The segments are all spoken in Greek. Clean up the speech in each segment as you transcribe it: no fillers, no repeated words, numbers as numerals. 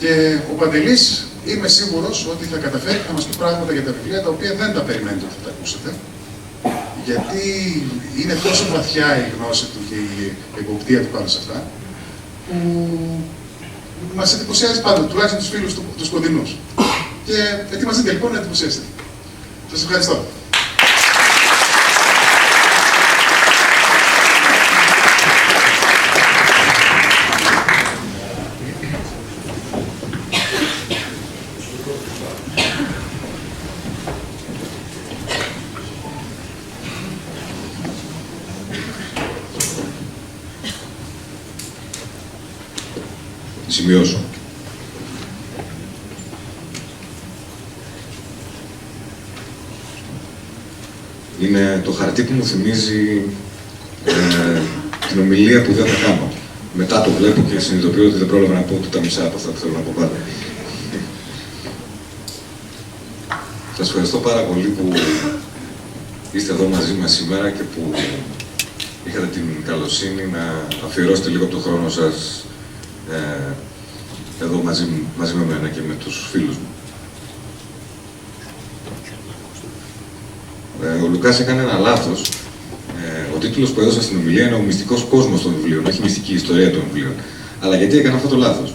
Και ο Παντελής, είμαι σίγουρος ότι θα καταφέρει να μας πει πράγματα για τα βιβλία τα οποία δεν τα περιμένετε ότι θα τα ακούσετε. Γιατί είναι τόσο βαθιά η γνώση του και η εποπτεία του πάνω σε αυτά, που μας εντυπωσιάζει πάντα, τουλάχιστον τους φίλους του, τους κοντινούς. Και ετοιμαστείτε λοιπόν να εντυπωσιάσετε. Σας ευχαριστώ. Σημειώσω. Είναι το χαρτί που μου θυμίζει την ομιλία που δεν θα κάνω. Μετά το βλέπω και συνειδητοποιώ ότι δεν πρόλαβα να πω ούτε τα μισά από αυτά που θέλω να πω πάλι. Σας ευχαριστώ πάρα πολύ που είστε εδώ μαζί μας σήμερα και που είχατε την καλοσύνη να αφιερώσετε λίγο από τον χρόνο σας εδώ μαζί με μένα και με τους φίλους μου. Ο Λουκάς έκανε ένα λάθος. Ο τίτλος που έδωσα στην ομιλία είναι «Ο μυστικός κόσμος των βιβλίων», όχι «Μυστική ιστορία των βιβλίων». Αλλά γιατί έκανε αυτό το λάθος?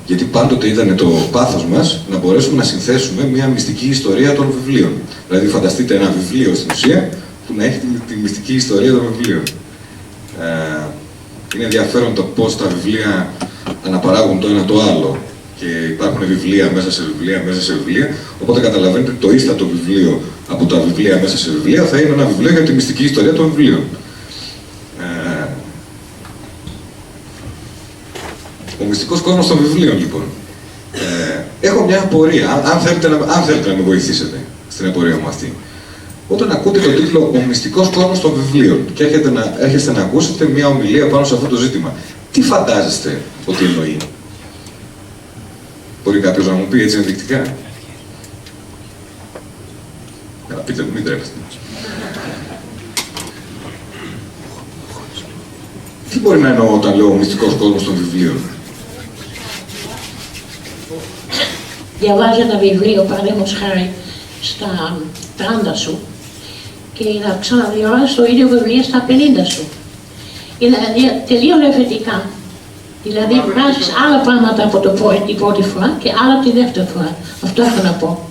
Γιατί πάντοτε ήταν το πάθος μας να μπορέσουμε να συνθέσουμε μια μυστική ιστορία των βιβλίων. Δηλαδή, φανταστείτε ένα βιβλίο στην ουσία που να έχει τη μυστική ιστορία των βιβλίων. Είναι ενδιαφέρον το πώς τα βιβλία αναπαράγουν το ένα το άλλο και υπάρχουν βιβλία μέσα σε βιβλία, μέσα σε βιβλία, οπότε καταλαβαίνετε ότι το ίστατο βιβλίο από τα βιβλία μέσα σε βιβλία θα είναι ένα βιβλίο για τη μυστική ιστορία των βιβλίων. Ο μυστικός κόσμος των βιβλίων, λοιπόν. Έχω μια απορία, αν θέλετε να με βοηθήσετε στην απορία μου αυτή. Όταν ακούτε τον τίτλο «Ο μυστικός κόσμος των βιβλίων» και έρχεστε να ακούσετε μια ομιλία πάνω σε αυτό το ζήτημα, τι φαντάζεστε ότι εννοεί? Μπορεί κάποιος να μου πει έτσι ενδεικτικά? Καλά, πείτε μου, μην τρέπεστε. Τι μπορεί να εννοώ όταν λέω «Ο μυστικός κόσμος των βιβλίων»? Διαβάζει ένα βιβλίο, παραδείγματος χάρη, στα 30 σου και θα ξαναδιαβάσεις το ίδιο βιβλίο στα 50 σου. Είναι τελείως διαφορετικά. Δηλαδή βγάζεις άλλα πράγματα από την πρώτη φορά και άλλα τη δεύτερη φορά. Αυτό έχω να πω.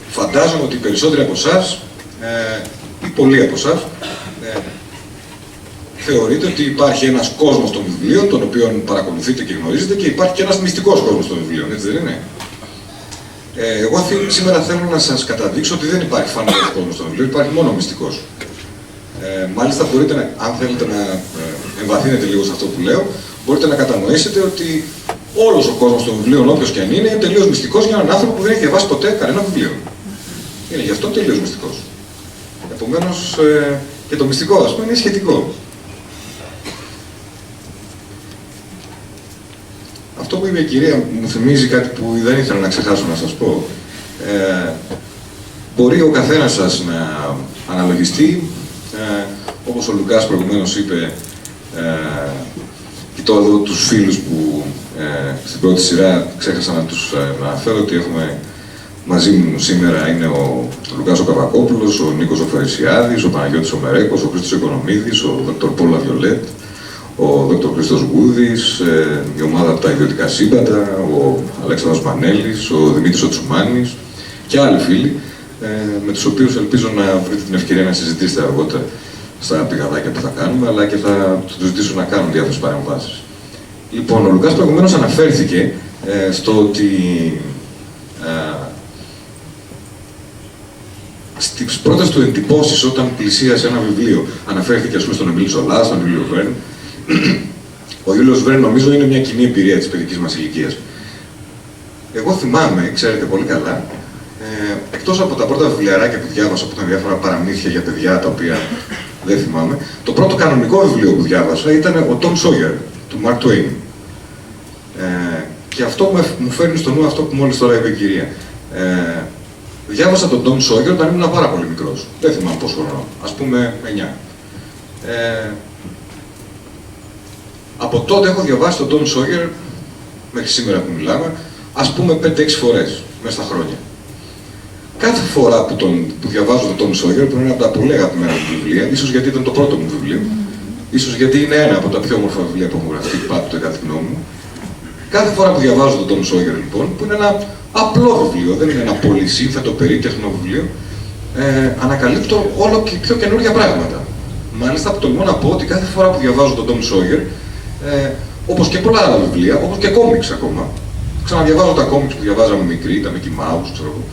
Φαντάζομαι ότι οι περισσότεροι από εσάς, ή πολλοί από εσάς, θεωρείτε ότι υπάρχει ένας κόσμος των βιβλίων, τον οποίο παρακολουθείτε και γνωρίζετε, και υπάρχει και ένας μυστικός κόσμος των βιβλίων, έτσι δεν είναι? Εγώ σήμερα θέλω να σας καταδείξω ότι δεν υπάρχει φανερός κόσμος των βιβλίων, υπάρχει μόνο μυστικός. Μάλιστα, μπορείτε, αν θέλετε να εμβαθύνετε λίγο σε αυτό που λέω, μπορείτε να κατανοήσετε ότι όλος ο κόσμος των βιβλίων, όποιος και αν είναι τελείως μυστικός για έναν άνθρωπο που δεν έχει διαβάσει ποτέ κανένα βιβλίο. Είναι γι' αυτό τελείως μυστικός. Επομένως, και το μυστικό, ας πούμε, είναι σχετικό. Αυτό που είπε η κυρία μου θυμίζει κάτι που δεν ήθελα να ξεχάσω να σας πω. Μπορεί ο καθένας σας να αναλογιστεί, όπως ο Λουκάς προηγουμένως είπε, κοιτώ εδώ τους φίλους που στην πρώτη σειρά ξέχασα να τους αναφέρω, ότι έχουμε μαζί μου σήμερα είναι ο Λουκάς ο Καβακόπουλος, ο Νίκος ο Φαρισιάδης, ο Παναγιώτης ο Μερέκος, ο Χρήστος Οικονομίδης, ο Δ. Πόλα Βιολέτ, ο Δ. Χρήστος Γούδης, η ομάδα από τα ιδιωτικά σύμπαντα, ο Αλέξανδρος Μανέλης, ο Δημήτρης ο Τσουμάνης και άλλοι φίλοι, με τους οποίους ελπίζω να βρείτε την ευκαιρία να συζητήσετε αργότερα στα πηγαδάκια που θα κάνουμε, αλλά και θα τους ζητήσω να κάνουν διάφορες παρεμβάσεις. Λοιπόν, ο Λουκάς προηγουμένως αναφέρθηκε στο ότι στις πρώτες του εντυπώσεις όταν πλησίασε ένα βιβλίο, αναφέρθηκε ας πούμε στον Εμίλ Ζολά, στον Ιούλιο Βέρν. Ο Ιούλιος Βέρν νομίζω είναι μια κοινή εμπειρία της παιδικής μας ηλικίας. Εγώ θυμάμαι, ξέρετε πολύ καλά, εκτός από τα πρώτα βιβλιαράκια που διάβασα, που ήταν διάφορα παραμύθια για παιδιά τα οποία δεν θυμάμαι, το πρώτο κανονικό βιβλίο που διάβασα ήταν ο Tom Sawyer, του Mark Twain. Και αυτό μου φέρνει στο νου αυτό που μόλις τώρα είπε η κυρία. Διάβασα τον Tom Sawyer όταν ήμουν πάρα πολύ μικρός. Δεν θυμάμαι πόσο χρόνο, ας πούμε 9. Από τότε έχω διαβάσει τον Tom Sawyer, μέχρι σήμερα που μιλάμε, ας πούμε 5-6 φορές μέσα στα χρόνια. Κάθε φορά που διαβάζω τον Tom Sawyer, που είναι ένα από τα πολύ αγαπημένα μου βιβλία, ίσως γιατί ήταν το πρώτο μου βιβλίο, ίσως γιατί είναι ένα από τα πιο όμορφα βιβλία που έχουν γραφτεί πάντοτε κατά τη γνώμη μου, κάθε φορά που διαβάζω τον Tom Sawyer, λοιπόν, που είναι ένα απλό βιβλίο, δεν είναι ένα πολύ σύνθετο, περίτεχνο βιβλίο, ανακαλύπτω όλο και πιο καινούργια πράγματα. Μάλιστα, τολμώ να πω ότι κάθε φορά που διαβάζω τον Tom Sawyer, όπως και πολλά άλλα βιβλία, όπως και κόμιξ ακόμα, ξαναδιαβάζω τα κόμιξ που διαβάζαμε μικροί, τα Mickey Mouse, ξέρω εγώ,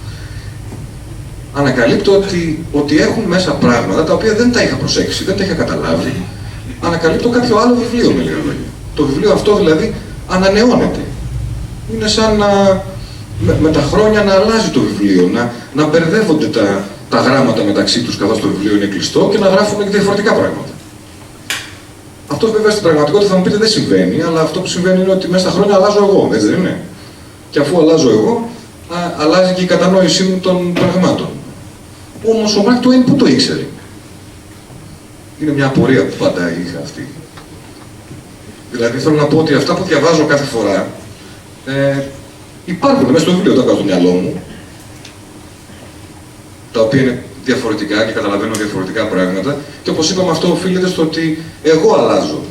ανακαλύπτω ότι έχουν μέσα πράγματα τα οποία δεν τα είχα προσέξει, δεν τα είχα καταλάβει. Ανακαλύπτω κάποιο άλλο βιβλίο, με λίγα λόγια. Το βιβλίο αυτό δηλαδή ανανεώνεται. Είναι σαν με τα χρόνια να αλλάζει το βιβλίο, να μπερδεύονται τα γράμματα μεταξύ τους καθώς το βιβλίο είναι κλειστό και να γράφουν και διαφορετικά πράγματα. Αυτό βέβαια στην πραγματικότητα θα μου πείτε δεν συμβαίνει, αλλά αυτό που συμβαίνει είναι ότι μέσα στα χρόνια αλλάζω εγώ, έτσι δεν είναι? Και αφού αλλάζω εγώ, αλλάζει και η κατανόησή μου των πραγμάτων. Όμως ο Mark Twain πού το ήξερε? Είναι μια απορία που πάντα είχα αυτή. Δηλαδή θέλω να πω ότι αυτά που διαβάζω κάθε φορά υπάρχουν μέσα στο βιβλίο, τα κάνω στο μυαλό μου, τα οποία είναι διαφορετικά και καταλαβαίνω διαφορετικά πράγματα, και όπως είπαμε, αυτό οφείλεται στο ότι εγώ αλλάζω.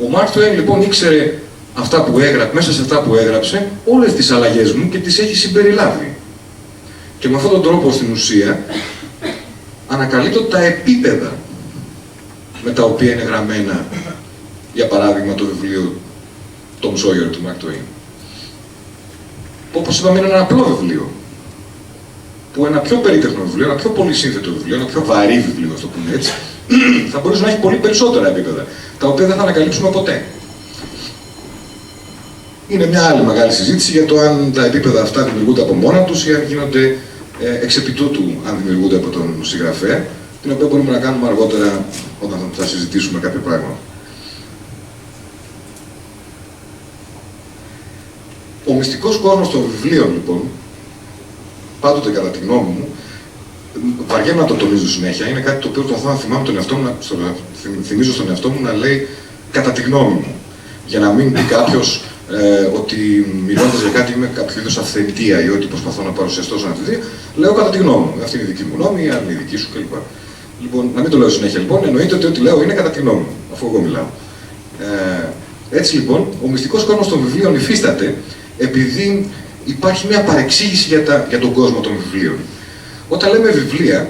Ο Mark Twain λοιπόν ήξερε αυτά που έγραψε, μέσα σε αυτά που έγραψε, όλες τις αλλαγές μου και τις έχει συμπεριλάβει. Και με αυτόν τον τρόπο στην ουσία ανακαλύπτω τα επίπεδα με τα οποία είναι γραμμένα, για παράδειγμα, το βιβλίο Tom Sawyer του Mark Twain. Όπως είπαμε, είναι ένα απλό βιβλίο. Που ένα πιο περίτεχνο βιβλίο, ένα πιο πολύ σύνθετο βιβλίο, ένα πιο βαρύ βιβλίο, ας το πούμε έτσι, θα μπορούσε να έχει πολύ περισσότερα επίπεδα, τα οποία δεν θα ανακαλύψουμε ποτέ. Είναι μια άλλη μεγάλη συζήτηση για το αν τα επίπεδα αυτά δημιουργούνται από μόνα τους ή αν γίνονται εξ επιτούτου, αν δημιουργούνται από τον συγγραφέα, την οποία μπορούμε να κάνουμε αργότερα όταν θα συζητήσουμε κάποιο πράγμα. Ο μυστικός κόσμος των βιβλίων, λοιπόν, πάντοτε κατά τη γνώμη μου, βαριέμαι να το τονίζω συνέχεια, είναι κάτι το οποίο προσπαθώ να θυμάμαι τον εαυτό μου, θυμίζω στον εαυτό μου να λέει κατά τη γνώμη μου. Για να μην πει κάποιος ότι μιλώντας για κάτι είμαι κάποιο είδους αυθεντία ή ότι προσπαθώ να παρουσιαστώ σαν αυθεντία, λέω κατά τη γνώμη μου. Αυτή είναι η δική μου γνώμη, η άλλη είναι η δική σου κλπ. Λοιπόν, να μην το λέω συνέχεια λοιπόν, εννοείται ότι ό,τι λέω είναι κατά τη γνώμη μου, αφού εγώ μιλάω. Έτσι λοιπόν, ο μυστικός κόσμος των βιβλίων υφίσταται επειδή υπάρχει μια παρεξήγηση για τον κόσμο των βιβλίων. Όταν λέμε βιβλία,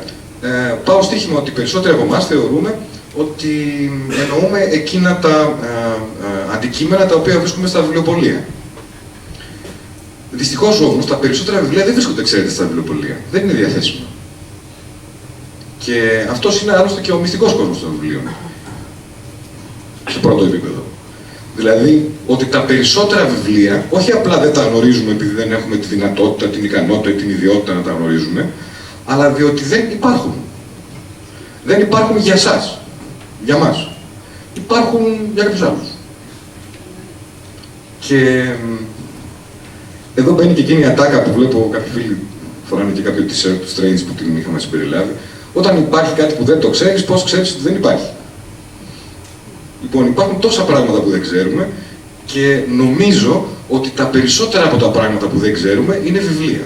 πάω στοίχημα ότι περισσότεροι από εμάς θεωρούμε ότι εννοούμε εκείνα τα αντικείμενα τα οποία βρίσκουμε στα βιβλιοπωλεία. Δυστυχώς όμως, τα περισσότερα βιβλία δεν βρίσκονται, ξέρετε, στα βιβλιοπωλεία. Δεν είναι διαθέσιμα. Και αυτός είναι άλλωστε και ο μυστικός κόσμος των βιβλίων. Σε πρώτο επίπεδο. Δηλαδή, ότι τα περισσότερα βιβλία, όχι απλά δεν τα γνωρίζουμε επειδή δεν έχουμε τη δυνατότητα, την ικανότητα ή την ιδιότητα να τα γνωρίζουμε, αλλά διότι δεν υπάρχουν. Δεν υπάρχουν για εσάς, για μας. Υπάρχουν για κάποιους άλλους. Και εδώ μπαίνει και εκείνη η ατάκα που βλέπω κάποιοι φίλοι φοράνε και κάποιο t-shirt του Strange που την είχαμε συμπεριλάβει. Όταν υπάρχει κάτι που δεν το ξέρεις, πώς ξέρεις ότι δεν υπάρχει? Λοιπόν, υπάρχουν τόσα πράγματα που δεν ξέρουμε και νομίζω ότι τα περισσότερα από τα πράγματα που δεν ξέρουμε είναι βιβλία.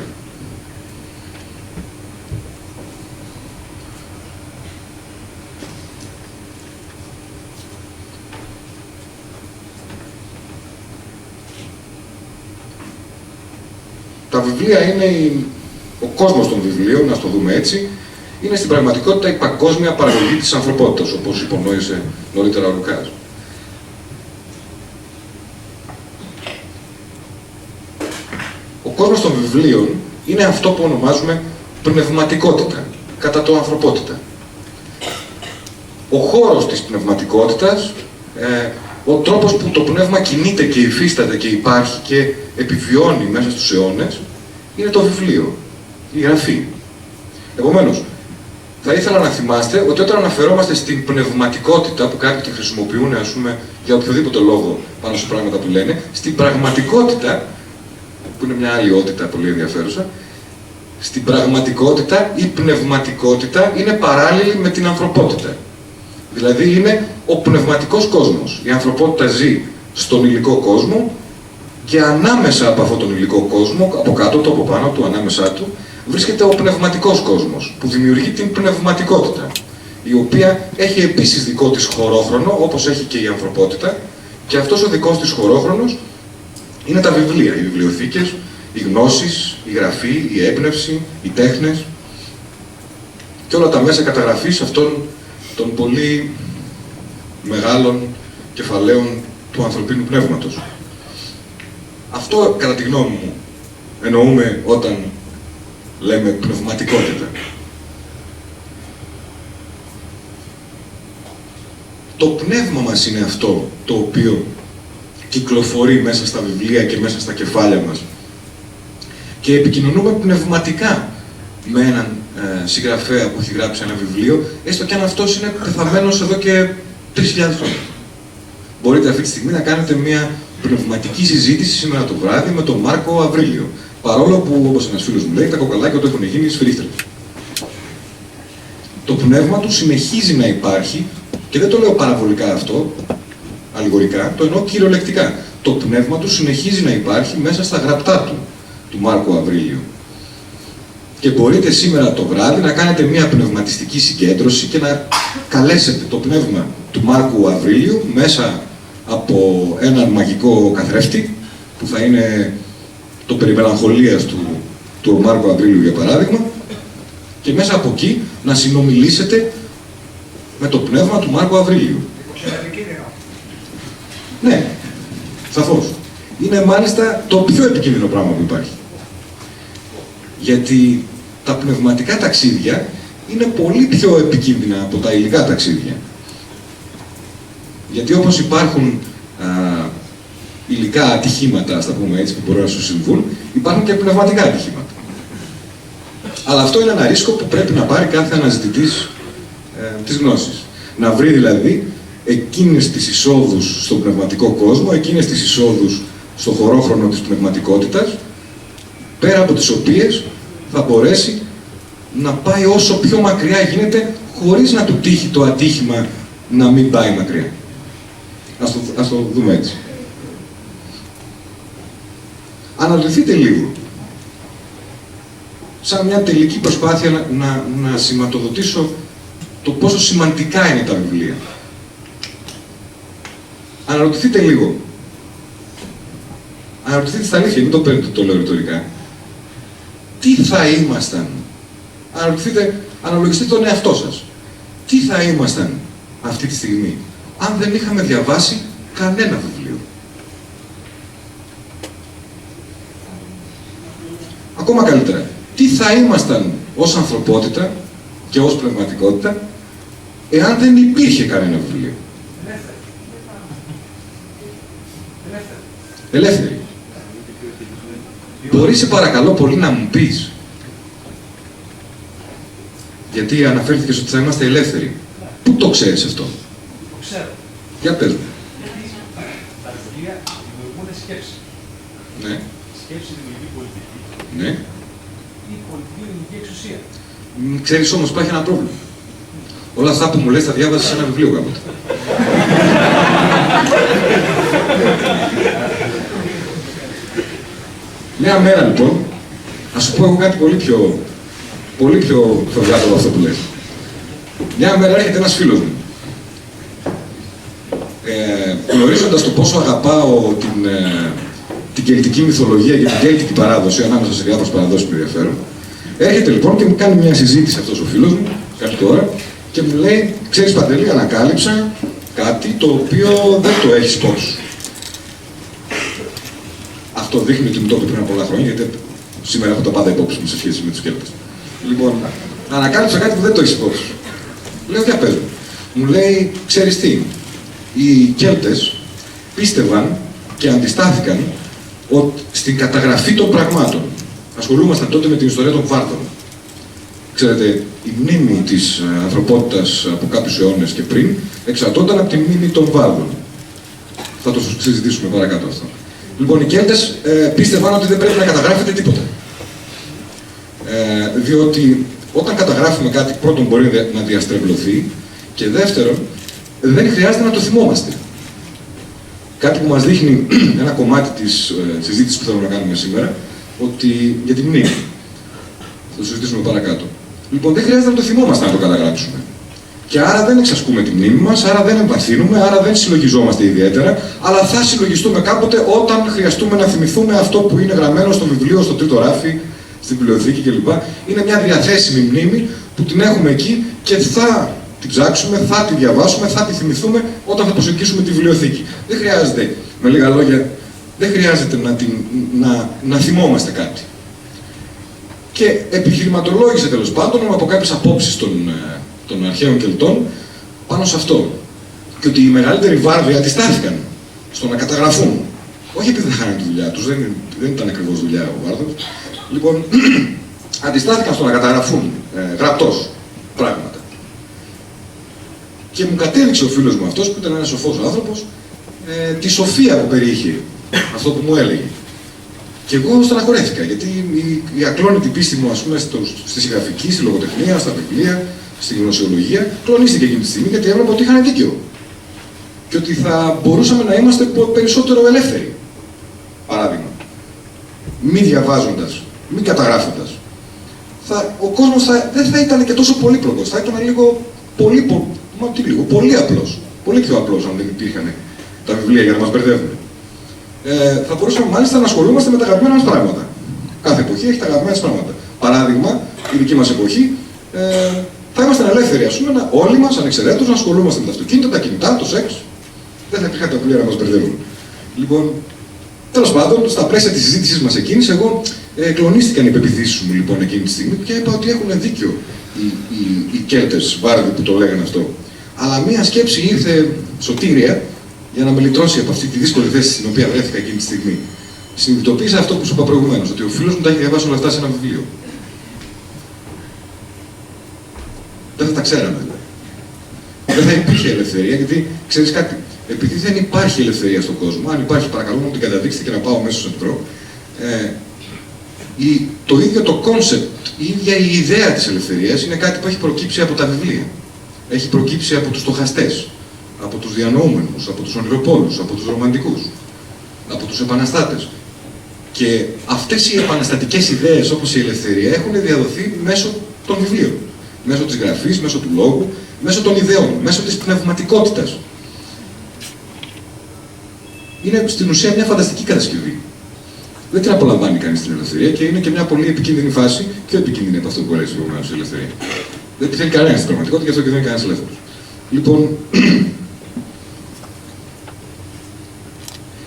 Τα βιβλία είναι ο κόσμος των βιβλίων, να το δούμε έτσι, είναι στην πραγματικότητα η παγκόσμια παραγωγή της ανθρωπότητας, όπως υπονόησε νωρίτερα ο Λουκάς. Ο κόσμος των βιβλίων είναι αυτό που ονομάζουμε πνευματικότητα, κατά το ανθρωπότητα. Ο χώρος της πνευματικότητας, ο τρόπος που το πνεύμα κινείται και υφίσταται και υπάρχει και επιβιώνει μέσα στους αιώνες, είναι το βιβλίο, η γραφή. Επομένως, θα ήθελα να θυμάστε ότι όταν αναφερόμαστε στην πνευματικότητα που κάποιοι τη χρησιμοποιούν, ας πούμε, για οποιοδήποτε λόγο πάνω σε πράγματα που λένε, στην πραγματικότητα, που είναι μια άλλη ότητα πολύ ενδιαφέρουσα, στην πραγματικότητα η πνευματικότητα είναι παράλληλη με την ανθρωπότητα. Δηλαδή είναι ο πνευματικός κόσμος. Η ανθρωπότητα ζει στον υλικό κόσμο και ανάμεσα από αυτόν τον υλικό κόσμο, από κάτω του, από πάνω του, ανάμεσά του, βρίσκεται ο πνευματικός κόσμος, που δημιουργεί την πνευματικότητα, η οποία έχει επίσης δικό της χωρόχρονο, όπως έχει και η ανθρωπότητα, και αυτός ο δικός της χωρόχρονος είναι τα βιβλία, οι βιβλιοθήκες, οι γνώσεις, η γραφή, η έμπνευση, οι τέχνες και όλα τα μέσα καταγραφής αυτών των πολύ μεγάλων κεφαλαίων του ανθρωπίνου πνεύματος. Αυτό, κατά τη γνώμη μου, εννοούμε όταν λέμε πνευματικότητα. Το πνεύμα μας είναι αυτό το οποίο κυκλοφορεί μέσα στα βιβλία και μέσα στα κεφάλια μας. Και επικοινωνούμε πνευματικά με έναν συγγραφέα που έχει γράψει ένα βιβλίο, έστω και αν αυτός είναι πεθαμένος εδώ και 3.000 χρόνια. Μπορείτε αυτή τη στιγμή να κάνετε μια πνευματική συζήτηση σήμερα το βράδυ με τον Μάρκο Αβρίλιο. Παρόλο που, όπως ένας φίλος μου λέει, τα κοκαλάκια του έχουν γίνει σφυρίχτρες. Το πνεύμα του συνεχίζει να υπάρχει, και δεν το λέω παραβολικά αυτό, αλληγορικά, το εννοώ κυριολεκτικά. Το πνεύμα του συνεχίζει να υπάρχει μέσα στα γραπτά του Μάρκο Αβρίλιο. Και μπορείτε σήμερα το βράδυ να κάνετε μια πνευματιστική συγκέντρωση και να καλέσετε το πνεύμα του Μάρκου Αβρίλιου μέσα από έναν μαγικό καθρέφτη, που θα είναι το περιμελαγχολίας του Μάρκου Αβρίλιου, για παράδειγμα, και μέσα από εκεί να συνομιλήσετε με το πνεύμα του Μάρκου Αβρίλιου. Ναι, σαφώς. Είναι μάλιστα το πιο επικίνδυνο πράγμα που υπάρχει. Γιατί τα πνευματικά ταξίδια είναι πολύ πιο επικίνδυνα από τα υλικά ταξίδια. Γιατί όπως υπάρχουν υλικά ατυχήματα, ας τα πούμε έτσι, που μπορούν να σου συμβούν, υπάρχουν και πνευματικά ατυχήματα. Αλλά αυτό είναι ένα ρίσκο που πρέπει να πάρει κάθε αναζητητής της γνώσης. Να βρει δηλαδή εκείνες τις εισόδους στον πνευματικό κόσμο, εκείνες τις εισόδους στο χωρόχρονο της πνευματικότητας, πέρα από τις οποίες θα μπορέσει να πάει όσο πιο μακριά γίνεται, χωρίς να του τύχει το ατύχημα να μην πάει μακριά. Ας το δούμε έτσι. Αναρωτηθείτε λίγο, σαν μια τελική προσπάθεια να σηματοδοτήσω το πόσο σημαντικά είναι τα βιβλία. Αναρωτηθείτε λίγο. Αναρωτηθείτε στα αλήθεια, μην το παίρνετε, το λέω ρητορικά. Τι θα ήμασταν, αναλογιστείτε τον εαυτό σας. Τι θα ήμασταν αυτή τη στιγμή, αν δεν είχαμε διαβάσει κανένα βιβλίο. Ακόμα καλύτερα, τι θα ήμασταν ως ανθρωπότητα και ως πνευματικότητα, εάν δεν υπήρχε κανένα βιβλίο. Ελεύθερη. Μπορείς, σε παρακαλώ πολύ, να μου πεις, γιατί αναφέρθηκες ότι θα είμαστε ελεύθεροι. Πού το ξέρεις αυτό? Το ξέρω. Για πες μου. Τα βιβλία δημιουργούν σκέψη. Ναι. Σκέψη δημιουργεί πολιτική. Ναι. Η πολιτική δημιουργεί εξουσία. Ξέρεις όμως, υπάρχει ένα πρόβλημα. Όλα αυτά που μου λες τα διάβαζες σε ένα βιβλίο κάποτε. Μια μέρα λοιπόν, ας σου πω εγώ κάτι πολύ πιο φοβιάτο από αυτό που λες. Μια μέρα έρχεται ένας φίλος μου. Γνωρίζοντας το πόσο αγαπάω την κελτική μυθολογία και την κελτική παράδοση, ανάμεσα σε διάφορες παραδόσεις που ενδιαφέρουν, έρχεται λοιπόν και μου κάνει μια συζήτηση αυτός ο φίλος μου, κάποια ώρα, και μου λέει, ξέρεις Παντελή, ανακάλυψα κάτι το οποίο δεν το έχεις υπόψη σου. Αυτό δείχνει ότι μου το είπε πριν από πολλά χρόνια, γιατί σήμερα έχω τα πάντα υπόψη μου σε σχέση με τους Κέλτες. Λοιπόν, ανακάλυψα κάτι που δεν το έχεις υπόψη σου. Λέω, για πες μου. Μου λέει, ξέρεις τι, οι Κέλτες πίστευαν και αντιστάθηκαν ότι στην καταγραφή των πραγμάτων, ασχολούμασταν τότε με την ιστορία των Βάρδων. Ξέρετε, η μνήμη της ανθρωπότητας από κάποιους αιώνες και πριν εξαρτώνταν από τη μνήμη των Βάρδων. Θα το συζητήσουμε παρακάτω αυτό. Λοιπόν, οι Κέλτες πίστευαν ότι δεν πρέπει να καταγράφεται τίποτα. Διότι όταν καταγράφουμε κάτι, πρώτον μπορεί να διαστρεβλωθεί και δεύτερον, δεν χρειάζεται να το θυμόμαστε. Κάτι που μας δείχνει ένα κομμάτι της συζήτησης που θέλω να κάνουμε σήμερα, ότι για τη μνήμη. Θα το συζητήσουμε παρακάτω. Λοιπόν, δεν χρειάζεται να το θυμόμαστε να το καταγράψουμε. Και άρα δεν εξασκούμε τη μνήμη μας, άρα δεν εμβαθύνουμε, άρα δεν συλλογιζόμαστε ιδιαίτερα, αλλά θα συλλογιστούμε κάποτε όταν χρειαστούμε να θυμηθούμε αυτό που είναι γραμμένο στο βιβλίο, στο τρίτο ράφι, στην βιβλιοθήκη κλπ. Είναι μια διαθέσιμη μνήμη που την έχουμε εκεί και θα την ψάξουμε, θα τη διαβάσουμε, θα τη θυμηθούμε όταν θα προσεγγίσουμε τη βιβλιοθήκη. Δεν χρειάζεται, με λίγα λόγια, δεν χρειάζεται να θυμόμαστε κάτι. Και επιχειρηματολόγησε τέλος πάντων από κάποιες απόψεις των αρχαίων Κελτών πάνω σε αυτό. Και ότι οι μεγαλύτεροι βάρδοι αντιστάθηκαν στο να καταγραφούν. Όχι επειδή δεν χάνανε τη δουλειά τους, δεν ήταν ακριβώς δουλειά ο βάρδος. Λοιπόν, αντιστάθηκαν στο να καταγραφούν γραπτός πράγματα. Και μου κατέληξε ο φίλος μου αυτός, που ήταν ένας σοφός άνθρωπος, τη σοφία που περιείχε αυτό που μου έλεγε. Και εγώ στεναχωρέθηκα, γιατί η ακλόνητη πίστη μου, ας πούμε, στη συγγραφική, στη λογοτεχνία, στα βιβλία, στη γνωσιολογία, κλονίστηκε εκείνη τη στιγμή, γιατί έβλεπα ότι είχαν δίκιο. Και ότι θα μπορούσαμε να είμαστε περισσότερο ελεύθεροι. Παράδειγμα. Μη διαβάζοντας, μη καταγράφοντας. Ο κόσμος δεν θα ήταν και τόσο πολύπλοκος, θα ήταν πολύ απλός. Πολύ πιο απλός, αν δεν υπήρχαν τα βιβλία για να μας μπερδεύουν. Θα μπορούσαμε μάλιστα να ασχολούμαστε με τα αγαπημένα μας πράγματα. Κάθε εποχή έχει τα αγαπημένα της πράγματα. Παράδειγμα, η δική μας εποχή, θα ήμασταν ελεύθεροι, ας πούμε, όλοι μας ανεξαιρέτως να ασχολούμαστε με τα αυτοκίνητα, τα κινητά, το σεξ. Δεν θα υπήρχαν τα βιβλία να μας μπερδεύουν. Λοιπόν, τέλος πάντων, στα πλαίσια της συζήτησής μας εκείνης, εγώ κλονίστηκαν οι πεποιθήσεις μου λοιπόν εκείνη τη στιγμή και είπα ότι έχουν δίκιο οι Κέλτες βάρδοι που το λέγανε αυτό. Αλλά μία σκέψη ήρθε σωτήρια για να με λυτρώσει από αυτή τη δύσκολη θέση στην οποία βρέθηκα εκείνη τη στιγμή. Συνειδητοποίησα αυτό που σου είπα προηγουμένως, ότι ο φίλος μου τα έχει διαβάσει όλα αυτά σε ένα βιβλίο. Δεν θα τα ξέραμε δηλαδή. Δεν θα υπήρχε ελευθερία, γιατί ξέρεις κάτι, επειδή δεν υπάρχει ελευθερία στον κόσμο, αν υπάρχει παρακαλώ να την καταδείξετε και να πάω μέσα στο βρω, το ίδιο το κόνσεπτ, η ίδια η ιδέα της ελευθερίας είναι κάτι που έχει προκύψει από τα βιβλία. Έχει προκύψει από τους στοχαστές, από τους διανοούμενους, από τους ονειροπόλους, από τους ρομαντικούς, από τους επαναστάτες. Και αυτές οι επαναστατικές ιδέες όπως η ελευθερία έχουν διαδοθεί μέσω των βιβλίων. Μέσω της γραφής, μέσω του λόγου, μέσω των ιδεών, μέσω της πνευματικότητας. Είναι στην ουσία μια φανταστική κατασκευή. Δεν την απολαμβάνει κανείς την ελευθερία και είναι και μια πολύ επικίνδυνη φάση, πιο επικίνδυνη από αυτό που έλεγε προηγουμένως η ελευθερία. Δεν επιθυμεί κανένα στην πραγματικότητα και αυτό και δεν είναι κανένας ελεύθερος. Λοιπόν,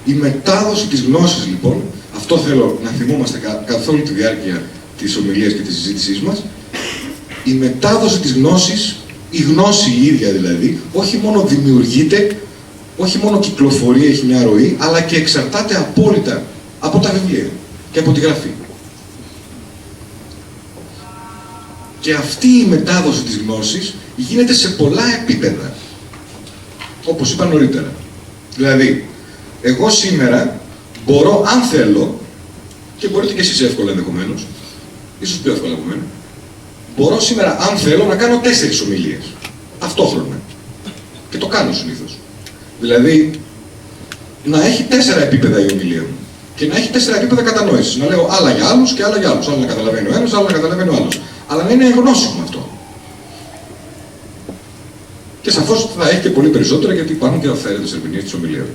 η μετάδοση της γνώσης, λοιπόν, αυτό θέλω να θυμόμαστε καθ' όλη τη διάρκεια της ομιλίας και της συζήτησής μας, η μετάδοση της γνώσης, η γνώση η ίδια δηλαδή, όχι μόνο δημιουργείται, όχι μόνο κυκλοφορεί, έχει μια ροή, αλλά και εξαρτάται απόλυτα από τα βιβλία και από τη γραφή. Και αυτή η μετάδοση της γνώσης γίνεται σε πολλά επίπεδα, όπως είπα νωρίτερα. Δηλαδή, εγώ σήμερα μπορώ, αν θέλω, και μπορείτε και εσείς εύκολα ενδεχομένως, ίσως πιο εύκολα από μένα, μπορώ σήμερα, αν θέλω, να κάνω 4 ομιλίες, ταυτόχρονα. Και το κάνω συνήθως. Δηλαδή, να έχει 4 επίπεδα η ομιλία μου. Και να έχει 4 επίπεδα κατανόησης. Να λέω άλλα για άλλους και άλλα για άλλους. Άλλα να καταλαβαίνει ο ένας, άλλα να καταλαβαίνει ο άλλος. Αλλά να είναι γνώσιμο αυτό. Και σαφώς θα έχει και πολύ περισσότερα γιατί υπάρχουν και αυθαίρετες ερμηνείες της ομιλίας.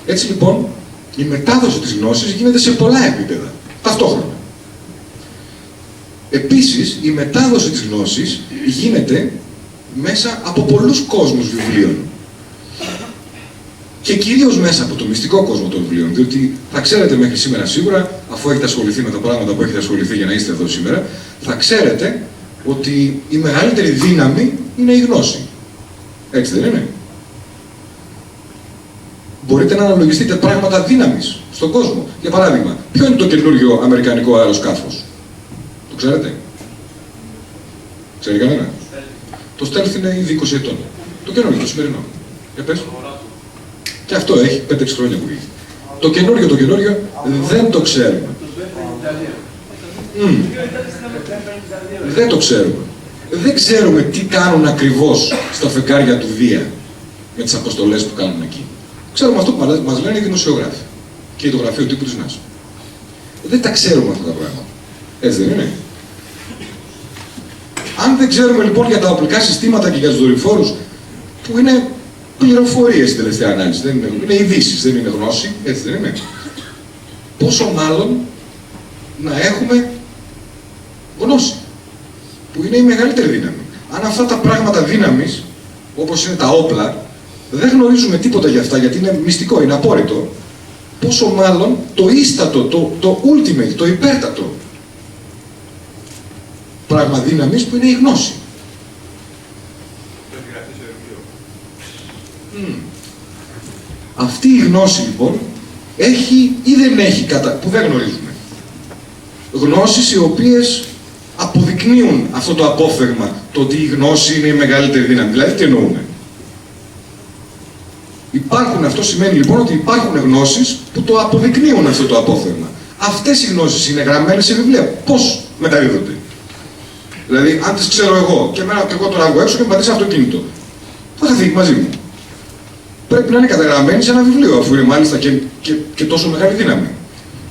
Έτσι λοιπόν, η μετάδοση της γνώσης γίνεται σε πολλά επίπεδα. Ταυτόχρονα. Επίσης, η μετάδοση της γνώσης γίνεται μέσα από πολλούς κόσμους βιβλίων. Και κυρίως μέσα από το μυστικό κόσμο των βιβλίων, διότι θα ξέρετε μέχρι σήμερα σίγουρα, αφού έχετε ασχοληθεί με τα πράγματα που έχετε ασχοληθεί για να είστε εδώ σήμερα, θα ξέρετε ότι η μεγαλύτερη δύναμη είναι η γνώση. Έτσι δεν είναι? Μπορείτε να αναλογιστείτε πράγματα δύναμης στον κόσμο. Για παράδειγμα, ποιο είναι το καινούριο αμερικανικό αεροσκάφος? Το ξέρετε? Ξέρει κανένα? Το Stealth είναι ήδη 20 ετών. Το καινούριο, το σημερινό. Για πες. Και αυτό έχει 5-6 χρόνια που βγήκε. Το καινούριο δεν το ξέρουμε. Δεν το ξέρουμε. Δεν ξέρουμε τι κάνουν ακριβώς στα φεγγάρια του Δία με τις αποστολές που κάνουν εκεί. Ξέρουμε αυτό που μας λένε οι δημοσιογράφοι και το γραφείο τύπου της ΝΑΣΑ. Δεν τα ξέρουμε αυτά τα πράγματα. Έτσι δεν είναι? Αν δεν ξέρουμε λοιπόν για τα οπλικά συστήματα και για τους δορυφόρους, που είναι πληροφορίες στην τελευταία ανάλυση, δεν είναι ειδήσεις, δεν είναι γνώση, έτσι δεν είναι? Πόσο μάλλον να έχουμε γνώση, που είναι η μεγαλύτερη δύναμη. Αν αυτά τα πράγματα δύναμης, όπως είναι τα όπλα, δεν γνωρίζουμε τίποτα για αυτά, γιατί είναι μυστικό, είναι απόρριτο, πόσο μάλλον το ίστατο, το ultimate, το υπέρτατο πράγμα δύναμης που είναι η γνώση. Αυτή η γνώση λοιπόν έχει ή δεν έχει, που δεν γνωρίζουμε. Γνώσεις οι οποίες αποδεικνύουν αυτό το απόφθεγμα, το ότι η γνώση είναι η μεγαλύτερη δύναμη. Δηλαδή τι εννοούμε? Αυτό σημαίνει λοιπόν ότι υπάρχουν γνώσεις που το αποδεικνύουν αυτό το απόφθεγμα. Αυτές οι γνώσεις είναι γραμμένες σε βιβλία. Πώς μεταδίδονται? Δηλαδή, αν τις ξέρω εγώ και εγώ τώρα βγω έξω και με πατήσω αυτοκίνητο, θα χαθεί μαζί μου. Πρέπει να είναι καταγραμμένη σε ένα βιβλίο, αφού είναι μάλιστα και τόσο μεγάλη δύναμη.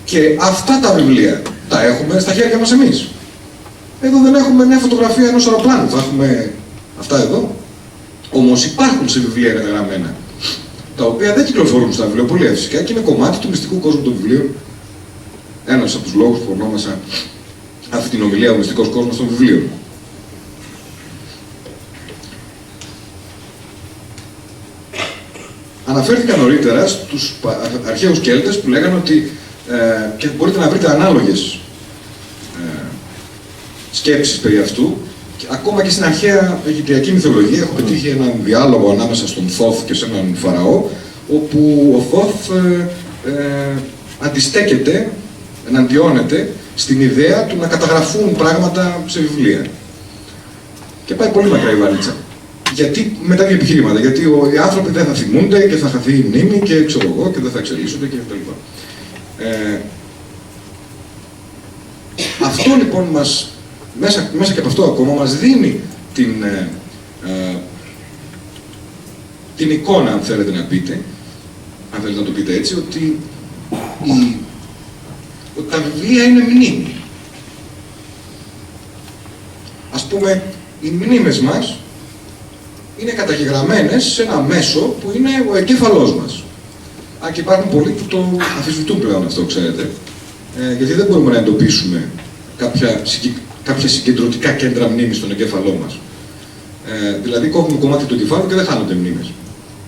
Και αυτά τα βιβλία τα έχουμε στα χέρια μας εμείς. Εδώ δεν έχουμε μια φωτογραφία ενός αεροπλάνου, θα έχουμε αυτά εδώ. Όμως υπάρχουν σε βιβλία καταγραμμένα, τα οποία δεν κυκλοφορούν στα βιβλιοπωλεία φυσικά και είναι κομμάτι του μυστικού κόσμου των βιβλίων. Ένας από τους λόγους που ονόμασα αυτή την ομιλία ο μυστικός κόσμος των βιβλίων. Αναφέρθηκα νωρίτερα στους αρχαίους Κέλτες που λέγανε ότι και μπορείτε να βρείτε ανάλογες σκέψεις περί αυτού. Ακόμα και στην αρχαία αιγυπτιακή μυθολογία έχω πετύχει έναν διάλογο ανάμεσα στον Θόθ και σε έναν Φαραώ, όπου ο Θόθ αντιστέκεται, εναντιώνεται στην ιδέα του να καταγραφούν πράγματα σε βιβλία. Και πάει πολύ μακρά η βαλίτσα. Γιατί, μετά δύο επιχειρήματα, γιατί οι άνθρωποι δεν θα θυμούνται και θα χαθεί η μνήμη και ξέρω εγώ και δεν θα εξελίσσονται και κτλ. Αυτό λοιπόν μέσα και από αυτό ακόμα μας δίνει την εικόνα, αν θέλετε να πείτε, αν θέλετε να το πείτε έτσι, ότι τα βιβλία είναι μνήμη. Ας πούμε, οι μνήμες μας είναι καταγεγραμμένες σε ένα μέσο που είναι ο εγκέφαλός μας. Αν και υπάρχουν πολλοί που το αμφισβητούν πλέον αυτό, ξέρετε, γιατί δεν μπορούμε να εντοπίσουμε κάποια συγκεντρωτικά κέντρα μνήμης στον εγκέφαλό μας. Δηλαδή, κόβουμε κομμάτι του εγκεφάλου και δεν χάνονται μνήμες.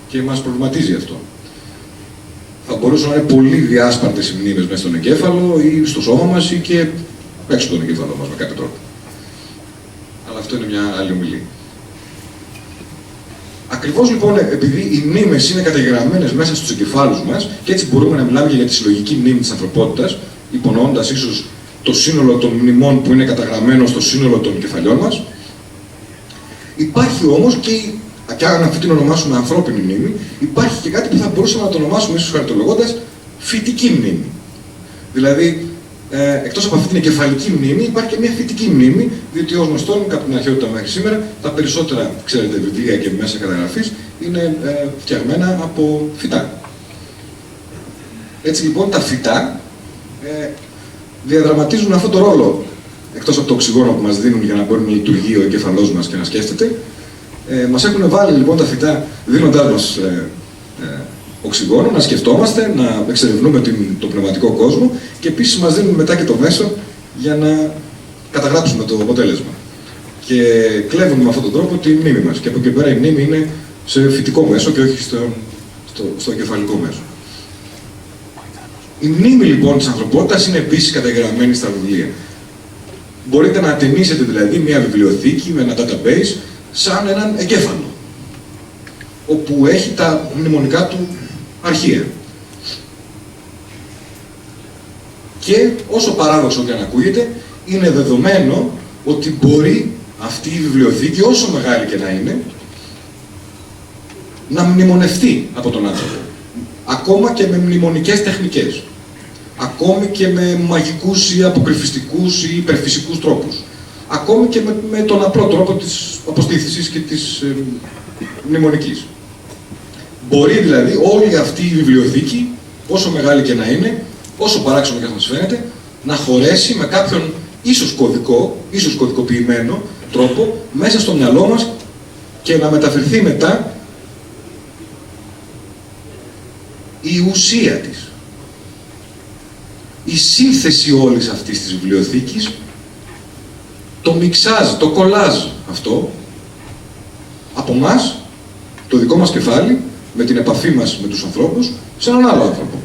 Και μας προβληματίζει αυτό. Θα μπορούσαν να είναι πολύ διάσπαρτες οι μνήμες μέσα στον εγκέφαλο ή στο σώμα μας ή και έξω από τον εγκέφαλό μας με κάποιο τρόπο. Αλλά αυτό είναι μια άλλη ομιλία. Ακριβώς λοιπόν επειδή οι μνήμες είναι καταγεγραμμένες μέσα στους εγκεφάλους μας και έτσι μπορούμε να μιλάμε για τη συλλογική μνήμη της ανθρωπότητας, υπονοώντας ίσως το σύνολο των μνημών που είναι καταγραμμένο στο σύνολο των κεφαλιών μας, υπάρχει όμως και αν αυτή την ονομάσουμε ανθρώπινη μνήμη, υπάρχει και κάτι που θα μπορούσαμε να το ονομάσουμε ίσως χαριτολογώντας φυτική μνήμη. Δηλαδή, εκτός από αυτή την εγκεφαλική μνήμη, υπάρχει και μια φυτική μνήμη, διότι ως γνωστόν, από την αρχαιότητα μέχρι σήμερα, τα περισσότερα, ξέρετε, βιβλία και μέσα καταγραφής είναι φτιαγμένα από φυτά. Έτσι λοιπόν, τα φυτά διαδραματίζουν αυτόν τον ρόλο, εκτός από το οξυγόνο που μας δίνουν για να μπορεί να λειτουργεί ο εγκεφαλός μας και να σκέφτεται. Μας έχουν βάλει λοιπόν τα φυτά, δίνοντάς μας οξυγόνο, να σκεφτόμαστε, να εξερευνούμε τον πνευματικό κόσμο και επίσης μας δίνουν μετά και το μέσο για να καταγράψουμε το αποτέλεσμα. Και κλέβουν με αυτόν τον τρόπο τη μνήμη μας. Και από εκεί πέρα η μνήμη είναι σε φυτικό μέσο και όχι στο εγκεφαλικό μέσο. Η μνήμη λοιπόν της ανθρωπότητας είναι επίσης καταγεγραμμένη στα βιβλία. Μπορείτε να ατενίσετε δηλαδή μια βιβλιοθήκη με ένα database σαν έναν εγκέφαλο, όπου έχει τα μνημονικά του αρχεία. Και όσο παράδοξο και αν ακούγεται, είναι δεδομένο ότι μπορεί αυτή η βιβλιοθήκη, όσο μεγάλη και να είναι, να μνημονευτεί από τον άνθρωπο. Ακόμα και με μνημονικές τεχνικές. Ακόμη και με μαγικούς ή αποκρυφιστικούς ή υπερφυσικούς τρόπους. Ακόμα ακόμη και με τον απλό τρόπο της αποστήθησης και της μνημονικής. Μπορεί δηλαδή όλη αυτή η βιβλιοθήκη, όσο μεγάλη και να είναι, όσο παράξενο και να μας φαίνεται, να χωρέσει με κάποιον ίσως κωδικοποιημένο τρόπο μέσα στο μυαλό μας και να μεταφερθεί μετά η ουσία της. Η σύνθεση όλης αυτής της βιβλιοθήκης, το μιξάζ, το κολάζ αυτό, από μας, το δικό μας κεφάλι, με την επαφή μας με τους ανθρώπους, σε έναν άλλο άνθρωπο.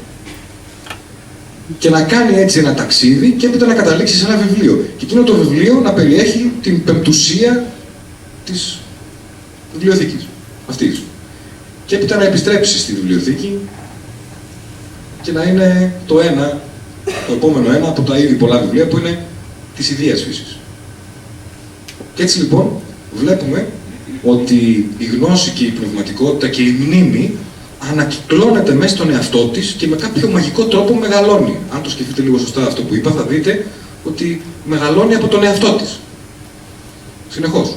Και να κάνει έτσι ένα ταξίδι και έπειτα να καταλήξει σε ένα βιβλίο. Και εκείνο το βιβλίο να περιέχει την πεμπτουσία της βιβλιοθήκης αυτής. Και έπειτα να επιστρέψει στη βιβλιοθήκη και να είναι το επόμενο ένα από τα ήδη πολλά βιβλία που είναι της ιδίας φύσης. Και έτσι λοιπόν βλέπουμε ότι η γνώση και η πνευματικότητα και η μνήμη ανακυκλώνεται μέσα στον εαυτό της και με κάποιο μαγικό τρόπο μεγαλώνει. Αν το σκεφτείτε λίγο σωστά αυτό που είπα, θα δείτε ότι μεγαλώνει από τον εαυτό της. Συνεχώς.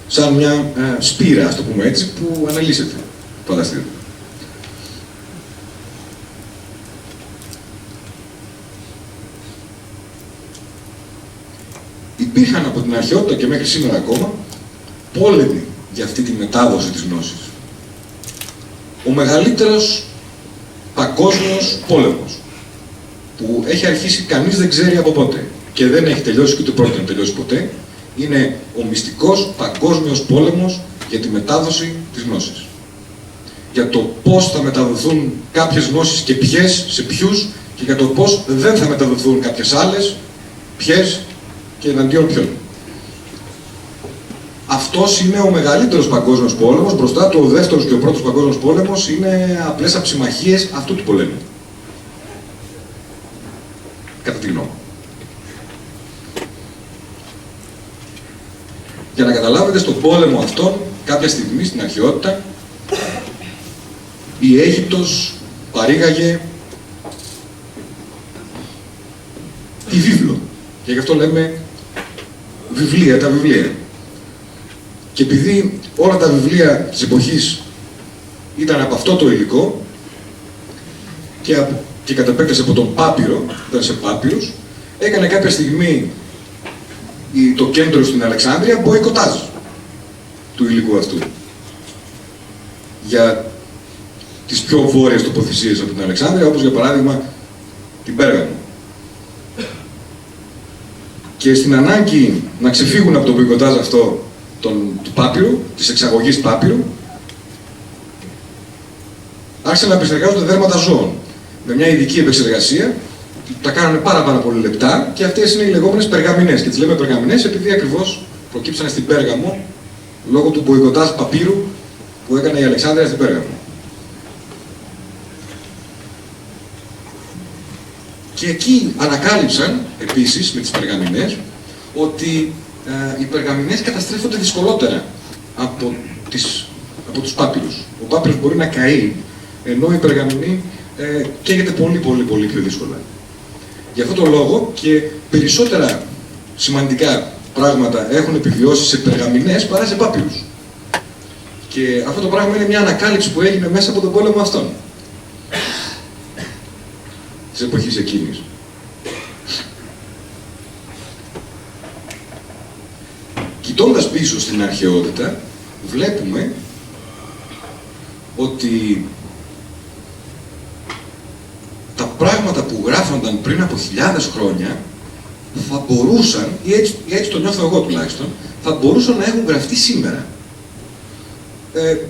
Σαν μια σπήρα, ας το πούμε έτσι, που αναλύσεται. Φανταστείτε. Υπήρχαν από την αρχαιότητα και μέχρι σήμερα ακόμα πόλεμοι για αυτή τη μετάδοση της γνώσης. Ο μεγαλύτερος παγκόσμιος πόλεμος που έχει αρχίσει κανείς δεν ξέρει από πότε και δεν έχει τελειώσει και ούτε πρόκειται να τελειώσει ποτέ, είναι ο μυστικός παγκόσμιος πόλεμος για τη μετάδοση της γνώσης. Για το πώς θα μεταδοθούν κάποιες γνώσεις και ποιες, σε ποιους, και για το πώς δεν θα μεταδοθούν κάποιες άλλες, ποιες και εναντίον ποιον. Αυτός είναι ο μεγαλύτερος παγκόσμιος πόλεμος, μπροστά του ο δεύτερος και ο πρώτος παγκόσμιος πόλεμος είναι απλές αψιμαχίες αυτού του πολέμου. Κατά τη γνώμη. Για να καταλάβετε, στον πόλεμο αυτόν, κάποια στιγμή στην αρχαιότητα, η Αίγυπτος παρήγαγε τη βίβλο. Και γι' αυτό λέμε βιβλία, τα βιβλία. Και επειδή όλα τα βιβλία της εποχής ήταν από αυτό το υλικό και κατ' επέκταση από τον πάπυρο, ήταν σε πάπυρους, έκανε κάποια στιγμή το κέντρο στην Αλεξάνδρεια μποϊκοτάζ του υλικού αυτού. Για τις πιο βόρειες τοποθεσίες από την Αλεξάνδρεια, όπως για παράδειγμα την Πέργαμο. Και στην ανάγκη να ξεφύγουν από το μποϊκοτάζ αυτό του πάπυρου, της εξαγωγής πάπυρου, άρχισαν να επεξεργάζονται δέρματα ζώων. Με μια ειδική επεξεργασία, τα κάνανε πάρα πολύ λεπτά και αυτές είναι οι λεγόμενες περγαμηνές. Και τις λέμε περγαμηνές επειδή ακριβώς προκύψανε στην Πέργαμο λόγω του μποϊκοτάζ παπύρου που έκανε η Αλεξάνδρεια στην Πέργαμο. Και εκεί ανακάλυψαν, επίσης, με τις περγαμηνές, ότι οι περγαμηνές καταστρέφονται δυσκολότερα από τους πάπυρους. Ο πάπυρος μπορεί να καεί, ενώ η περγαμηνή καίγεται πολύ πιο δύσκολα. Γι' αυτό τον λόγο και περισσότερα σημαντικά πράγματα έχουν επιβιώσει σε περγαμηνές παρά σε πάπυρους. Και αυτό το πράγμα είναι μια ανακάλυψη που έγινε μέσα από τον πόλεμο αυτόν. Της εποχής εκείνης. Κοιτώντας πίσω στην αρχαιότητα, βλέπουμε ότι τα πράγματα που γράφονταν πριν από χιλιάδες χρόνια θα μπορούσαν, ή έτσι το νιώθω εγώ τουλάχιστον, θα μπορούσαν να έχουν γραφτεί σήμερα.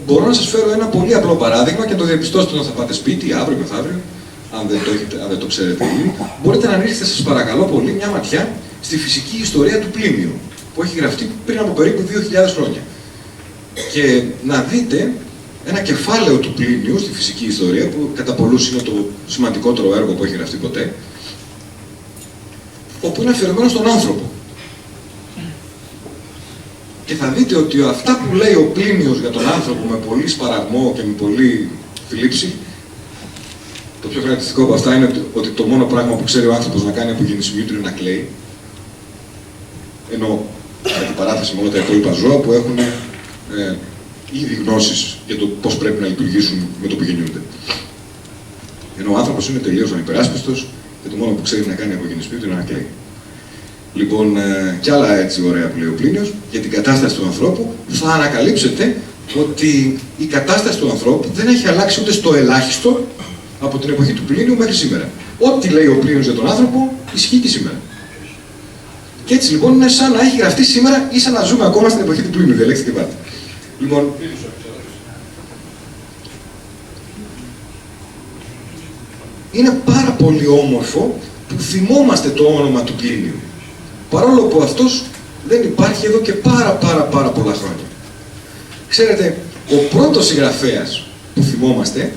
Μπορώ να σας φέρω ένα πολύ απλό παράδειγμα και να το διαπιστώσετε όταν θα πάτε σπίτι, αύριο μεθαύριο, αν δεν το ξέρετε ήδη. Μπορείτε να ρίξετε, σας παρακαλώ πολύ, μια ματιά στη φυσική ιστορία του Πλίνιου, που έχει γραφτεί πριν από περίπου 2.000 χρόνια. Και να δείτε ένα κεφάλαιο του Πλίνιου στη φυσική ιστορία, που κατά πολλούς είναι το σημαντικότερο έργο που έχει γραφτεί ποτέ, όπου είναι αφιερωμένο στον άνθρωπο. Και θα δείτε ότι αυτά που λέει ο Πλίνιος για τον άνθρωπο με πολύ σπαραγμό και με πολύ θλίψη, το πιο χαρακτηριστικό από αυτά είναι ότι το μόνο πράγμα που ξέρει ο άνθρωπος να κάνει από γεννησιμιού του είναι να κλαίει. Ενώ, κατά παράθεση με όλα τα υπόλοιπα ζώα που έχουν ήδη γνώσεις για το πώς πρέπει να λειτουργήσουν με το που γεννιούνται. Ενώ ο άνθρωπος είναι τελείως ανυπεράσπιστος και το μόνο που ξέρει να κάνει από γεννησπή του είναι να κλαίει. Λοιπόν, κι άλλα έτσι ωραία που λέει ο Πλίνιος, για την κατάσταση του ανθρώπου, θα ανακαλύψετε ότι η κατάσταση του ανθρώπου δεν έχει αλλάξει ούτε στο ελάχιστο από την εποχή του Πλίνιου μέχρι σήμερα. Ό,τι λέει ο Πλίνιος για τον άνθρωπο, ισχύει και σήμερα. Και έτσι λοιπόν είναι σαν να έχει γραφτεί σήμερα ή σαν να ζούμε ακόμα στην εποχή του Πλίνιου. Διαλέξτε και πάτε. Λοιπόν, είναι πάρα πολύ όμορφο που θυμόμαστε το όνομα του Πλίνιου. Παρόλο που αυτός δεν υπάρχει εδώ και πάρα πολλά χρόνια. Ξέρετε, ο πρώτος συγγραφέας που θυμόμαστε,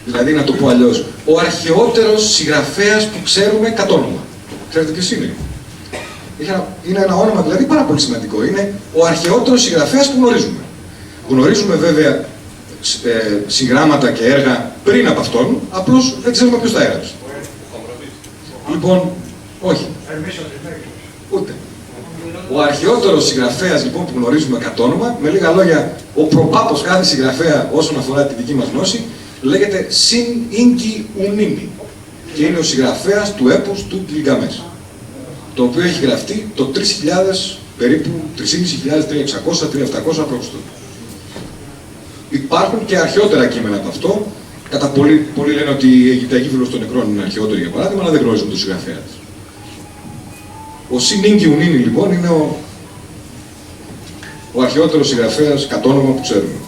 δηλαδή να το πω αλλιώς, ο αρχαιότερος συγγραφέας που ξέρουμε κατ' όνομα. Ξέρετε ποιος είναι? Είναι ένα όνομα δηλαδή πάρα πολύ σημαντικό. Είναι ο αρχαιότερος συγγραφέας που γνωρίζουμε. Γνωρίζουμε βέβαια συγγράμματα και έργα πριν από αυτόν, απλώς δεν ξέρουμε ποιος τα έγραψε. Λοιπόν, όχι. Ούτε. Ο αρχαιότερος συγγραφέας λοιπόν που γνωρίζουμε κατ' όνομα, με λίγα λόγια, ο προπάπος κάθε συγγραφέα όσον αφορά τη δική μας γνώση, λέγεται Συν Ίγκη Ουνίνη και είναι ο συγγραφέας του έπους του Γκιλγκαμές, το οποίο έχει γραφτεί το 3000, περίπου 3.500-3.700 π.Χ. Υπάρχουν και αρχαιότερα κείμενα από αυτό. Κατά πολλοί λένε ότι η Αιγυπτιακή Βίβλος των Νεκρών είναι αρχαιότερη για παράδειγμα, αλλά δεν γνωρίζουν τον συγγραφέα της. Ο Συν Ίγκη Ουνίνη λοιπόν είναι ο αρχαιότερος συγγραφέας κατ' όνομα που ξέρουμε.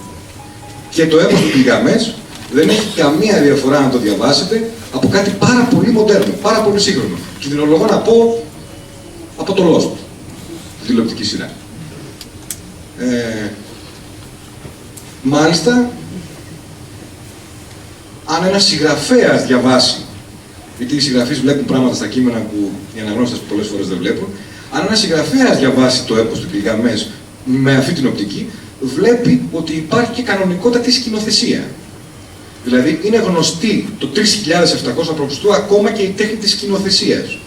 Και το έπος του Γκιλγκαμές δεν έχει καμία διαφορά να το διαβάσετε από κάτι πάρα πολύ μοντέρνο, πάρα πολύ σύγχρονο. Κινδυνολογώ να πω από το Lost, τη τηλεοπτική σειρά. Μάλιστα, αν ένας συγγραφέας διαβάσει, γιατί οι συγγραφείς βλέπουν πράγματα στα κείμενα που οι αναγνώστες πολλές φορές δεν βλέπουν, αν ένας συγγραφέας διαβάσει το έπος του Γκιλγκαμές με αυτή την οπτική, βλέπει ότι υπάρχει και κανονικότατη σκηνοθεσία. Δηλαδή, είναι γνωστή το 3.700 π.Χ. ακόμα και η τέχνη της σκηνοθεσίας.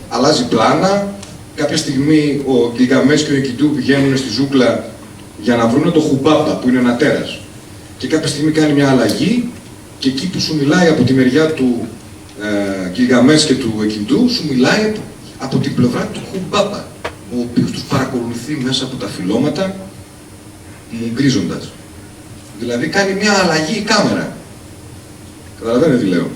Αλλάζει πλάνα, κάποια στιγμή ο Γκιλγκαμές και ο Ενκιντού πηγαίνουν στη ζούγκλα για να βρουν το Χουμπάμπα, που είναι ένα τέρας. Και κάποια στιγμή κάνει μια αλλαγή και εκεί που σου μιλάει από τη μεριά του Γκιλγκαμές και του Ενκιντού, σου μιλάει από την πλευρά του Χουμπάμπα, ο οποίος τους παρακολουθεί μέσα από τα φυλλώματα, μουγκρίζοντας. Δηλαδή κάνει μια αλλαγή η κάμερα. Καταλαβαίνετε τι λέω.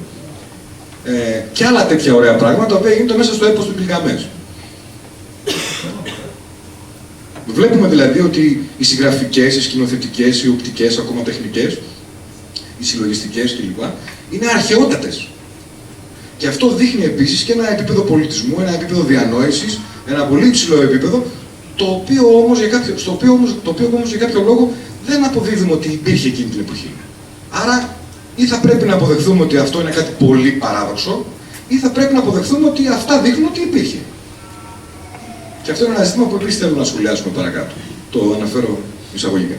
Και άλλα τέτοια ωραία πράγματα, τα οποία γίνονται μέσα στο έπος του Γκιλγκαμές. Βλέπουμε δηλαδή ότι οι συγγραφικές, οι σκηνοθετικές, οι οπτικές, ακόμα τεχνικές, οι συλλογιστικές κλπ. Είναι αρχαιότατες. Και αυτό δείχνει επίσης και ένα επίπεδο πολιτισμού, ένα επίπεδο διανόησης, ένα πολύ υψηλό επίπεδο, το οποίο όμως για κάποιο λόγο δεν αποδίδουμε ότι υπήρχε εκείνη την εποχή. Άρα, ή θα πρέπει να αποδεχθούμε ότι αυτό είναι κάτι πολύ παράδοξο, ή θα πρέπει να αποδεχθούμε ότι αυτά δείχνουν ότι υπήρχε. Και αυτό είναι ένα ζήτημα που επίσης θέλω να σχολιάσουμε παρακάτω. Το αναφέρω εισαγωγικά.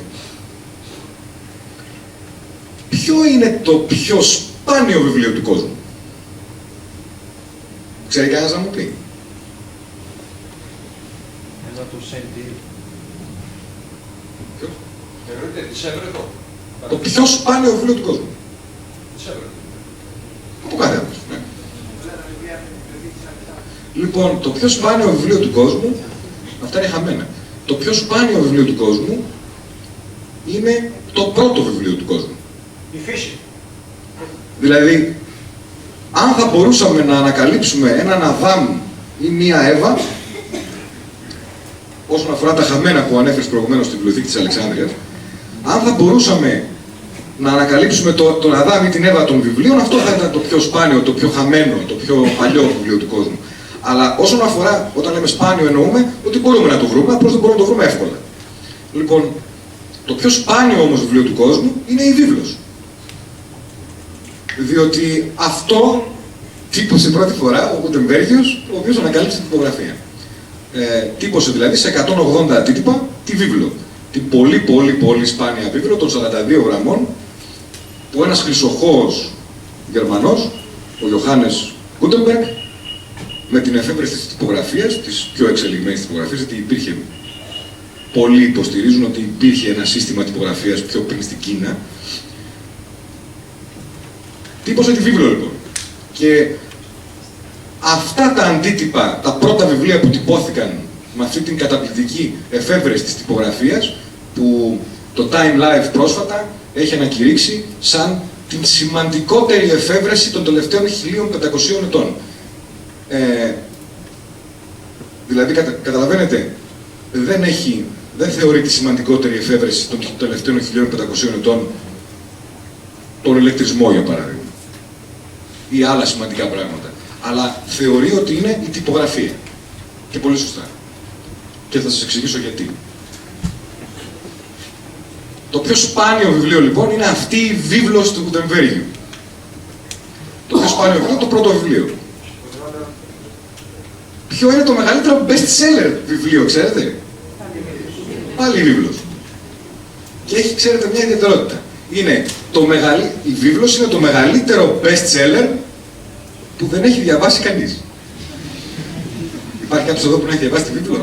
Ποιο είναι το πιο σπάνιο βιβλίο του κόσμου? Ξέρει κανένας να μου πει? Ένα του Σέντι. Ποιος? Της Έβρετο. Το πιο σπάνιο βιβλίο του κόσμου. Της Έβρετο. Από κάθε άποψη. Ναι. Λοιπόν, το πιο σπάνιο βιβλίο του κόσμου, αυτά είναι χαμένα. Το πιο σπάνιο βιβλίο του κόσμου είναι το πρώτο βιβλίο του κόσμου. Η φύση. Δηλαδή, αν θα μπορούσαμε να ανακαλύψουμε έναν Αδάμ ή μία Εύα, όσον αφορά τα χαμένα που ανέφερες προηγουμένως στην βιβλιοθήκη της Αλεξάνδρειας, αν θα μπορούσαμε να ανακαλύψουμε τον Αδάμ ή την Εύα των βιβλίων, αυτό θα ήταν το πιο σπάνιο, το πιο χαμένο, το πιο παλιό βιβλίο του κόσμου. Αλλά όσον αφορά, όταν λέμε σπάνιο, εννοούμε ότι μπορούμε να το βρούμε, απλώς δεν μπορούμε να το βρούμε εύκολα. Λοιπόν, το πιο σπάνιο όμως βιβλίο του κόσμου είναι η βίβλος. Διότι αυτό τύπωσε πρώτη φορά ο Γουτενμπέργιος, ο οποίος ανακάλυψε την τυπογραφία. Τύπωσε δηλαδή σε 180 αντίτυπα τη βίβλο. Την πολύ σπάνια βίβλο των 42 γραμμών, που ένας χρυσοχώος Γερμανός, ο Ιωάννης Γκούτενμπεργκ, με την εφεύρεση της τυπογραφίας, της πιο εξελιγμένης τυπογραφίας, γιατί υπήρχε, πολλοί υποστηρίζουν ότι υπήρχε ένα σύστημα τυπογραφίας πιο πριν στην Κίνα. Τύπωσα τη βίβλο λοιπόν. Και αυτά τα αντίτυπα, τα πρώτα βιβλία που τυπώθηκαν με αυτή την καταπληκτική εφεύρεση της τυπογραφίας, που το Time Life πρόσφατα έχει ανακηρύξει σαν την σημαντικότερη εφεύρεση των τελευταίων 1500 ετών. Δηλαδή, καταλαβαίνετε, δεν θεωρεί τη σημαντικότερη εφεύρεση των τελευταίων 1500 ετών τον ηλεκτρισμό, για παράδειγμα, ή άλλα σημαντικά πράγματα. Αλλά θεωρεί ότι είναι η τυπογραφία. Και πολύ σωστά. Και θα σας εξηγήσω γιατί. Το πιο σπάνιο βιβλίο λοιπόν είναι αυτή η βίβλος του Gutenberg. Το πιο σπάνιο βιβλίο είναι το πρώτο βιβλίο. Ποιο είναι το μεγαλύτερο best seller βιβλίο, ξέρετε? Πάλι η βίβλος. Και έχει, ξέρετε, μια ιδιαιτερότητα. Η βίβλος είναι το μεγαλύτερο best seller που δεν έχει διαβάσει κανείς. Υπάρχει κάποιος εδώ που να έχει διαβάσει τη βίβλο?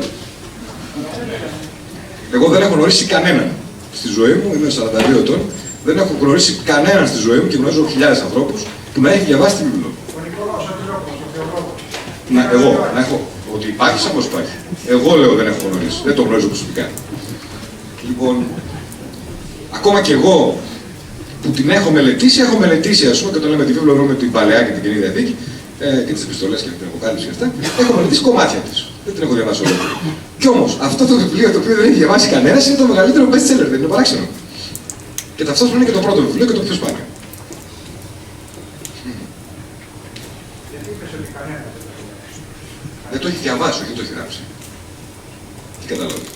Εγώ δεν έχω γνωρίσει κανέναν στη ζωή μου, είμαι 42 ετών, δεν έχω γνωρίσει κανέναν στη ζωή μου και γνωρίζω χιλιάδες ανθρώπους που να έχει διαβάσει τη βίβλο. Εγώ, να έχω, ότι υπάρχει, σαφώς υπάρχει. Εγώ λέω δεν έχω γνωρίσει, δεν το γνωρίζω προσωπικά. Λοιπόν, ακόμα και εγώ που την έχω μελετήσει, ας πούμε, και όταν λέμε τη βίβλο με την Παλαιά και την Καινή Διαθήκη, και τις επιστολές και την Αποκάλυψη και αυτά, έχω μελετήσει κομμάτια της. Δεν την έχω διαβάσει όλη. Κι όμως, αυτό το βιβλίο το οποίο δεν έχει διαβάσει κανένας είναι το μεγαλύτερο best seller, δεν είναι παράξενο? Και ταυτόχρονα είναι και το πρώτο βιβλίο και το πιο σπάνιο. Δεν το έχει διαβάσει, όχι, δεν το έχει γράψει. Τι καταλάβει?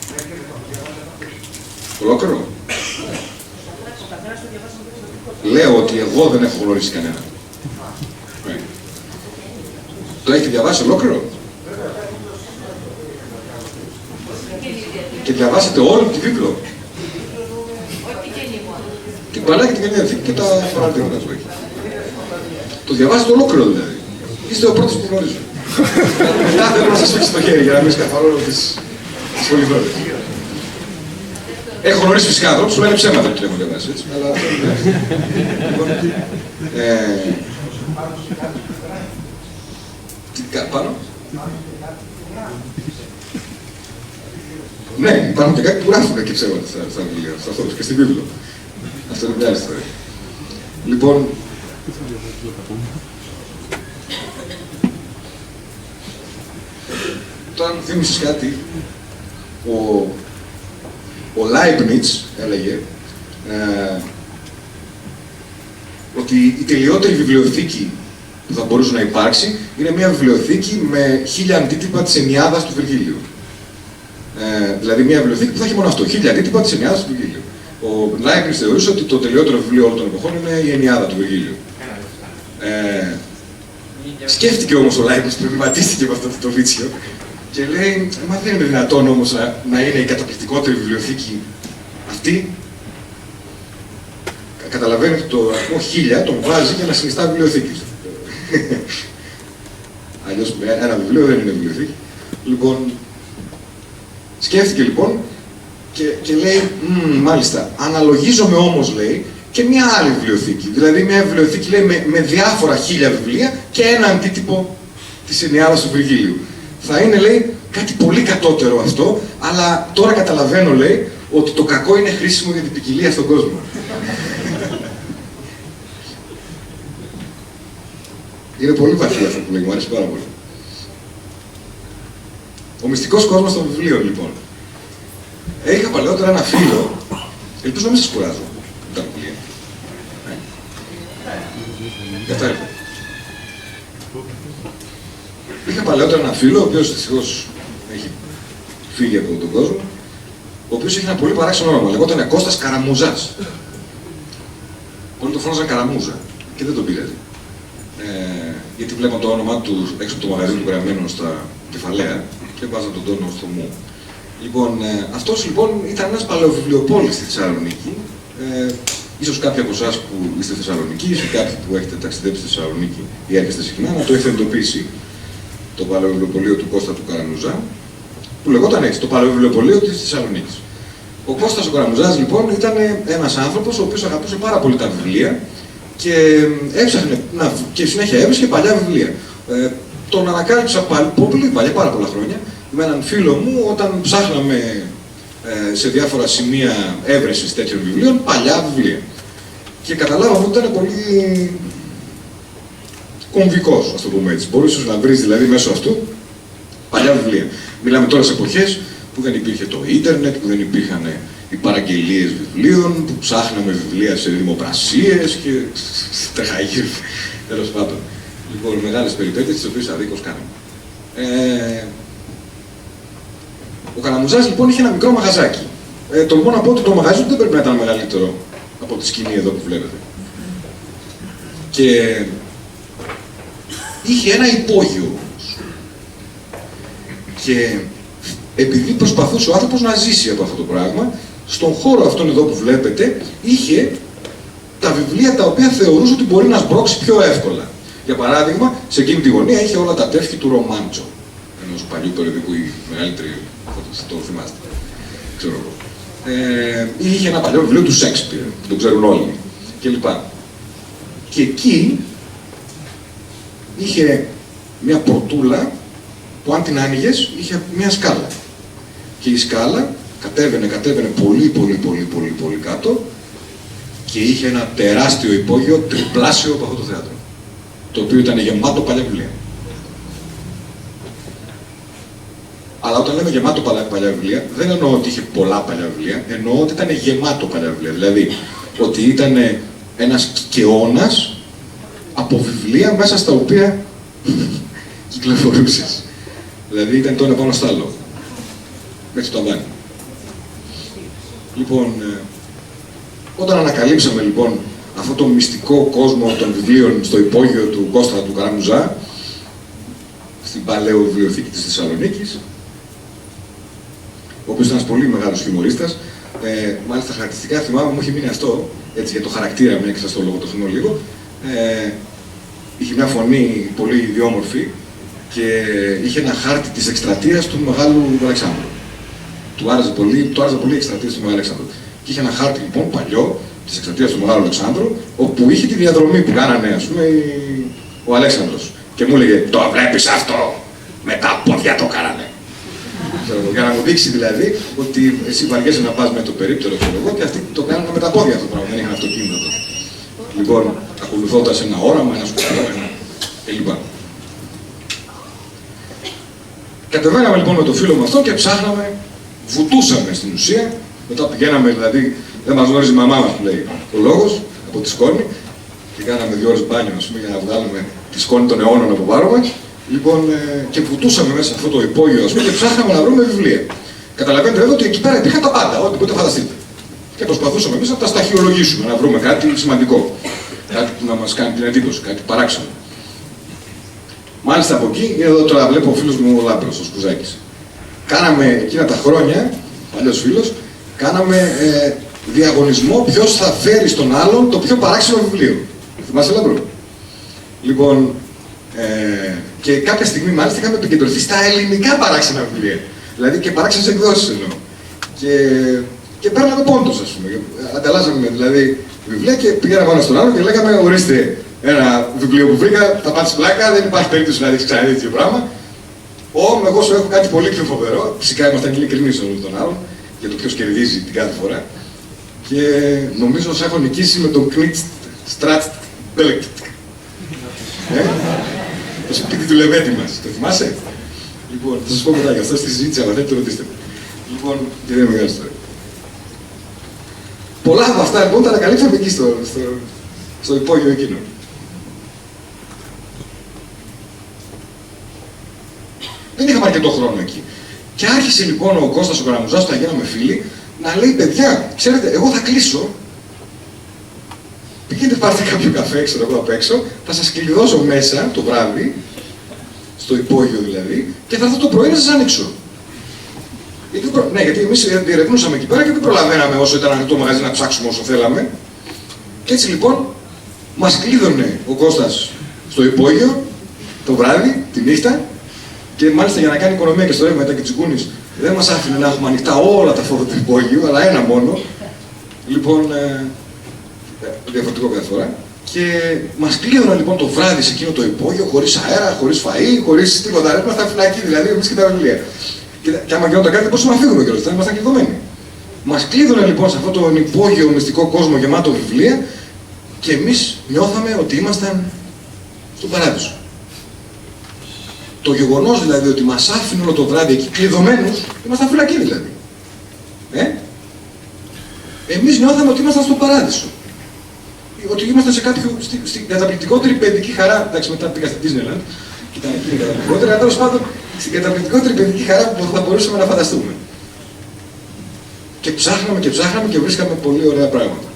Ολόκληρο. Λέω ότι εγώ δεν έχω γνωρίσει κανέναν. Το έχει διαβάσει ολόκληρο? Και διαβάσετε όλη τη βίβλο? Την Παλαιά και την Καινή Διαθήκη και τα παραδείγματα που έχει. Το διαβάσετε ολόκληρο δηλαδή. Είστε ο πρώτος που γνωρίζω. Μετά θέλω να σας φύξει το χέρι για να μην σκαφαρώνω τις πολυδρόμες. Έχω γνωρίσει φυσικά ανθρώπους που λένε ψέματα που την έχω διαβάσει, έτσι, αλλά... Τι πάνω? Ναι, υπάρχουν και κάποιοι που γράφουν και ψέματα στα βιβλία, στους ανθρώπους και στη βίβλο. Αυτό είναι μια άλλη ιστορία. Λοιπόν, τώρα μου θύμισες κάτι, ο Leibniz έλεγε ότι η τελειότερη βιβλιοθήκη που θα μπορούσε να υπάρξει είναι μια βιβλιοθήκη με 1000 αντίτυπα της Ενιάδας του Βεργίλιου. Δηλαδή μια βιβλιοθήκη που θα έχει μόνο αυτό, 1000 αντίτυπα της Ενιάδας του Βεργίλιου. Ο Leibniz θεωρούσε ότι το τελειότερο βιβλίο όλων των εποχών είναι η Ενιάδα του Βεργίλιου. Σκέφτηκε όμως ο Leibniz, προβληματίστηκε με αυτό το βίτσιο και λέει, μα δεν είναι δυνατόν όμως να είναι η καταπληκτικότερη βιβλιοθήκη αυτή. Καταλαβαίνει ότι το αριθμό 1000 τον βάζει για να συνιστά βιβλιοθήκη. Αλλιώς ένα βιβλίο δεν είναι βιβλιοθήκη. Λοιπόν, σκέφτηκε λοιπόν και λέει, μάλιστα, αναλογίζομαι όμως, λέει, και μια άλλη βιβλιοθήκη. Δηλαδή μια βιβλιοθήκη, λέει, με διάφορα 1000 βιβλία και ένα αντίτυπο της Ενιάδας του Βεργίλιου. Θα είναι, λέει, κάτι πολύ κατώτερο αυτό, αλλά τώρα καταλαβαίνω, λέει, ότι το κακό είναι χρήσιμο για την ποικιλία στον κόσμο. Είναι πολύ βαθύ αυτό που λέει, μου αρέσει πάρα πολύ. Ο μυστικός κόσμος των βιβλίων, λοιπόν. Είχα παλαιότερα ένα φίλο, ελπίζω να μην σας κουράζω, τα βιβλία. Γι' αυτό έρχομαι. Είχα παλαιότερα ένα φίλο, ο οποίος δυστυχώς έχει φύγει από τον κόσμο, ο οποίος έχει ένα πολύ παράξενο όνομα, λεγόταν Κώστας Καραμουζάς. Όλοι τον φώναζαν Καραμούζα και δεν τον πήρε. Γιατί βλέπαν το όνομά του έξω από το μαγαζί του γραμμένο στα κεφαλαία και βάζαν τον τόνο στο μου. Λοιπόν, αυτός λοιπόν ήταν ένας παλαιοβιβλιοπόλης στη Θεσσαλονίκη. Ίσως κάποιοι από εσάς που είστε Θεσσαλονίκη, ίσως κάποιοι που έχετε ταξιδέψει στη Θεσσαλονίκη ή έρχεστε συχνά, να το έχετε εντοπίσει. το παλαιοβιβλιοπωλείο του Κώστα του Καραμουζά, που λεγόταν έτσι, το παλαιοβιβλιοπωλείο της Θεσσαλονίκης. Ο Κώστας ο Καραμουζάς λοιπόν ήταν ένας άνθρωπος ο οποίος αγαπούσε πάρα πολύ τα βιβλία και έψαχνε και συνέχεια έβρισκε παλιά βιβλία. Τον ανακάλυψα πολύ παλιά, πάρα πολλά χρόνια, με έναν φίλο μου όταν ψάχναμε σε διάφορα σημεία έβρεσης τέτοιων βιβλίων, παλιά βιβλία. Και καταλάβαμε ότι ήταν πολύ κομβικός, ας το πούμε έτσι. Μπορούσες να βρεις δηλαδή μέσω αυτού παλιά βιβλία. Μιλάμε τώρα σε εποχές που δεν υπήρχε το ίντερνετ, που δεν υπήρχαν οι παραγγελίες βιβλίων, που ψάχναμε βιβλία σε δημοπρασίες και τρεχαγύρ, τέλος πάντων. Λοιπόν, μεγάλες περιπέτειες, τις οποίες αδίκως κάναμε. Ο Καραμουζάς λοιπόν είχε ένα μικρό μαγαζάκι. Τολμώ να πω ότι το μαγαζί του δεν πρέπει να ήταν μεγαλύτερο από τη σκηνή εδώ που βλέπετε. Και είχε ένα υπόγειο όμως. Και επειδή προσπαθούσε ο άνθρωπος να ζήσει από αυτό το πράγμα, στον χώρο αυτόν εδώ που βλέπετε, είχε τα βιβλία τα οποία θεωρούσε ότι μπορεί να σμπρώξει πιο εύκολα. Για παράδειγμα, σε εκείνη τη γωνία είχε όλα τα τεύχη του Ρομάντσο, ενός παλιού περιοδικού, η μεγαλύτερη, θα το θυμάστε, ξέρω εγώ. Είχε ένα παλιό βιβλίο του Σέξπιρ, που το ξέρουν όλοι, κλπ. Και εκεί είχε μια πορτούλα που αν την άνοιγες, είχε μια σκάλα. Και η σκάλα κατέβαινε πολύ κάτω και είχε ένα τεράστιο υπόγειο, τριπλάσιο από αυτό το θέατρο, το οποίο ήταν γεμάτο παλιά βιβλία. Αλλά όταν λέμε γεμάτο παλιά βιβλία, δεν εννοώ ότι είχε πολλά παλιά βιβλία, εννοώ ότι ήταν γεμάτο παλιά βιβλία. Δηλαδή, ότι ήταν ένας κεώνας από βιβλία μέσα στα οποία κυκλοφορούσες. Δηλαδή, ήταν το ένα πάνω στο άλλο. Μέχρι το ταβάνι. Λοιπόν, όταν ανακαλύψαμε λοιπόν αυτό το μυστικό κόσμο των βιβλίων στο υπόγειο του Κώστα του Καραμουζά, στην παλαιό βιβλιοθήκη της Θεσσαλονίκης, ο οποίος ήταν ένας πολύ μεγάλος χιουμορίστας, μάλιστα χαρακτηριστικά θυμάμαι, μου είχε μείνει αυτό, έτσι για το χαρακτήρα μου, και σας το λογοτεχνώ λίγο, είχε μια φωνή πολύ ιδιόμορφη και είχε ένα χάρτη της εκστρατείας του Μεγάλου Αλεξάνδρου. Του άρεσε πολύ η εκστρατεία του Μεγάλου Αλεξάνδρου. Και είχε ένα χάρτη λοιπόν παλιό της εκστρατείας του Μεγάλου Αλεξάνδρου, όπου είχε τη διαδρομή που κάνανε, ας πούμε, ο Αλέξανδρος. Και μου έλεγε: το βλέπεις αυτό, με τα πόδια το κάνανε. Για να μου δείξει δηλαδή ότι εσύ βαριέσαι να πας με το περίπτερο και εγώ, και αυτοί το κάνανε με τα πόδια αυτό το πράγμα, δεν είχαν αυτοκίνητο τότε. Λοιπόν, ακολουθώντας ένα όραμα, ένα σκοπό, κλπ. Κατεβαίναμε λοιπόν με το φίλο μου αυτό και ψάχναμε, βουτούσαμε στην ουσία. Μετά πηγαίναμε δηλαδή, δεν μας γνώριζε η μαμά μας που λέει ο λόγος, από τη σκόνη, και κάναμε 2 ώρες μπάνιο, ας πούμε, για να βγάλουμε τη σκόνη των αιώνων από πάνω μας. Λοιπόν, και βουτούσαμε μέσα σε αυτό το υπόγειο, ας πούμε, και ψάχναμε να βρούμε βιβλία. Καταλαβαίνετε βέβαια ότι εκεί πέρα υπήρχαν τα πάντα, ό,τι μπορείτε να φανταστείτε. Και προσπαθούσαμε εμείς να τα σταχυολογήσουμε, να βρούμε κάτι σημαντικό. Κάτι που να μας κάνει την εντύπωση, κάτι παράξενο. Μάλιστα από εκεί, εδώ τώρα βλέπω ο φίλος μου ο Λάμπρος, ο Σκουζάκης. Κάναμε εκείνα τα χρόνια, παλιός φίλος, κάναμε διαγωνισμό ποιος θα φέρει στον άλλον το πιο παράξενο βιβλίο. Θυμάσαι, Λάμπρο? Λοιπόν, και κάποια στιγμή μάλιστα είχαμε επικεντρωθεί στα ελληνικά παράξενα βιβλία. Δηλαδή και παράξενες εκδόσεις εννοώ. Και παίρναμε πόντους, ας πούμε. Ανταλλάζαμε δηλαδή βιβλία και πηγαίναμε πάνω στον άλλο και λέγαμε: ορίστε ένα βιβλίο που βρήκα, θα πάθεις πλάκα, δεν υπάρχει περίπτωση να δείξεις ξανά τέτοιο πράγμα. Εγώ σου έχω κάτι πολύ πιο φοβερό. Φυσικά ήμασταν ειλικρινείς όλων των άλλων για το ποιος κερδίζει την κάθε φορά. Και νομίζω σε έχω νικήσει με τον Knit Strat Belek. Το σπίτι του Λεβέντη μας, το θυμάσαι? Λοιπόν, θα σας πω μετά για αυτό στη συζήτηση, αλλά δεν το ρωτήστε. Λοιπόν, και δεν είναι μεγάλη ιστορία. Πολλά από αυτά λοιπόν τα ανακαλύψαμε εκεί στο υπόγειο εκείνο. Δεν είχαμε αρκετό χρόνο εκεί. Και άρχισε λοιπόν ο Κώστας ο Καραμουζάς, όταν γίναμε φίλοι, να λέει: παιδιά, ξέρετε, εγώ θα κλείσω. Πηγαίνετε πάρτε κάποιο καφέ, ξέρω εγώ, απ' έξω, θα σας κλειδώσω μέσα το βράδυ, στο υπόγειο δηλαδή, και θα έρθω το πρωί να σας ανοίξω. Ναι, γιατί εμείς διερευνούσαμε εκεί πέρα και δεν προλαβαίναμε όσο ήταν ανοιχτό μαγαζί να ψάξουμε όσο θέλαμε. Και έτσι λοιπόν, μας κλείδωνε ο Κώστας στο υπόγειο, το βράδυ, τη νύχτα, Και μάλιστα για να κάνει οικονομία και στο ρεύμα ήταν και Τσιγκούνης, δεν μας άφηνε να έχουμε ανοιχτά όλα τα φώτα του υπόγειου, αλλά ένα μόνο. Λοιπόν, διαφορετικό κάθε φορά. Και μας κλείδωναν λοιπόν το βράδυ σε εκείνο το υπόγειο, χωρίς αέρα, χωρίς φαΐ, χωρίς τίποτα. Ήμασταν φυλακοί δηλαδή, εμείς και τα βιβλία. Και άμα γινόταν κάτι, δεν μπορούσαμε να φύγουμε κιόλας, ήμασταν κλειδωμένοι. Μας κλείδωναν λοιπόν σε αυτό το υπόγειο μυστικό κόσμο γεμάτο βιβλία και εμείς νιώθαμε ότι ήμασταν στον παράδεισο. Το γεγονός δηλαδή ότι μας άφηνε όλο το βράδυ εκεί κλειδωμένους, ήμασταν φυλακοί δηλαδή. Εμείς νιώθαμε ότι ήμασταν στον παράδεισο. Ότι ήμασταν σε κάποιο, στην καταπληκτικότερη παιδική χαρά. Εντάξει, μετά πήγα στην Disneyland, και ήταν εκεί η καταπληκτικότερη, αλλά τέλος πάντων στην καταπληκτικότερη παιδική χαρά που θα μπορούσαμε να φανταστούμε. Και ψάχναμε και βρίσκαμε πολύ ωραία πράγματα.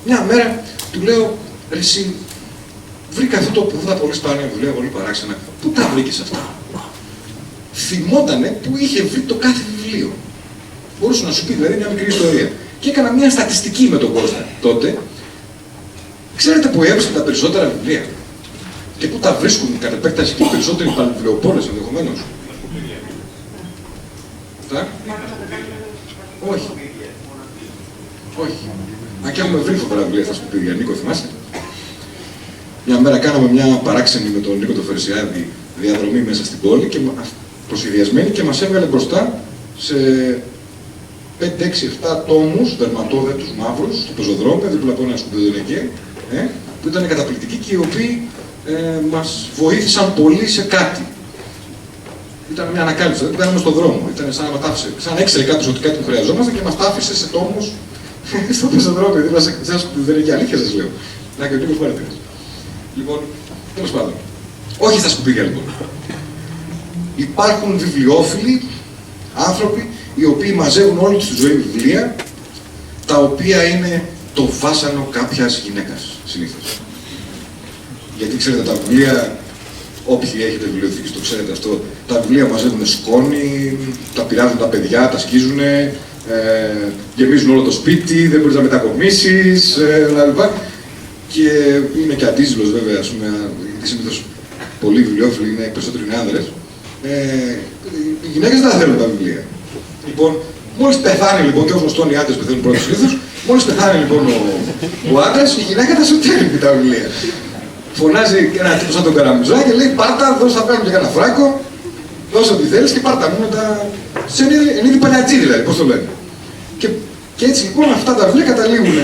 Μια μέρα του λέω, ρε εσύ, βρήκα αυτά τα πολύ σπάνια βιβλία, πολύ παράξενα. Πού τα βρήκες αυτά? Θυμότανε που είχε βρει το κάθε βιβλίο. Μπορούσε να σου πει δηλαδή μια μικρή ιστορία. Και έκανα μια στατιστική με τον Κώστα τότε. Ξέρετε που έβρισαν τα περισσότερα βιβλία? Και πού τα βρίσκουν κατ' επέκταση και οι περισσότεροι παλαιοβιβλιοπόλες ενδεχομένως? Όχι. Όχι. Αν και έχουμε βρει φοβερά βιβλία στα σκουπίδια, Νίκο, θυμάσαι? Μια μέρα κάναμε μια παράξενη με τον Νίκο το Φερσιάδη διαδρομή μέσα στην πόλη και προσυδειασμένη και μας έβγαλε μπροστά σε 5, 6, 7 τόμους δερματόδετους μαύρους στο πεζοδρόμιο, δίπλα από ένα σκουπιδονεκέ, που ήταν καταπληκτικοί και οι οποίοι μας βοήθησαν πολύ σε κάτι. Ήταν μια ανακάλυψη, δεν κάναμε στον δρόμο. Ήταν σαν να έξερε κάποιος ότι κάτι που χρειαζόμαστε και μας τα άφησε σε τόμους στο πεζοδρόμιο, δίπλα σε ένα σκουπιδονεκέ. Αλήθεια σας λέω. Να και ο Νίκος παρατηρήσει. Λοιπόν, τέλος πάντων. Όχι στα σκουπίδια λοιπόν. Υπάρχουν βιβλιόφιλοι άνθρωποι οι οποίοι μαζεύουν όλη τους τη ζωή βιβλία, τα οποία είναι το βάσανο κάποιας γυναίκας, συνήθως. Γιατί ξέρετε, τα βιβλία, όποιοι έχετε βιβλιοθήκες το ξέρετε αυτό, τα βιβλία μαζεύουν σκόνη, τα πειράζουν τα παιδιά, τα σκίζουν, γεμίζουν όλο το σπίτι, δεν μπορείς να μετακομίσεις, κλπ. Και είναι και αντίζηλος βέβαια, ας πούμε, γιατί συνήθως πολλοί βιβλιόφιλοι είναι, περισσότεροι είναι άνδρες. Οι γυναίκες δεν θέλουν τα βιβλία. Λοιπόν, μόλις πεθάνει λοιπόν, και όπως γνωστόν οι άντρες πεθαίνουν πρώτος συνήθως, μόλις πεθάνει λοιπόν ο άντρας, η γυναίκα τα σωτέρει τα βιβλία. Φωνάζει ένα τύπο σαν τον Καραμουζά και λέει: πάρτα, δώσε θα παίρνουμε και κανένα φράκο, δώσε ό,τι θέλεις και πάρτα μου τα. Σε εν είδη παλιατζή δηλαδή, πώς το λένε. Και έτσι λοιπόν αυτά τα βιβλία καταλήγουν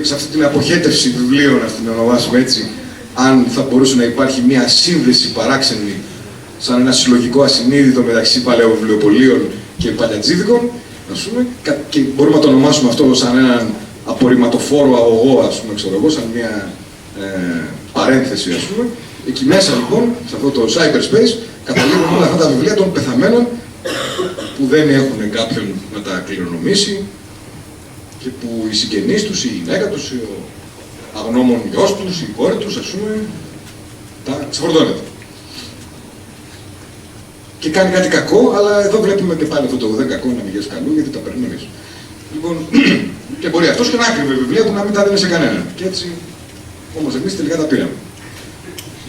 σε αυτή την αποχέτευση βιβλίων, να την ονομάσουμε έτσι, αν θα μπορούσε να υπάρχει μια σύνδεση παράξενη, σαν ένα συλλογικό ασυνείδητο μεταξύ παλαιοβιβλιοπωλείων και παλιατζίδικων, ας πούμε, και μπορούμε να το ονομάσουμε αυτό σαν έναν απορριμματοφόρο αγωγό, ας πούμε, ξέρω εγώ, σαν μια παρένθεση, ας πούμε. Εκεί μέσα λοιπόν, σε αυτό το cyberspace, καταλήγουν όλα αυτά τα βιβλία των πεθαμένων που δεν έχουν κάποιον να τα κληρονομήσει και που οι συγγενείς τους, η γυναίκα τους, ο αγνώμων γιος τους, η κόρη τους, ας πούμε, τα ξεφορτώνεται. Και κάνει κάτι κακό, αλλά εδώ βλέπουμε και πάλι αυτό το δεν κακό να μην γίνει καλό, γιατί τα παίρνουμε εμείς. Λοιπόν, και μπορεί αυτός και να άκριβε βιβλία που να μην τα δίνει σε κανέναν. Και έτσι, όμως εμείς τελικά τα πήραμε.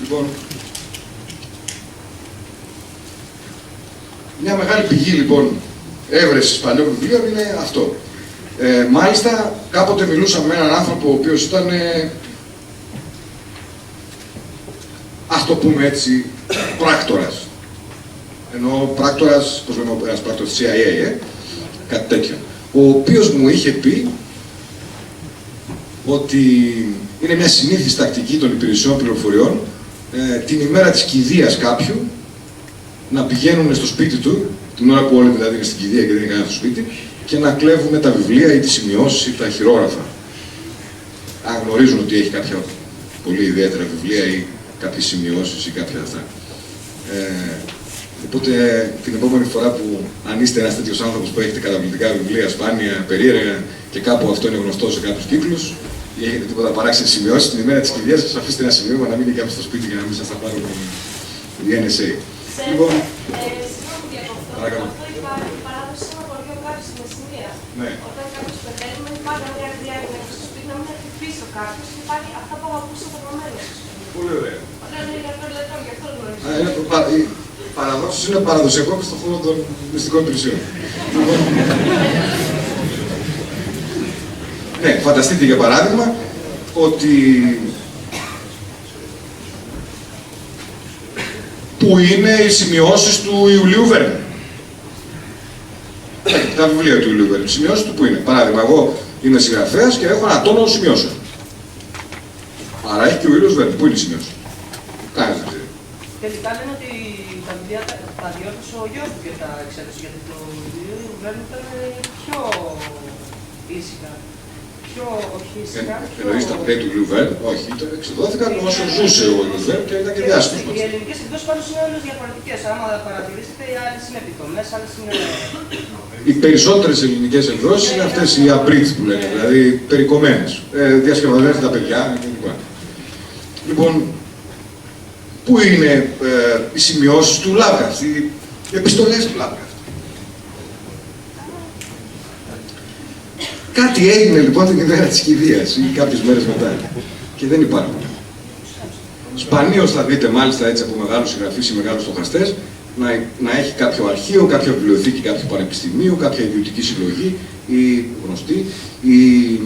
Λοιπόν, μια μεγάλη πηγή λοιπόν έβρεσης παλιών βιβλίων είναι αυτό. Μάλιστα, κάποτε μιλούσα με έναν άνθρωπο ο οποίος ήταν, ας το πούμε έτσι, πράκτορας. Ενώ πράκτορας, πώς λέμε, ένας πράκτορας της CIA, κάτι τέτοιο. Ο οποίος μου είχε πει ότι είναι μια συνήθις τακτική των υπηρεσιών πληροφοριών την ημέρα της κηδείας κάποιου να πηγαίνουν στο σπίτι του, την ώρα που όλοι δηλαδή είναι στην κηδεία και δεν είναι κανένα στο σπίτι, και να κλέβουν τα βιβλία ή τις σημειώσεις ή τα χειρόγραφα. Αν γνωρίζουν ότι έχει κάποια πολύ ιδιαίτερα βιβλία ή κάποιες σημειώσεις ή κάποια αυτά. Οπότε την επόμενη φορά που αν είστε ένας τέτοιος άνθρωπος που έχετε καταπληκτικά βιβλία, σπάνια, περίεργα και κάπου αυτό είναι γνωστό σε κάποιους κύκλους ή έχετε τίποτα παράξενες σημειώσεις, την ημέρα της κηδείας σας αφήστε ένα σημείωμα να μείνει κάποιος στο σπίτι για να μην σας τα πάρουν η NSA. Λοιπόν, παρακαλώ. Αυτό υπάρχει παράδοση σε ένα χωριό κάποιος στην Μεσσηνία. Ναι. Όταν κάποιος πεθαίνει, μένει πάντα μια διάρκεια στο σπίτι, να μην έρθει πίσω κάποιος και υπάρχει αυτά που ακούσατε από μέρος. Πολύ ωραία. Όταν είναι γραφείο λεπτών, γι' αυτό γνωρίζω. Οι παραδόσεις είναι παραδοσιακό και στον χώρο των μυστικών υπηρεσιών. Ναι, φανταστείτε για παράδειγμα ότι πού είναι οι σημειώσεις του Ιουλίου Βέρνη. Τα βιβλία του Ιουλίου Βέρνη. Οι σημειώσεις του πού είναι. Παράδειγμα, εγώ είμαι συγγραφέας και έχω ένα τόνο σημειώσεων. Άρα έχει και ο Ιουλίος Βέρνη. Πού είναι οι σημειώσεις. Κανείς δεν ξέρει. Τελικά λένε ότι τα βιβλία τα διόρθωσε ο γιος του και τα εξέδωσε, γιατί το βιβλίο του Βέρνη ήταν πιο ήσυχα. Πιο όχι ήσυχα. Εννοείς τα βιβλία του Ιουλίου Βέρνη. Όχι, εξεδόθηκαν όσο ζούσε ο Ιουλίος Βέρνη και ήταν και διάσημος. Οι ελληνικές εκδόσεις πάντως είναι όλες διαφορετικές. Άμα παρατηρήσετε, οι άλλες είναι επιτομές, άλλες είναι. Οι περισσότερες ελληνικές εκδόσεις είναι αυτές οι abridged που λένε, δηλαδή περικομμένες. Διασκευασμένες τα παιδιά κλπ. Λοιπόν, πού είναι οι σημειώσεις του Lovecraft, οι επιστολές του Lovecraft. Κάτι έγινε λοιπόν την ημέρα της κηδείας ή κάποιες μέρες μετά και δεν υπάρχουν. Σπανίως θα δείτε μάλιστα έτσι από μεγάλους συγγραφείς ή μεγάλους στοχαστές να έχει κάποιο αρχείο, κάποια βιβλιοθήκη, κάποιο πανεπιστημίο, κάποια ιδιωτική συλλογή ή γνωστή ή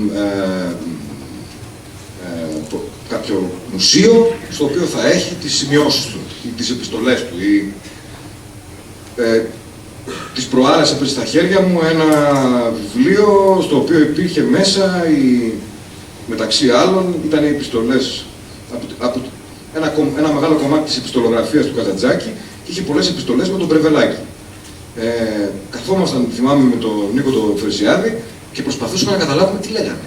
κάποιο μουσείο στο οποίο θα έχει τις σημειώσεις του ή τις επιστολές του ή τις προάλλες έπαιζε στα χέρια μου ένα βιβλίο στο οποίο υπήρχε μέσα μεταξύ άλλων ήταν οι επιστολές από ένα μεγάλο κομμάτι της επιστολογραφίας του Καζαντζάκη και είχε πολλές επιστολές με τον Πρεβελάκη. Καθόμασταν, θυμάμαι, με τον Νίκο τον Φερσιάδη και προσπαθούσαμε να καταλάβουμε τι λέγανε.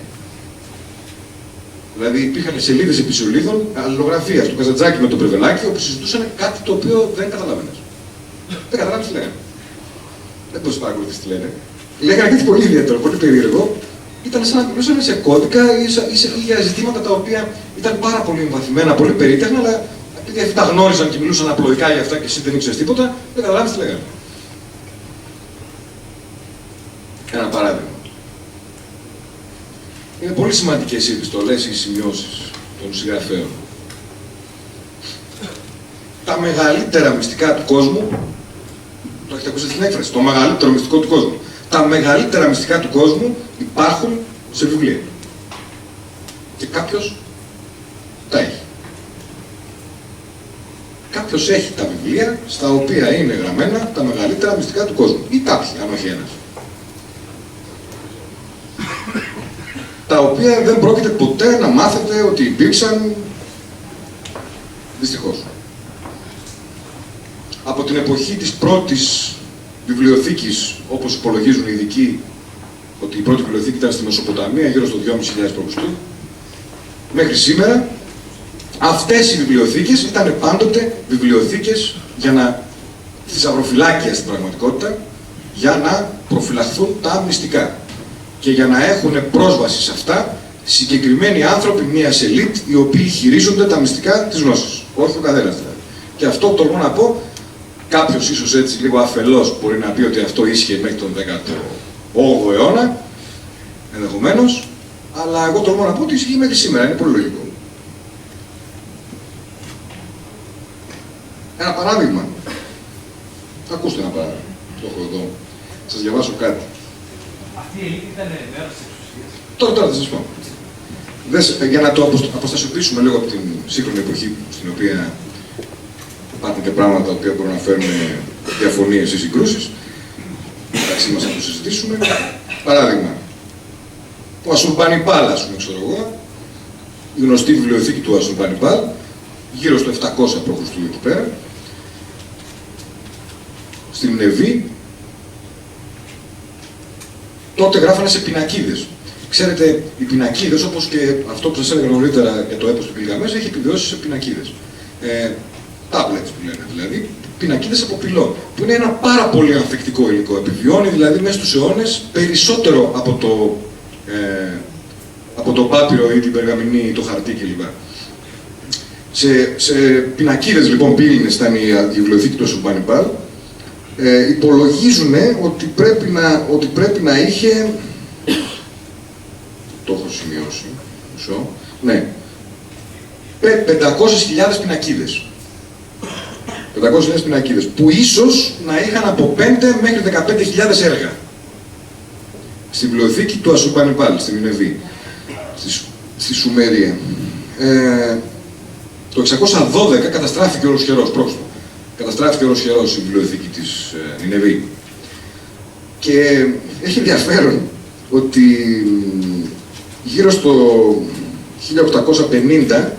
Δηλαδή υπήρχαν σελίδες επί σελίδων αλληλογραφίας του Καζαντζάκη με τον Πρεβελάκη όπου συζητούσαν κάτι το οποίο δεν καταλάβαινες. Δεν καταλάβαινες τι λέγανε. Δεν μπορείς να παρακολουθείς τι λένε. Λέγανε κάτι πολύ ιδιαίτερο, πολύ περίεργο. Ήταν σαν να μιλούσαν σε κώδικα ή για ζητήματα τα οποία ήταν πάρα πολύ εμβαθυμένα, πολύ περίτεχνα, αλλά επειδή αυτοί τα γνώριζαν και μιλούσαν απλοϊκά για αυτά και εσύ δεν ήξερες τίποτα, δεν καταλάβεις τι λέγανε. Ένα παράδειγμα. Είναι πολύ σημαντικές οι επιστολές ή οι σημειώσεις των συγγραφέων. Τα μεγαλύτερα μυστικά του κόσμου, το έχετε ακούσει την έκφραση, το μεγαλύτερο μυστικό του κόσμου. Τα μεγαλύτερα μυστικά του κόσμου υπάρχουν σε βιβλία. Και κάποιος τα έχει. Κάποιος έχει τα βιβλία στα οποία είναι γραμμένα τα μεγαλύτερα μυστικά του κόσμου. Ή κάποιοι, αν όχι ένας. Τα οποία δεν πρόκειται ποτέ να μάθετε ότι υπήρξαν, δυστυχώς. Από την εποχή της πρώτης βιβλιοθήκης, όπως υπολογίζουν οι ειδικοί, ότι η πρώτη βιβλιοθήκη ήταν στη Μεσοποταμία, γύρω στο 2.500 π.Χ. Μέχρι σήμερα, αυτές οι βιβλιοθήκες ήταν πάντοτε βιβλιοθήκες για να θησαυροφυλάκια στην πραγματικότητα, για να προφυλαχθούν τα μυστικά και για να έχουν πρόσβαση σε αυτά συγκεκριμένοι άνθρωποι μιας ελίτ οι οποίοι χειρίζονται τα μυστικά της γνώσης. Όχι ο καθένας δηλαδή. Και αυτό που τολμώ να πω, κάποιος ίσως έτσι λίγο αφελώς μπορεί να πει ότι αυτό ίσχυε μέχρι τον 18ο αιώνα, ενδεχομένως, αλλά εγώ τολμώ να πω ότι ισχύει μέχρι σήμερα, είναι πολύ λογικό. Ένα παράδειγμα. Ακούστε ένα παράδειγμα. Το έχω εδώ. Σας διαβάσω κάτι. Αυτή η ελίτ ήταν μέρος της εξουσίας. Τώρα θα σας πω. Για να το αποστασιοποιήσουμε λίγο από την σύγχρονη εποχή στην οποία υπάρχουν και πράγματα τα οποία μπορούν να φέρουν διαφωνίες ή συγκρούσεις, μεταξύ μας να το συζητήσουμε. Παράδειγμα, ο Ασουρμπανιπάλ, ας πούμε, ξέρω εγώ, η γνωστή βιβλιοθήκη του Ασουρμπανιπάλ, γύρω στο 700 π.Χ. εκεί πέρα, στην Νεβή, τότε γράφανε σε πινακίδες. Ξέρετε, οι πινακίδες, όπως και αυτό που σας έλεγα νωρίτερα για το έπος του Γιλγαμές, έχει επιβιώσει σε πινακίδες. Tablets που λένε δηλαδή, πινακίδες από πυλό, που είναι ένα πάρα πολύ ανθεκτικό υλικό. Επιβιώνει δηλαδή μέσα στους αιώνες περισσότερο από το πάπυρο ή την περγαμηνή ή το χαρτί κλπ. Σε πινακίδες λοιπόν πύληνες ήταν η βιβλιοθήκη του Ασουρμπανιπάλ. Υπολογίζουν ότι πρέπει να είχε, το έχω σημειώσει, ναι, 500.000 πινακίδες. 500.000 πινακίδες, που ίσως να είχαν από 5 μέχρι 15.000 έργα. Στη βιβλιοθήκη του Ασουρμπανιπάλ, στη Νινεβή, στη Σουμερία. Το 612 καταστράφηκε ολοσχερός, πρόξιμο. Καταστράφηκε ολοσχερός η βιβλιοθήκη της Νινεβή. Και έχει ενδιαφέρον ότι γύρω στο 1850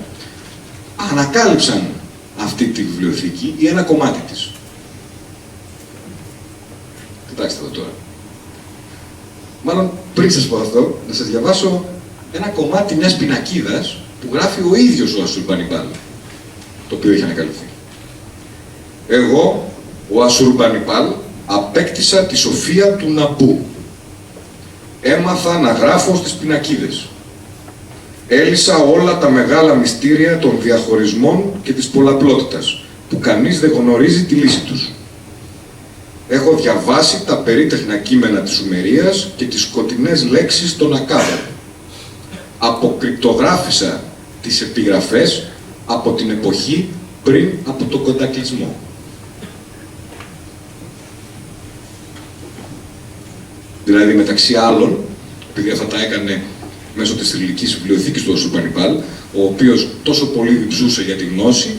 ανακάλυψαν αυτή τη βιβλιοθήκη ή ένα κομμάτι της. Κοιτάξτε εδώ τώρα. Μάλλον πριν σας πω αυτό, να σας διαβάσω ένα κομμάτι μιας πινακίδας που γράφει ο ίδιος ο Ασουρμπανιπάλ, το οποίο έχει ανακαλυφθεί. Εγώ, ο Ασουρμπανιπάλ, απέκτησα τη σοφία του Ναμπού. Έμαθα να γράφω στις πινακίδες. Έλυσα όλα τα μεγάλα μυστήρια των διαχωρισμών και της πολλαπλότητας, που κανείς δεν γνωρίζει τη λύση τους. Έχω διαβάσει τα περίτεχνα κείμενα της Σουμερίας και τις σκοτεινές λέξεις των Ακάδων. Αποκρυπτογράφησα τις επιγραφές από την εποχή πριν από τον κατακλυσμό. Δηλαδή, μεταξύ άλλων, επειδή αυτά τα έκανε μέσω της θρυλικής βιβλιοθήκης του Ασουρμπανιπάλ, ο οποίος τόσο πολύ διψούσε για τη γνώση,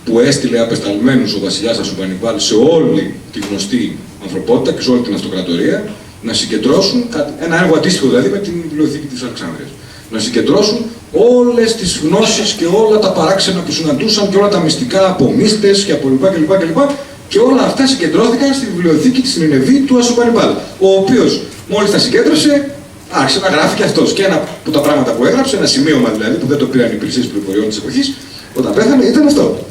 που έστειλε απεσταλμένους ο βασιλιάς Ασουρμπανιπάλ σε όλη τη γνωστή ανθρωπότητα και σε όλη την αυτοκρατορία, να συγκεντρώσουν, ένα έργο αντίστοιχο δηλαδή με την βιβλιοθήκη της Αλεξάνδρειας, να συγκεντρώσουν όλες τις γνώσεις και όλα τα παράξενα που συναντούσαν και όλα τα μυστικά από μύστες και από κλπ. Και όλα αυτά συγκεντρώθηκαν στη βιβλιοθήκη της Νινεβή του Ασουρμπανιπάλ, ο οποίος μόλις τα συγκέντρωσε, άρχισε να γράφει και αυτός. Και ένα από τα πράγματα που έγραψε, ένα σημείωμα δηλαδή που δεν το πήραν οι υπηρεσίες πληροφοριών της εποχής, όταν πέθανε, ήταν αυτό.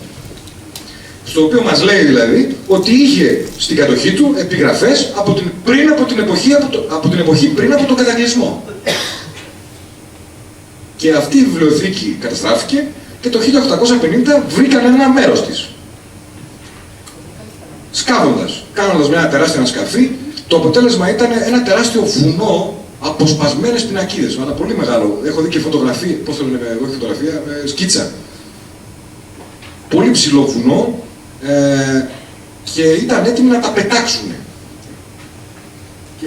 Στο οποίο μας λέει δηλαδή ότι είχε στην κατοχή του επιγραφές από την εποχή πριν από τον κατακλυσμό. Και αυτή η βιβλιοθήκη καταστράφηκε και το 1850 βρήκαν ένα μέρος της. Σκάβοντας, κάνοντας μια τεράστια ανασκαφή, το αποτέλεσμα ήταν ένα τεράστιο βουνό από σπασμένες πινακίδες, αλλά πολύ μεγάλο. Έχω δει και φωτογραφία, πώς το λένε, όχι φωτογραφία, σκίτσα. Πολύ ψηλό βουνό και ήταν έτοιμοι να τα πετάξουν. Και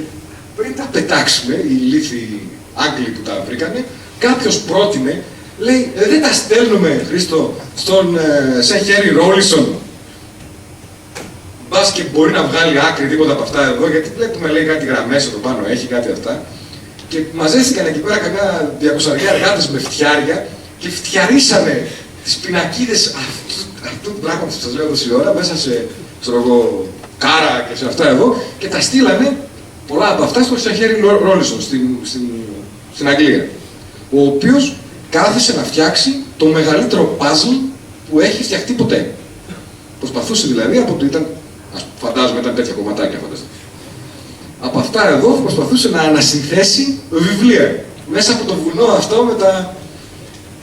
πριν τα πετάξουμε, οι ηλίθιοι Άγγλοι που τα βρήκανε, κάποιος πρότεινε, λέει, δεν τα στέλνουμε, Χρήστο, στον Σερ Χένρι Ρόλισον. Μπας και μπορεί να βγάλει άκρη τίποτα από αυτά εδώ, γιατί βλέπουμε, λέει, κάτι γραμμές εδώ πάνω, έχει κάτι αυτά. Και μαζέστηκαν εκεί πέρα καμιά 200 εργάτες με φτιάρια και φτιαρίσανε τις πινακίδες αυτού του πράγματος που σας λέω τόση ώρα, μέσα σε, ξέρω εγώ, κάρα και σε αυτά εδώ, και τα στείλανε πολλά από αυτά στο Σερ Χένρι Ρόλισον στην Αγγλία, ο οποίος κάθισε να φτιάξει το μεγαλύτερο παζλ που έχει φτιαχτεί ποτέ. Προσπαθούσε δηλαδή, φαντάζομαι ήταν τέτοια κομματάκια, φανταστείτε. Από αυτά εδώ προσπαθούσε να ανασυνθέσει βιβλία. Μέσα από το βουνό αυτό με τα...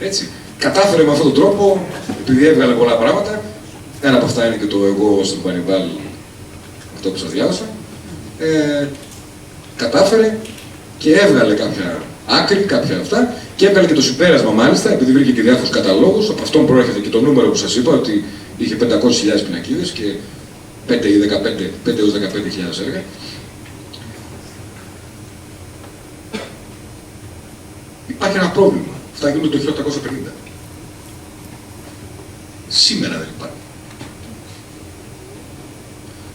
Έτσι. Κατάφερε με αυτόν τον τρόπο, επειδή έβγαλε πολλά πράγματα. Ένα από αυτά είναι και το εγώ στον Πανιβάλ, αυτό που σας διάβασα. Κατάφερε και έβγαλε κάποια άκρη, κάποια αυτά, και έβγαλε και το συμπέρασμα μάλιστα, επειδή βρήκε και διάφορους καταλόγους. Από αυτόν προέρχεται και το νούμερο που σας είπα, ότι είχε 500.000 πινακίδες και 5 έως 15.000 έργα. Υπάρχει ένα πρόβλημα. Αυτά γίνονται το 1850. Σήμερα δεν υπάρχει.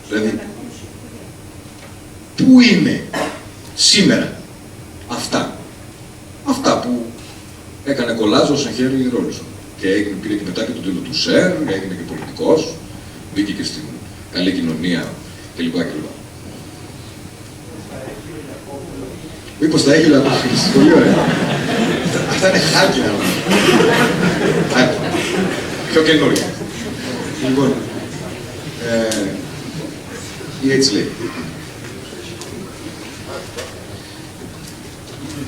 Δηλαδή, πού είναι σήμερα αυτά που έκανε κολλάζ ο Σερ Χένρι Ρόλισον. Και πήρε και μετά και τον τίτλο του Σερ, έγινε και πολιτικός, μπήκε και στην καλή κοινωνία κλπ. Μήπως τα έχει λαμπρά, πολύ ωραία. Αυτά είναι χάλκινα. Πιο καινούργια. Λοιπόν, ή έτσι λέει.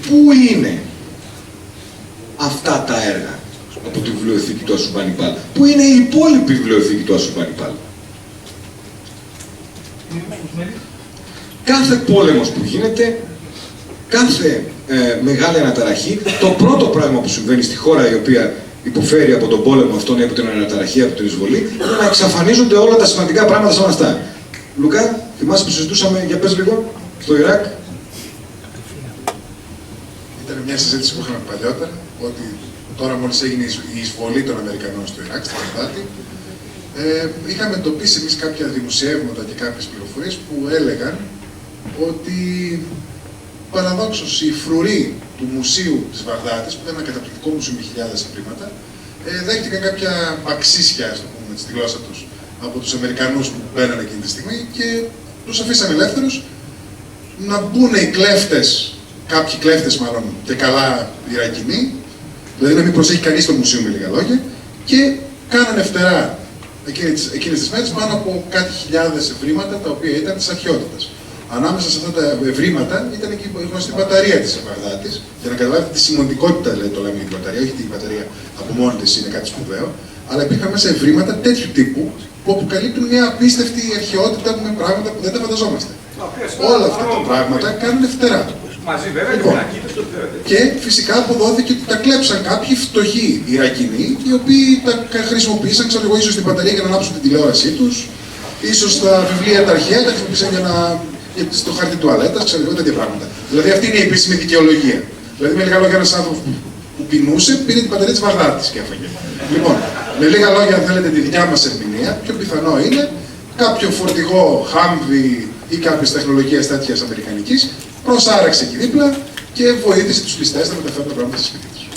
Πού είναι αυτά τα έργα από τη βιβλιοθήκη του Ασουρμπανιπάλ? Πού είναι η υπόλοιπη βιβλιοθήκη του Ασουρμπανιπάλ? Κάθε πόλεμος που γίνεται, κάθε μεγάλη αναταραχή, το πρώτο πράγμα που συμβαίνει στη χώρα η οποία υποφέρει από τον πόλεμο αυτόν ή από την αναταραχή, από την εισβολή, να εξαφανίζονται όλα τα σημαντικά πράγματα σαν αυτά. Λουκά, θυμάσαι που συζητούσαμε, για πες λίγο, στο Ιράκ. Ήταν μια συζήτηση που είχαμε παλιότερα, ότι τώρα μόλις έγινε η εισβολή των Αμερικανών στο Ιράκ, στη Βαγδάτη, είχαμε εντοπίσει εμείς κάποια δημοσιεύματα και κάποιες πληροφορίες που έλεγαν ότι παραδόξως οι φρουροί του Μουσείου της Βαγδάτης, που ήταν ένα καταπληκτικό μουσείο με χιλιάδες ευρήματα, δέχτηκαν κάποια αξίσια, ας το πούμε, στη γλώσσα τους, από τους Αμερικανούς που μπαίνανε εκείνη τη στιγμή και τους αφήσαν ελεύθερους να μπουν οι κλέφτες, κάποιοι κλέφτες μάλλον και καλά Ιρακινοί, δηλαδή να μην προσέχει κανείς το μουσείο με λίγα λόγια, και κάνανε φτερά εκείνες τις μέρες πάνω από κάτι χιλιάδες ευρήματα τα οποία ήταν της αρχαιότητας. Ανάμεσα σε αυτά τα ευρήματα ήταν και η γνωστή μπαταρία της Βαγδάτης. Για να καταλάβετε τη σημαντικότητα, δηλαδή, το λέμε για την μπαταρία, όχι την μπαταρία από μόνη της είναι κάτι σπουδαίο, αλλά υπήρχαν μέσα ευρήματα τέτοιου τύπου που αποκαλύπτουν μια απίστευτη αρχαιότητα με πράγματα που δεν τα φανταζόμαστε. Όλα αυτά τα πράγματα κάνουν φτερά. Μαζί βέβαια λοιπόν, και φυσικά αποδόθηκε ότι τα κλέψαν κάποιοι φτωχοί Ιρακινοί, οι οποίοι τα χρησιμοποίησαν, ξέρω εγώ, ίσως την μπαταρία για να ανάψουν την τηλεόρασή τους, ίσως τα βιβλία τα αρχαία τα χρησιμοποίησαν στο χαρτί τουαλέτας, ξέρω εγώ, τέτοια πράγματα. Δηλαδή αυτή είναι η επίσημη δικαιολογία. Δηλαδή με λίγα λόγια, ένας άνθρωπος που πεινούσε πήρε την μπαταρία της Βαγδάτης και έφαγε. Λοιπόν, με λίγα λόγια, αν θέλετε τη δικιά μας ερμηνεία, πιο πιθανό είναι κάποιο φορτηγό Humvee ή κάποιες τεχνολογίες τέτοιας αμερικανικής προσάραξε εκεί δίπλα και βοήθησε τους ληστές να μεταφέρουν τα πράγματα στη σπίτι τους.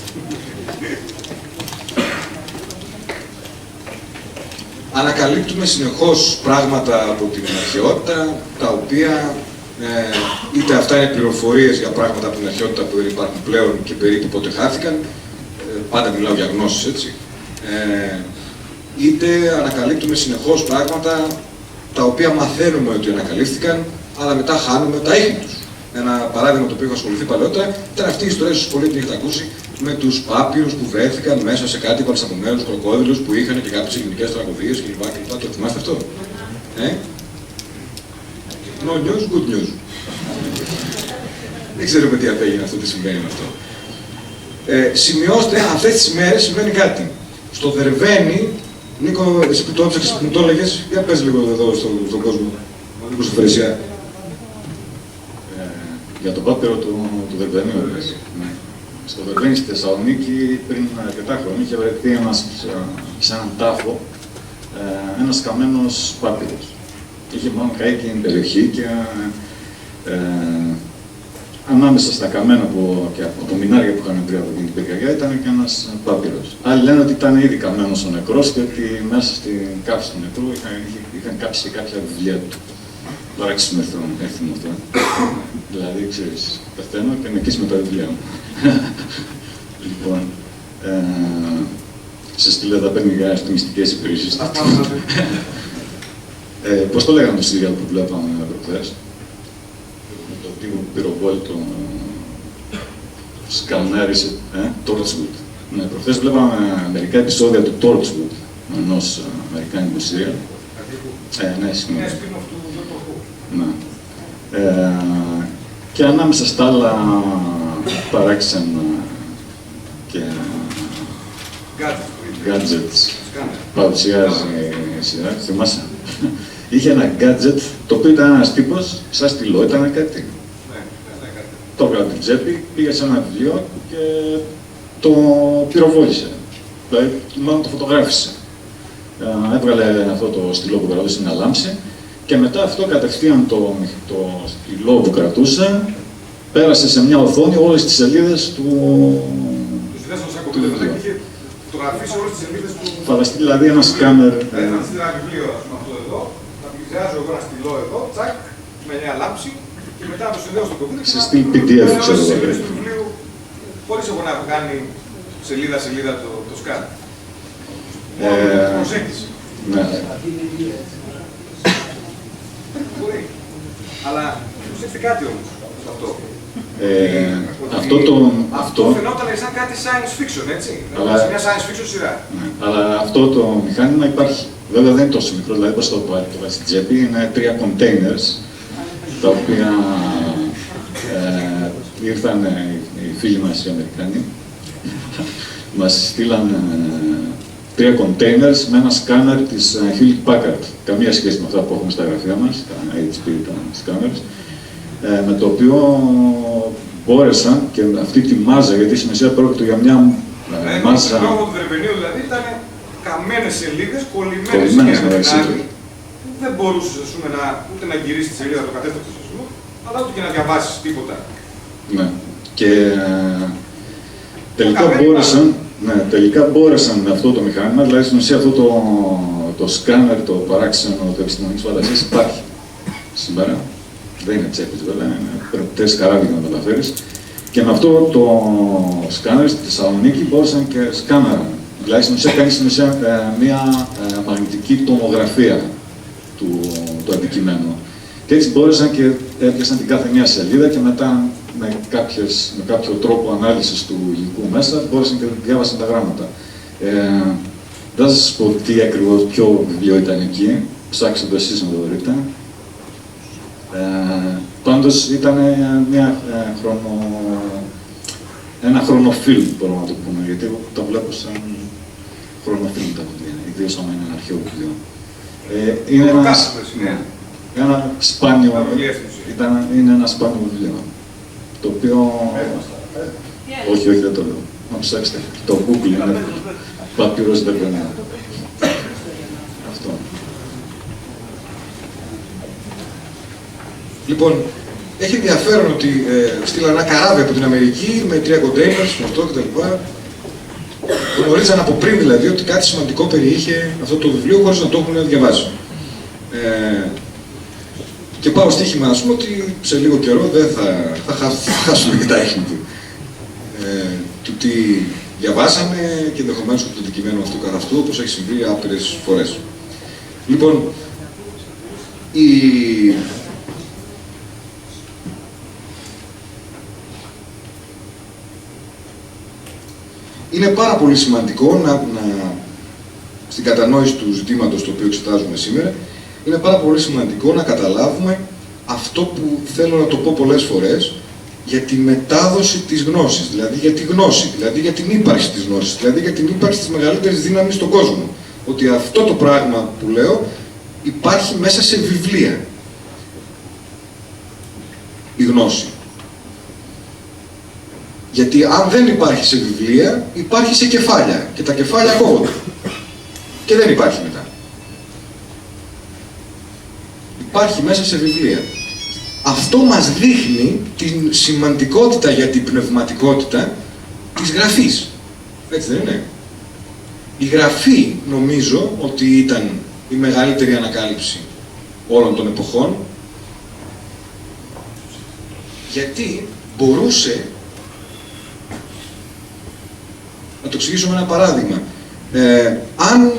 Ανακαλύπτουμε συνεχώς πράγματα από την αρχαιότητα, τα οποία είτε αυτά είναι πληροφορίες για πράγματα από την αρχαιότητα που δεν υπάρχουν πλέον και περίπου πότε χάθηκαν, πάντα μιλάω για γνώσεις, έτσι, είτε ανακαλύπτουμε συνεχώς πράγματα τα οποία μαθαίνουμε ότι ανακαλύφθηκαν, αλλά μετά χάνουμε τα ίχνη τους. Ένα παράδειγμα το οποίο έχω ασχοληθεί παλαιότερα ήταν αυτή η ιστορία στους πολλοί την έχετε ακούσει με τους πάπυρους που βρέθηκαν μέσα σε κάτι βαλσαμωμένους κροκόδιλους που είχαν και κάποιες ελληνικές τραγωδίες κλπ. Το θυμάστε αυτό? No news, good news. Δεν ξέρουμε τι απέγινε αυτό, τι συμβαίνει με αυτό. Σημειώστε, αυτές τις ημέρες συμβαίνει κάτι. Στο Δερβαίνι, Νίκο, εσύ που το έψαξες, που μου το έλεγες, για πες λίγο εδώ στον κόσμο, ο Νίκος Φερεσιά. Για τον πάπυρο του Δερβενίου, ναι. Στο Δερβαίνι, στη Θεσσαλονίκη, πριν αρκετά χρόνια, είχε βρεθεί σε έναν τάφο ένας καμένος πάπυρος. Είχε μάλλον καεί και την περιοχή και ανάμεσα στα καμένα και από μινάρια που είχαν βρει από την πυρκαγιά ήταν και ένας πάπυρος. Άλλοι λένε ότι ήταν ήδη καμένος ο νεκρός και ότι μέσα στην κάψη του νεκρού είχαν κάψει κάποια βιβλία του. Παράξεις με έρθει με αυτό. Δηλαδή, ξέρεις, πεθαίνω και με εκεί με τα βιβλία μου. Λοιπόν, σε στείλω τα παίρνει για αστυνομιστικές υπηρεσίες. Πώς το λέγανε το σύριαλ που βλέπαμε προχθές? Με το τύπο που πυροβόλητο σκανέρισε, Torchwood. Ναι, προχθές βλέπαμε μερικά επεισόδια του Torchwood, ενός αμερικάνικου σύριαλ. Ναι, συγγνώμη. Ναι. Και ανάμεσα στα άλλα παράξενα και gadgets παρουσιάζει η σειρά, θυμάσαι. Είχε ένα gadget, το οποίο ήταν ένας τύπος, σαν στυλό, ήταν κάτι. Το έβγαλε την τσέπη, πήγε σε ένα βιβλίο και το πυροβόλησε. Δηλαδή, μάλλον το φωτογράφησε. Έβγαλε αυτό το στυλό που κρατούσε να λάμψει και μετά αυτό κατευθείαν το στυλό που κρατούσε πέρασε σε μια οθόνη όλες τις σελίδες του βιβλίου. Φωτογραφίσει όλες τις σελίδες του. Φανταστείτε δηλαδή ένα σκάνερ. Θα στείλει ένα βιβλίο, ας πούμε, αυτό εδώ, θα πλησιάζω εγώ ένα στυλό εδώ, τσακ, με μια λάμψη και μετά το συνδέω στο κομπιούτερ. Σε στυλ PDF, ξέρω εγώ. Χωρίς εγώ να έχω κάνει σελίδα-σελίδα το σκάν. Προσέγγιση. Ναι. Μπορεί. Αλλά προσέξτε κάτι όμως σε αυτό. Αυτό φαινόταν σαν κάτι science fiction, έτσι. Αλλά, μια science fiction σειρά. Ναι, αλλά αυτό το μηχάνημα υπάρχει. Βέβαια δεν είναι τόσο μικρό, δηλαδή πώς το βάλει στην τσέπη, είναι 3 containers, τα οποία ήρθαν οι φίλοι μας οι Αμερικάνοι μας στείλαν 3 containers με ένα σκάνερ της Hewlett Packard. Καμία σχέση με αυτά που έχουμε στα γραφεία μας, τα HP, τα scanners, με το οποίο μπόρεσαν και αυτή τη μάζα, γιατί στην ουσία πρόκειται για μια μάζα... Το λόγο του Βερβενίου δηλαδή ήταν καμένες σελίδες, κολλημένες με την άλλη, που δεν μπορούσες ούτε να γυρίσεις τη σελίδα το κατέφταξο σου, αλλά ούτε και να διαβάσεις τίποτα. Ναι. Και τελικά μπόρεσαν με αυτό το μηχάνημα, δηλαδή στην ουσία αυτό το σκάνερ, το παράξενο, το επιστημονικής φαντασίας υπάρχει σήμερα. Δεν είναι τσέπης βέβαια, πρέπει 4 καράβια να μεταφέρεις. Και με αυτό το σκάνερ στη Θεσσαλονίκη μπόρεσαν και σκάναραν. Δηλαδή στην ουσία κάνει μια μαγνητική τομογραφία του αντικειμένου. Και έτσι μπόρεσαν και έπιασαν την κάθε μια σελίδα και μετά με κάποιο τρόπο ανάλυσης του υλικού μέσα μπόρεσαν και διάβασαν τα γράμματα. Δεν θα σας πω τι ακριβώς, ποιο βιβλίο ήταν εκεί, ψάξτε το εσείς να το βρείτε. Πάντως ήταν ένα χρονοφίλμ, μπορούμε να το πούμε, γιατί εγώ το βλέπω σαν χρονοφίλμ τα βιβλία, ιδίως άμα είναι ένα αρχαίο βιβλίο. Είναι ένα σπάνιο, είναι ένα σπάνιο βιβλίο, το οποίο... Όχι, δεν το λέω. Να ψάξετε. Το Google είναι Papyrus Verbenea. Αυτό. Λοιπόν, έχει ενδιαφέρον ότι στείλαν ένα καράβι από την Αμερική με 3 κοντέινερς, με αυτό κτλ. Γνωρίζαν από πριν δηλαδή ότι κάτι σημαντικό περιείχε αυτό το βιβλίο χωρίς να το έχουν διαβάσει. Και πάω στοίχημα, ας πούμε, ότι σε λίγο καιρό δεν θα χάσουμε και τα ίχνη του τι διαβάσαμε και ενδεχομένως και το αντικειμένο αυτού καθ' αυτού, όπως έχει συμβεί άπειρες φορές. Λοιπόν, είναι πάρα πολύ σημαντικό στην κατανόηση του ζητήματος το οποίο εξετάζουμε σήμερα, είναι πάρα πολύ σημαντικό να καταλάβουμε αυτό που θέλω να το πω πολλές φορές, για τη μετάδοση της γνώσης, δηλαδή για τη γνώση, δηλαδή για την ύπαρξη της γνώσης, δηλαδή για την ύπαρξη της μεγαλύτερης δύναμης στον κόσμο. Ότι αυτό το πράγμα που λέω υπάρχει μέσα σε βιβλία. Η γνώση. Γιατί αν δεν υπάρχει σε βιβλία, υπάρχει σε κεφάλια. Και τα κεφάλια κόβονται. Και δεν υπάρχει μετά. Υπάρχει μέσα σε βιβλία. Αυτό μας δείχνει την σημαντικότητα για την πνευματικότητα της γραφής. Έτσι δεν είναι? Η γραφή νομίζω ότι ήταν η μεγαλύτερη ανακάλυψη όλων των εποχών, γιατί μπορούσε, να το εξηγήσω με ένα παράδειγμα, αν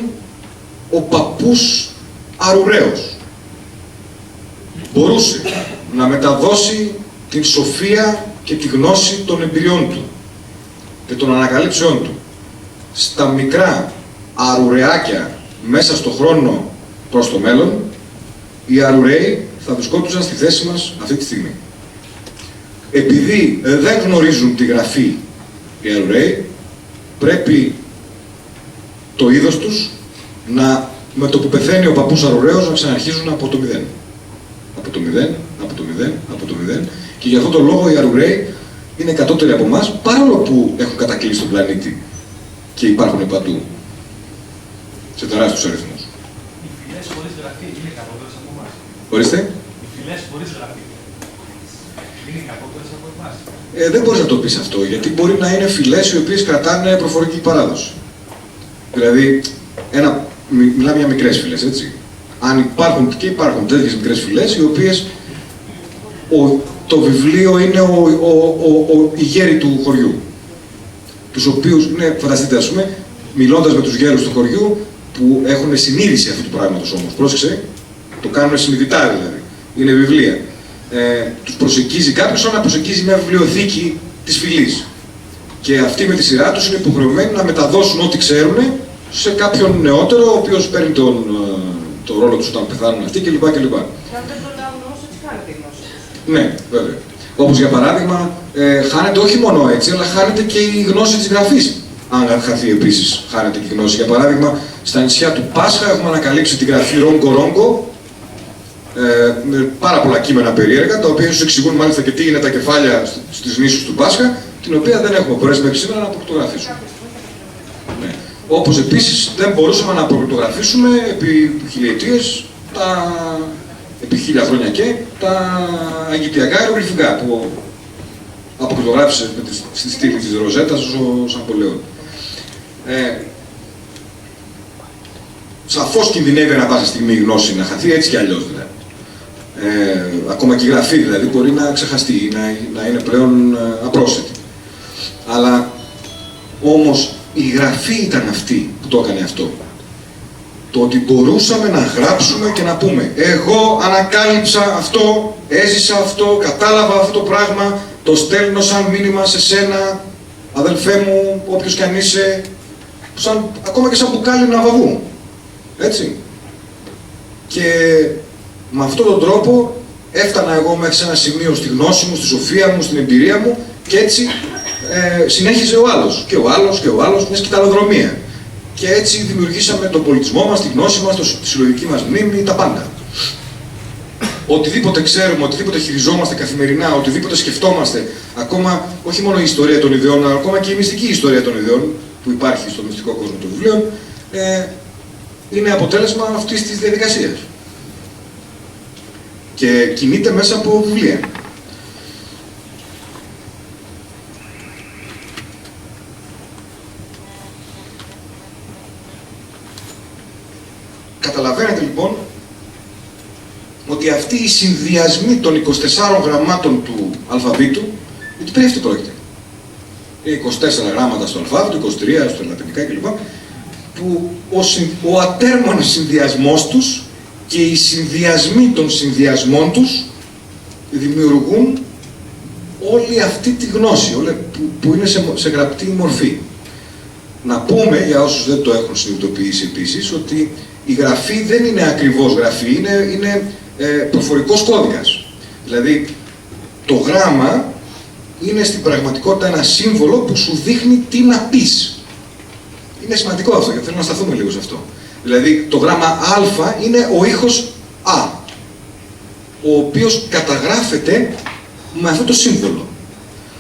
ο παππούς Αρουραίος μπορούσε να μεταδώσει την σοφία και τη γνώση των εμπειριών του και των ανακαλύψεών του στα μικρά αρουραιάκια μέσα στο χρόνο προς το μέλλον, οι Αρουραίοι θα βρισκόντουσαν στη θέση μας αυτή τη στιγμή. Επειδή δεν γνωρίζουν τη γραφή οι Αρουραίοι, πρέπει το είδος τους με το που πεθαίνει ο παππούς Αρουραίος να ξαναρχίζουν από το μηδέν. Από το μηδέν, από το μηδέν, από το μηδέν. Και για αυτόν τον λόγο οι Αρουραίοι είναι κατώτεροι από εμάς, παρόλο που έχουν κατακλείσει τον πλανήτη και υπάρχουν παντού. Σε τεράστιους αριθμούς. Οι φυλές χωρίς γραφή είναι κατώτερες από εμάς. Ορίστε. Οι φυλές χωρίς γραφή είναι κατώτερες από εμάς. Δεν μπορείς να το πεις αυτό, γιατί μπορεί να είναι φυλές οι οποίες κρατάνε προφορική παράδοση. Δηλαδή, μιλάμε για μικρές φυλές, έτσι. Αν υπάρχουν τέτοιες μικρές φυλές, οι οποίες το βιβλίο είναι οι γέροι του χωριού. Τους οποίους, φανταστείτε, ας πούμε, μιλώντας με τους γέρους του χωριού, που έχουν συνείδηση αυτού του πράγματος όμως, πρόσεξε, το κάνουν συνειδητά δηλαδή, είναι βιβλία. Τους προσεγγίζει κάποιος σαν να προσεγγίζει μια βιβλιοθήκη της φυλής. Και αυτοί με τη σειρά τους είναι υποχρεωμένοι να μεταδώσουν ό,τι ξέρουν σε κάποιον νεότερο, ο οποίος παίρνει τον ρόλο τους όταν πεθάνουν αυτοί κλπ. Και αν δεν τον κάνουν όμως, έτσι χάνεται η γνώση τους. Ναι, βέβαια. Όπως για παράδειγμα, χάνεται όχι μόνο έτσι, αλλά χάνεται και η γνώση της γραφής Αν χαθεί επίσης, χάνεται και η γνώση. Για παράδειγμα, στα νησιά του Πάσχα έχουμε ανακαλύψει την γραφή Ρόγκο-Ρόγκο, με πάρα πολλά κείμενα περίεργα, τα οποία ίσως εξηγούν μάλιστα και τι είναι τα κεφάλια στις νήσους του Πάσχα, την οποία δεν έχουμε μπορέσει μέχρι σήμερα να αποκρυπτογραφήσουμε. Ναι. Όπως επίσης δεν μπορούσαμε να αποκρυπτογραφήσουμε επί χιλιετίες, επί 1000 χρόνια και τα αιγυπτιακά ιερογλυφικά που αποκρυπτογράφησε στη στήλη της Ροζέτας ο Σαμπολέον. Σαφώς κινδυνεύει ανά πάσα στιγμή η γνώση να χαθεί, έτσι κι αλλιώς δηλαδή. Ακόμα και η γραφή δηλαδή μπορεί να ξεχαστεί ή να είναι πλέον απρόσθετη. Αλλά όμως η γραφή ήταν αυτή που το έκανε αυτό. Το ότι μπορούσαμε να γράψουμε και να πούμε εγώ ανακάλυψα αυτό, έζησα αυτό, κατάλαβα αυτό το πράγμα, το στέλνω σαν μήνυμα σε σένα, αδελφέ μου, όποιος κι αν είσαι, ακόμα και σαν μπουκάλι ναυαγού. Έτσι. Και με αυτόν τον τρόπο έφτανα εγώ μέχρι σε ένα σημείο στη γνώση μου, στη σοφία μου, στην εμπειρία μου και έτσι συνέχιζε ο άλλος και ο άλλος και ο άλλος, μια σκυταλοδρομία. Και έτσι δημιουργήσαμε τον πολιτισμό μας, τη γνώση μας, τη συλλογική μας μνήμη, τα πάντα. Οτιδήποτε ξέρουμε, οτιδήποτε χειριζόμαστε καθημερινά, οτιδήποτε σκεφτόμαστε, ακόμα όχι μόνο η ιστορία των ιδεών, αλλά ακόμα και η μυστική ιστορία των ιδεών που υπάρχει στο μυστικό κόσμο των βιβλίων, είναι αποτέλεσμα αυτής της διαδικασίας. Και κινείται μέσα από βιβλία. Καταλαβαίνετε λοιπόν ότι αυτοί οι συνδυασμοί των 24 γραμμάτων του αλφαβήτου, γιατί περί αυτό πρόκειται. 24 γράμματα στο αλφάβητο, 23 στο λατινικά κλπ. Που ο ατέρμονος συνδυασμός τους και οι συνδυασμοί των συνδυασμών τους δημιουργούν όλη αυτή τη γνώση, που είναι σε γραπτή μορφή. Να πούμε, για όσους δεν το έχουν συνειδητοποιήσει επίσης, ότι η γραφή δεν είναι ακριβώς γραφή, είναι προφορικός κώδικας. Δηλαδή, το γράμμα είναι στην πραγματικότητα ένα σύμβολο που σου δείχνει τι να πεις. Είναι σημαντικό αυτό, γιατί θέλω να σταθούμε λίγο σε αυτό. Δηλαδή, το γράμμα Α είναι ο ήχος Α, ο οποίος καταγράφεται με αυτό το σύμβολο.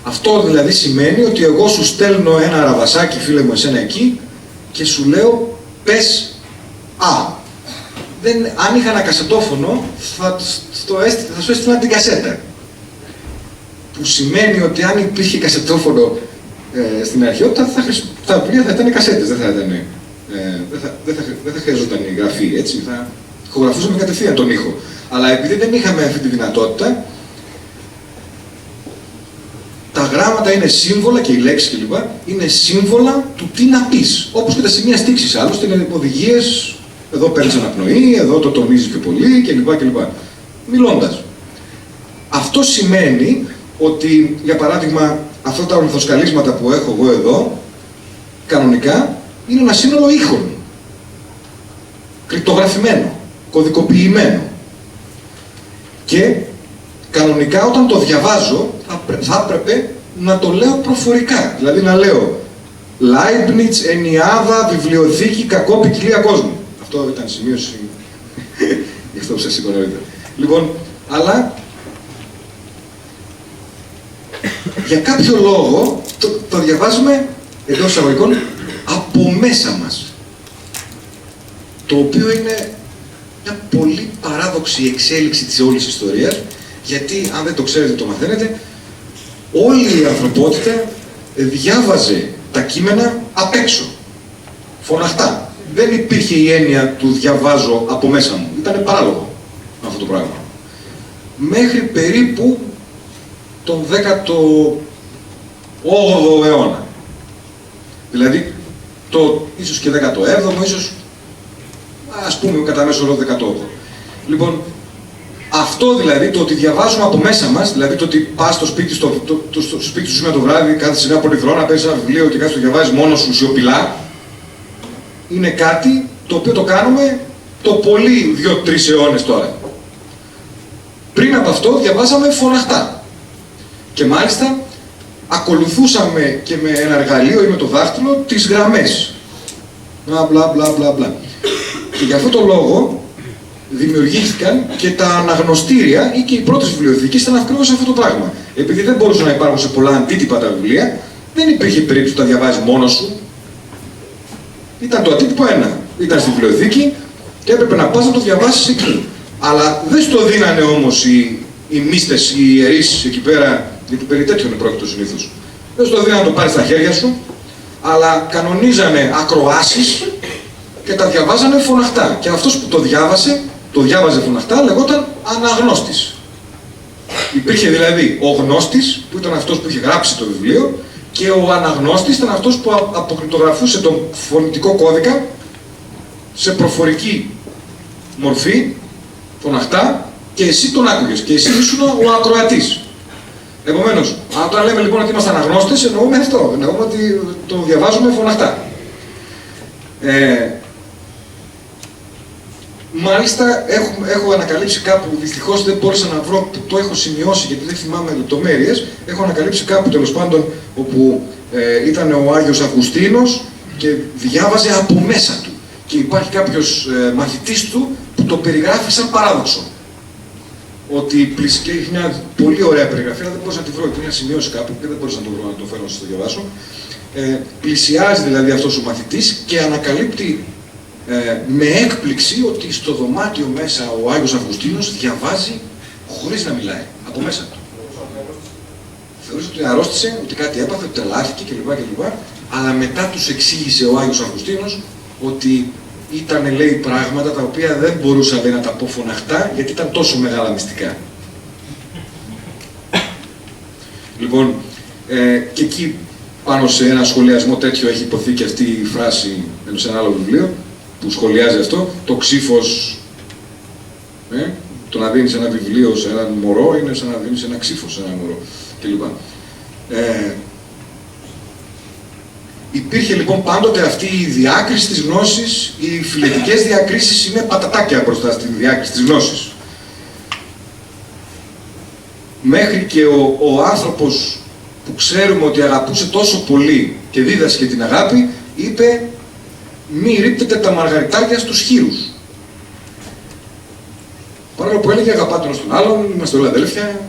Αυτό δηλαδή σημαίνει ότι εγώ σου στέλνω ένα ραβασάκι, φίλε μου, εσένα εκεί, και σου λέω, πες Α. Αν είχα ένα κασετόφωνο, θα σου έστειλα την κασέτα. Που σημαίνει ότι αν υπήρχε κασετόφωνο στην αρχαιότητα, τα βιβλία θα ήταν κασέτες, δεν θα χρειαζόταν η γραφή, έτσι, θα ηχογραφούσαμε κατευθείαν τον ήχο. Αλλά επειδή δεν είχαμε αυτή τη δυνατότητα, τα γράμματα είναι σύμβολα και οι λέξεις κλπ. Είναι σύμβολα του τι να πεις. Όπως και τα σημεία στίξης, άλλωστε είναι οδηγίες, εδώ παίρνεις αναπνοή, εδώ το τονίζεις πιο πολύ κλπ. Μιλώντας. Αυτό σημαίνει ότι, για παράδειγμα, αυτά τα ορθοσκαλίσματα που έχω εγώ εδώ, κανονικά, είναι ένα σύνολο ήχων. Κρυπτογραφημένο, κωδικοποιημένο. Και κανονικά όταν το διαβάζω, θα έπρεπε να το λέω προφορικά. Δηλαδή να λέω Leibniz, Ενιάδα, Βιβλιοθήκη, Κακό, Ποικιλία Κόσμου. Αυτό ήταν σημείωση γι' αυτό που σας είπα νωρίτερα. Λοιπόν, αλλά για κάποιο λόγο το διαβάζουμε εντός εισαγωγικών από μέσα μας. Το οποίο είναι μια πολύ παράδοξη εξέλιξη της όλης ιστορίας, γιατί αν δεν το ξέρετε, το μαθαίνετε, όλη η ανθρωπότητα διάβαζε τα κείμενα απ' έξω, φωναχτά. Δεν υπήρχε η έννοια του διαβάζω από μέσα μου. Ήταν παράλογο αυτό το πράγμα. Μέχρι περίπου τον 18ο αιώνα. Δηλαδή, ίσως και 17ο, ίσως, ας πούμε, κατά μέσο όρο 18ο. Λοιπόν, αυτό δηλαδή, το ότι διαβάζουμε από μέσα μας, δηλαδή το ότι πας στο σπίτι, στο σπίτι σου σήμερα το βράδυ, κάθεσαι σε μια πολυθρόνα, παίρνεις ένα βιβλίο και κάθεσαι το διαβάζεις μόνος σου σιωπηλά, είναι κάτι το οποίο το κάνουμε το πολύ 2-3 αιώνες τώρα. Πριν από αυτό διαβάζαμε φωναχτά. Και μάλιστα ακολουθούσαμε και με ένα εργαλείο ή με το δάχτυλο τις γραμμές. Μπλα μπλα μπλα μπλα. Και για αυτόν τον λόγο δημιουργήθηκαν και τα αναγνωστήρια ή και οι πρώτες βιβλιοθήκες ήταν ακριβώς αυτό το πράγμα. Επειδή δεν μπορούσαν να υπάρχουν σε πολλά αντίτυπα τα βιβλία, δεν υπήρχε περίπτωση να τα διαβάζεις μόνος σου. Ήταν το αντίτυπο ένα. Ήταν στη βιβλιοθήκη και έπρεπε να πας να το διαβάσεις εκεί. Αλλά δεν στο δίνανε όμως οι μίστες, οι ιερείς εκεί πέρα, γιατί περί τέτοιον πρόκειτο συνήθως. Δεν στο δίνανε να το πάρεις στα χέρια σου, αλλά κανονίζανε ακροάσεις και τα διαβάζανε φωναχτά. Και αυτός που το διάβαζε φωναχτά, λεγόταν αναγνώστης. Υπήρχε δηλαδή ο γνώστης, που ήταν αυτός που είχε γράψει το βιβλίο, και ο αναγνώστης ήταν αυτός που αποκρυπτογραφούσε τον φωνητικό κώδικα σε προφορική μορφή, φωναχτά, και εσύ τον άκουγες, και εσύ ήσουν ο ακροατής. Επομένως, όταν λέμε λοιπόν ότι είμαστε αναγνώστες, εννοούμε αυτό, εννοούμε ότι το διαβάζουμε φωναχτά. Μάλιστα, έχω ανακαλύψει κάπου, δυστυχώς δεν μπόρεσα να βρω, το έχω σημειώσει γιατί δεν θυμάμαι λεπτομέρειες, έχω ανακαλύψει κάπου τέλος πάντων όπου ήταν ο Άγιος Αυγουστίνος και διάβαζε από μέσα του. Και υπάρχει κάποιος μαθητής του που το περιγράφει σαν παράδοξο. Ότι και έχει μια πολύ ωραία περιγραφή, αλλά δεν μπορούσα να τη βρω, έχει μια σημειώση κάπου και δεν μπορούσα να το βρω, να το φέρω να σας το διαβάσω. Πλησιάζει δηλαδή αυτός ο μαθητής και ανακαλύπτει με έκπληξη ότι στο δωμάτιο μέσα ο Άγιος Αυγουστίνος διαβάζει χωρίς να μιλάει, από μέσα του. Θεωρούσε ότι αρρώστησε, ότι κάτι έπαθε, ότι τρελάθηκε κλπ. Αλλά μετά τους εξήγησε ο Άγιος Αυγουστίνος ότι ήταν, λέει, πράγματα τα οποία δεν μπορούσα, λέει, να τα πω φωναχτά γιατί ήταν τόσο μεγάλα μυστικά. Λοιπόν, και εκεί πάνω σε ένα σχολιασμό τέτοιο έχει υποθεί και αυτή η φράση σε ένα άλλο βιβλίο που σχολιάζει αυτό, το ξύφος, το να δίνεις ένα βιβλίο σε έναν μωρό είναι σαν να δίνεις ένα ξύφος σε έναν μωρό κλπ. Υπήρχε λοιπόν πάντοτε αυτή η διάκριση της γνώσης, οι φιλετικές διακρίσεις είναι πατατάκια μπροστά στη διάκριση της γνώσης. Μέχρι και ο άνθρωπος που ξέρουμε ότι αγαπούσε τόσο πολύ και δίδασκε την αγάπη, είπε «Μη ρίπτετε τα μαργαριτάρια στους χοίρους». Παρόλο που έλεγε «Αγαπάτε ένας τον άλλον, είμαστε όλα αδέλφια»,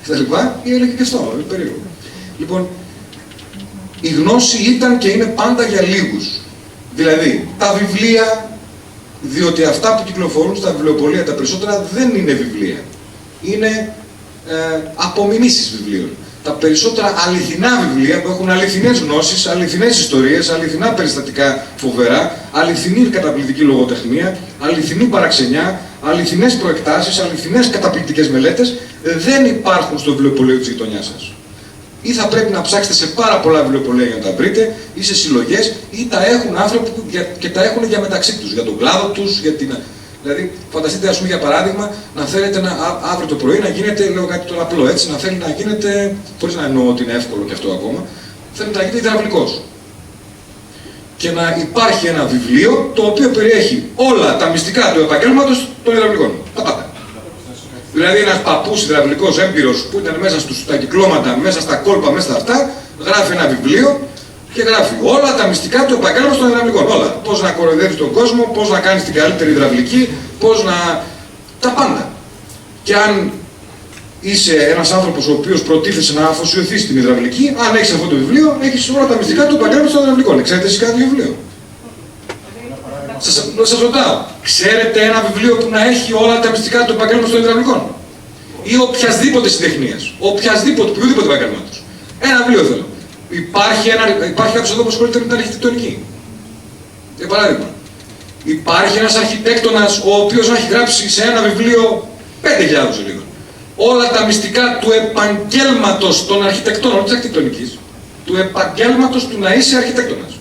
κτλ. Ή έλεγε και αυτό, είναι περίεργο. Λοιπόν, η γνώση ήταν και είναι πάντα για λίγους. Δηλαδή, τα βιβλία, διότι αυτά που κυκλοφορούν στα βιβλιοπωλεία τα περισσότερα δεν είναι βιβλία. Είναι απομιμήσεις βιβλίων. Τα περισσότερα αληθινά βιβλία που έχουν αληθινές γνώσεις, αληθινές ιστορίες, αληθινά περιστατικά φοβερά, αληθινή καταπληκτική λογοτεχνία, αληθινή παραξενιά, αληθινές προεκτάσεις, αληθινές καταπληκτικές μελέτες, δεν υπάρχουν στο βιβλιοπωλείο της γειτονιάς σας. Ή θα πρέπει να ψάξετε σε πάρα πολλά βιβλιοπωλεία για να τα βρείτε, ή σε συλλογές, ή τα έχουν άνθρωποι και τα έχουν για μεταξύ τους, για τον κλάδο τους, για την... Δηλαδή, φανταστείτε, ας πούμε, για παράδειγμα, να θέλετε αύριο το πρωί να γίνετε, λέω κάτι τώρα απλό έτσι, να θέλει να γίνετε, χωρίς να εννοώ ότι είναι εύκολο και αυτό ακόμα, θέλετε να γίνετε υδραυλικός. Και να υπάρχει ένα βιβλίο το οποίο περιέχει όλα τα μυστικά του επαγγέλματος των υδραυλικών. Τα πάντα. Δηλαδή, ένας παππούς υδραυλικός έμπειρος που ήταν μέσα στα κυκλώματα, μέσα στα κόλπα, μέσα στα αυτά, γράφει ένα βιβλίο και γράφει όλα τα μυστικά του επαγγέλματος των υδραυλικών. Όλα. Πώς να κοροϊδεύεις τον κόσμο, πώς να κάνεις την καλύτερη υδραυλική, πώς να. Τα πάντα. Και αν είσαι ένας άνθρωπος ο οποίος προτίθεσαι να αφοσιωθεί στην υδραυλική, αν έχεις αυτό το βιβλίο, έχεις όλα τα μυστικά του επαγγέλματος των υδραυλικών. Ξέρετε εσείς κάποιο βιβλίο? Σας ρωτάω, ξέρετε ένα βιβλίο που να έχει όλα τα μυστικά του επαγγέλματος των υδραυλικών? Ή οποιασδήποτε συντεχνίας, οποιοδήποτε επαγγέλματος. Ένα βιβλίο θέλω. Υπάρχει κάποιος εδώ που ασχολείται με την αρχιτεκτονική. Για παράδειγμα, υπάρχει ένας αρχιτέκτονας ο οποίος να έχει γράψει σε ένα βιβλίο 5.000 σελίδων όλα τα μυστικά του επαγγέλματος των αρχιτεκτών, όχι της αρχιτεκτονικής, του επαγγέλματος του να είσαι αρχιτέκτονας.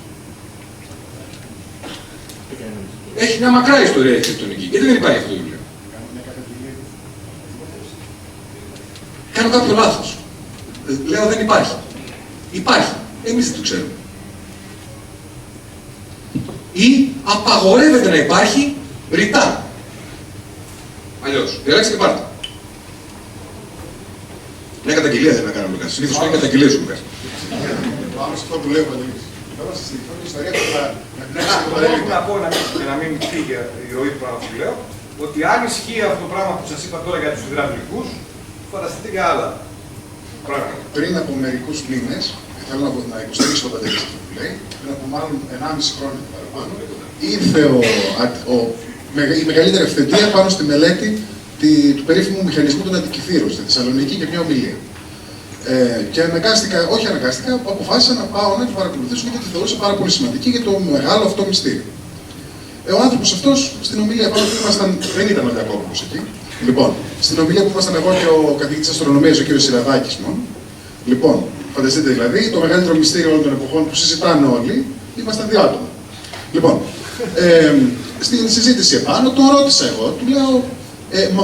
Έχει μια μακρά ιστορία η αρχιτεκτονική. Γιατί δεν υπάρχει αυτό το βιβλίο? Κάνω κάποιο λάθος. Λέω δεν υπάρχει. Υπάρχει. Εμείς δεν το ξέρουμε. Ή απαγορεύεται να υπάρχει ρητά. Αλλιώς. Διαλέξτε και πάρτε. Μια καταγγελία δεν έκανε ο Λουκάς. Συνήθως κάνει καταγγελίες ο Λουκάς. Πάμε σε αυτό που λέω, Παντελής. Τώρα στη ιστορία του να πω για να μην φύγει η ροή του πράγματος που λέω, ότι αν ισχύει αυτό το πράγμα που σας είπα τώρα για τους υδραυλικούς, φανταστείτε και άλλα πράγματα. Πριν από μερικούς μήνες, θέλω να υποστηρίξω τον Παντελή αυτό που λέει, πριν από μάλλον 1,5 χρόνια παραπάνω, ήρθε η μεγαλύτερη ευθετία πάνω στη μελέτη του περίφημου μηχανισμού των αντικυθύρων στη Θεσσαλονίκη για μια ομιλία. Και αποφάσισα να πάω να την παρακολουθήσω γιατί τη θεωρούσα πάρα πολύ σημαντική για το μεγάλο αυτό μυστήριο. Ο άνθρωπος αυτός στην ομιλία πάνω που δεν ήταν ο Λιακόπουλος εκεί. Λοιπόν, στην ομιλία που ήμασταν εγώ και ο καθηγητής αστρονομίας, ο κ. Σιραδάκης μόνο. Λοιπόν, φανταστείτε δηλαδή, το μεγαλύτερο μυστήριο όλων των εποχών που συζητάνε όλοι, ήμασταν 2 άτομα. Λοιπόν, στην συζήτηση επάνω, τον ρώτησα εγώ, του λέω.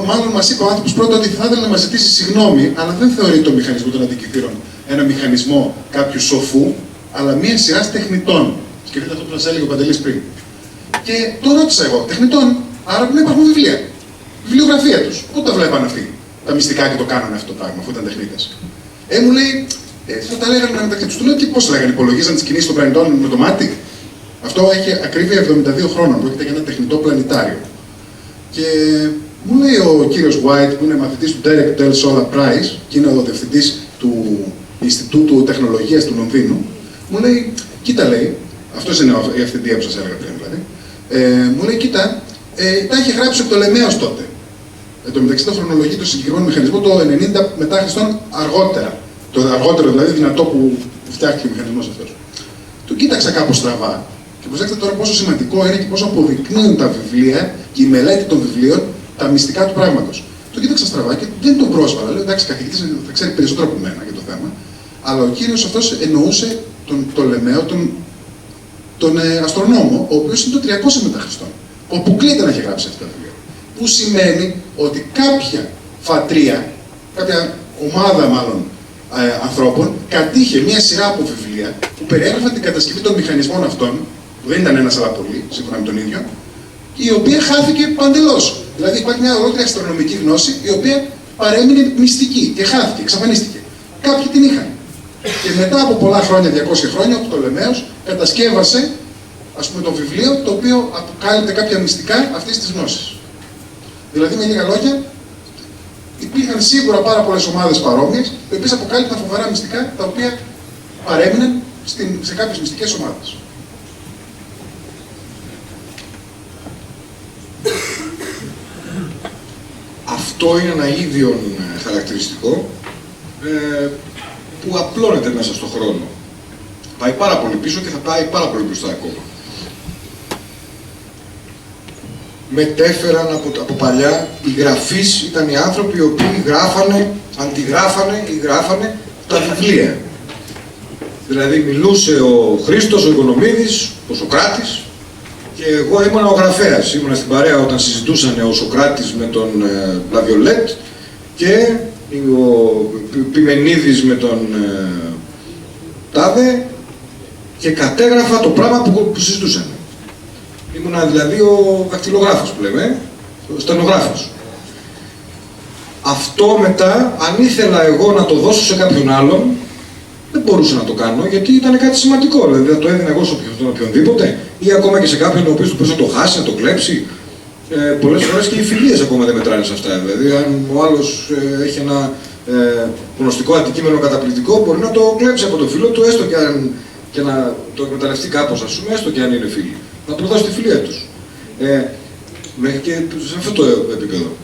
Μάλλον μας είπε ο άνθρωπος πρώτα ότι θα ήθελε να μας ζητήσει συγγνώμη, αλλά δεν θεωρεί το μηχανισμό των αντικυθύρων ένα μηχανισμό κάποιου σοφού, αλλά μία σειρά τεχνητών. Σκεφτείτε αυτό που σας έλεγε ο Παντελής πριν. Και το ρώτησα εγώ, τεχνητών, άρα πρέπει να υπάρχουν βιβλία. Βιβλιογραφία τους. Πού τα βλέπαν αυτοί τα μυστικά και το κάνανε αυτό το πράγμα, αφού ήταν τεχνίτες. Μου λέει, θα τα λέγανε μεταξύ τους. Του λέω και πώς λέγανε, υπολογίζαν τις κινήσεις των πλανητών με το μάτι. Αυτό έχει ακρίβεια 72 χρόνων, πρόκειται για ένα τεχνητό πλανητάριο. Και μου λέει ο κύριος White, που είναι μαθητής του Derek Bell Solar Prize και είναι ο διευθυντής του Ινστιτούτου Τεχνολογίας του Λονδίνου, μου λέει, κοίτα λέει, αυτός είναι η ευθυντία που σας έλεγα πριν δηλαδή, μου λέει, κοίτα, τα είχε γράψει ο Πτολεμαίος τότε. Εν τω μεταξύ το χρονολογεί το συγκεκριμένο μηχανισμό το 90 μετά Χριστόν αργότερα. Το αργότερο δηλαδή δυνατό που φτιάχτηκε ο μηχανισμός αυτός. Τον κοίταξα κάπως στραβά και προσέξτε τώρα πόσο σημαντικό είναι και πόσο αποδεικνύουν τα βιβλία και η μελέτη των βιβλίων τα μυστικά του πράγματος. Το κοίταξα στραβά και δεν τον πρόσβαλα. Λέω εντάξει, καθηγητής θα ξέρει περισσότερο από μένα για το θέμα. Αλλά ο κύριος αυτός εννοούσε τον Πτολεμαίο, τον αστρονόμο, ο οποίος είναι το 300 μετά Χριστόν. Που αποκλείεται να έχει γράψει αυτά τα βιβλία. Που σημαίνει ότι κάποια φατρία, κάποια ομάδα μάλλον ανθρώπων, κατήχε μια σειρά από βιβλία που περιέγραφαν την κατασκευή των μηχανισμών αυτών, που δεν ήταν ένας αλλά πολλοί, σύμφωνα με τον ίδιο, η οποία χάθηκε παντελώς. Δηλαδή υπάρχει μια ολόκληρη αστρονομική γνώση η οποία παρέμεινε μυστική και χάθηκε, εξαφανίστηκε. Κάποιοι την είχαν. Και μετά από πολλά χρόνια, 200 χρόνια, ο Πτολεμαίος κατασκεύασε ας πούμε το βιβλίο το οποίο αποκάλυπτε κάποια μυστικά αυτής της γνώσης. Δηλαδή με λίγα λόγια, υπήρχαν σίγουρα πάρα πολλές ομάδες παρόμοιες, οι οποίες αποκάλυπταν φοβερά μυστικά τα οποία παρέμειναν σε κάποιες μυστικές ομάδες. Αυτό είναι ένα ίδιο χαρακτηριστικό που απλώνεται μέσα στον χρόνο. Πάει πάρα πολύ πίσω και θα πάει πάρα πολύ μπροστά ακόμα. Μετέφεραν από παλιά, οι γραφείς ήταν οι άνθρωποι οι οποίοι γράφανε, αντιγράφανε ή γράφανε τα βιβλία. Δηλαδή μιλούσε ο Χρήστος, ο Οικονομίδης, ο Σωκράτης και εγώ ήμουν ο γραφέας. Ήμουν στην παρέα όταν συζητούσαν ο Σωκράτης με τον Λαβιολέτ και ο Πιμενίδης με τον Τάδε και κατέγραφα το πράγμα που συζητούσαν. Ήμουνα δηλαδή ο δακτυλογράφος που λέμε, ο στενογράφος. Αυτό μετά, αν ήθελα εγώ να το δώσω σε κάποιον άλλον, δεν μπορούσα να το κάνω γιατί ήταν κάτι σημαντικό. Δηλαδή θα το έδινα εγώ στον οποιονδήποτε ή ακόμα και σε κάποιον ο οποίος του να το χάσει, να το κλέψει. Πολλές φορές και οι φιλίες ακόμα δεν μετράνε σε αυτά. Δηλαδή, αν ο άλλος έχει ένα γνωστικό αντικείμενο καταπληκτικό, μπορεί να το κλέψει από το φίλο του, έστω και να το εκμεταλλευτεί κάπως, ας πούμε, έστω και αν είναι φίλοι. Να προδώσει τη φιλία τους. Μέχρι και σε αυτό το επίπεδο.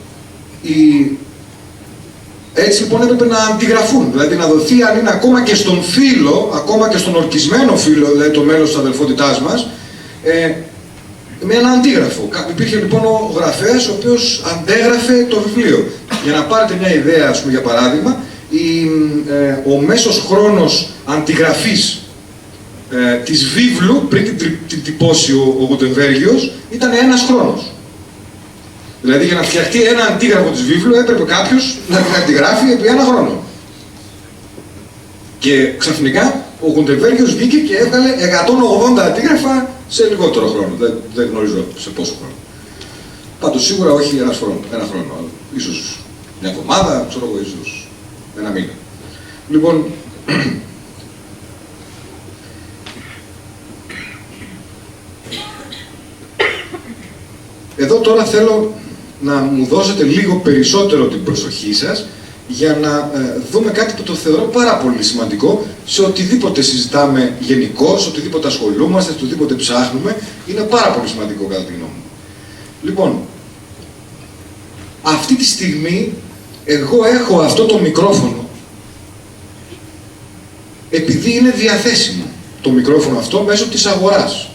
Έτσι λοιπόν έπρεπε να αντιγραφούν, δηλαδή να δοθεί αν είναι ακόμα και στον φίλο, ακόμα και στον ορκισμένο φίλο, δηλαδή το μέλος της αδελφότητάς μας, με ένα αντίγραφο. Υπήρχε λοιπόν ο γραφέας ο οποίος αντέγραφε το βιβλίο. Για να πάρετε μια ιδέα, ας πούμε, για παράδειγμα, ο μέσος χρόνος αντιγραφής της βίβλου, πριν την τυπώσει ο Γουτεμβέργιος, ήταν 1 χρόνος. Δηλαδή για να φτιαχτεί ένα αντίγραφο της βίβλου έπρεπε κάποιος να την αντιγράφει επί 1 χρόνο. Και ξαφνικά ο Γουτεμβέργιος βγήκε και έβγαλε 180 αντίγραφα σε λιγότερο χρόνο. Δεν γνωρίζω σε πόσο χρόνο. Πάντως σίγουρα όχι 1 χρόνο. Ίσως μια εβδομάδα, ξέρω εγώ, ίσως 1 μήνα. Λοιπόν, εδώ τώρα θέλω να μου δώσετε λίγο περισσότερο την προσοχή σας για να δούμε κάτι που το θεωρώ πάρα πολύ σημαντικό σε οτιδήποτε συζητάμε γενικώς, οτιδήποτε ασχολούμαστε, οτιδήποτε ψάχνουμε, είναι πάρα πολύ σημαντικό κατά τη γνώμη μου. Λοιπόν, αυτή τη στιγμή εγώ έχω αυτό το μικρόφωνο επειδή είναι διαθέσιμο το μικρόφωνο αυτό μέσω της αγοράς.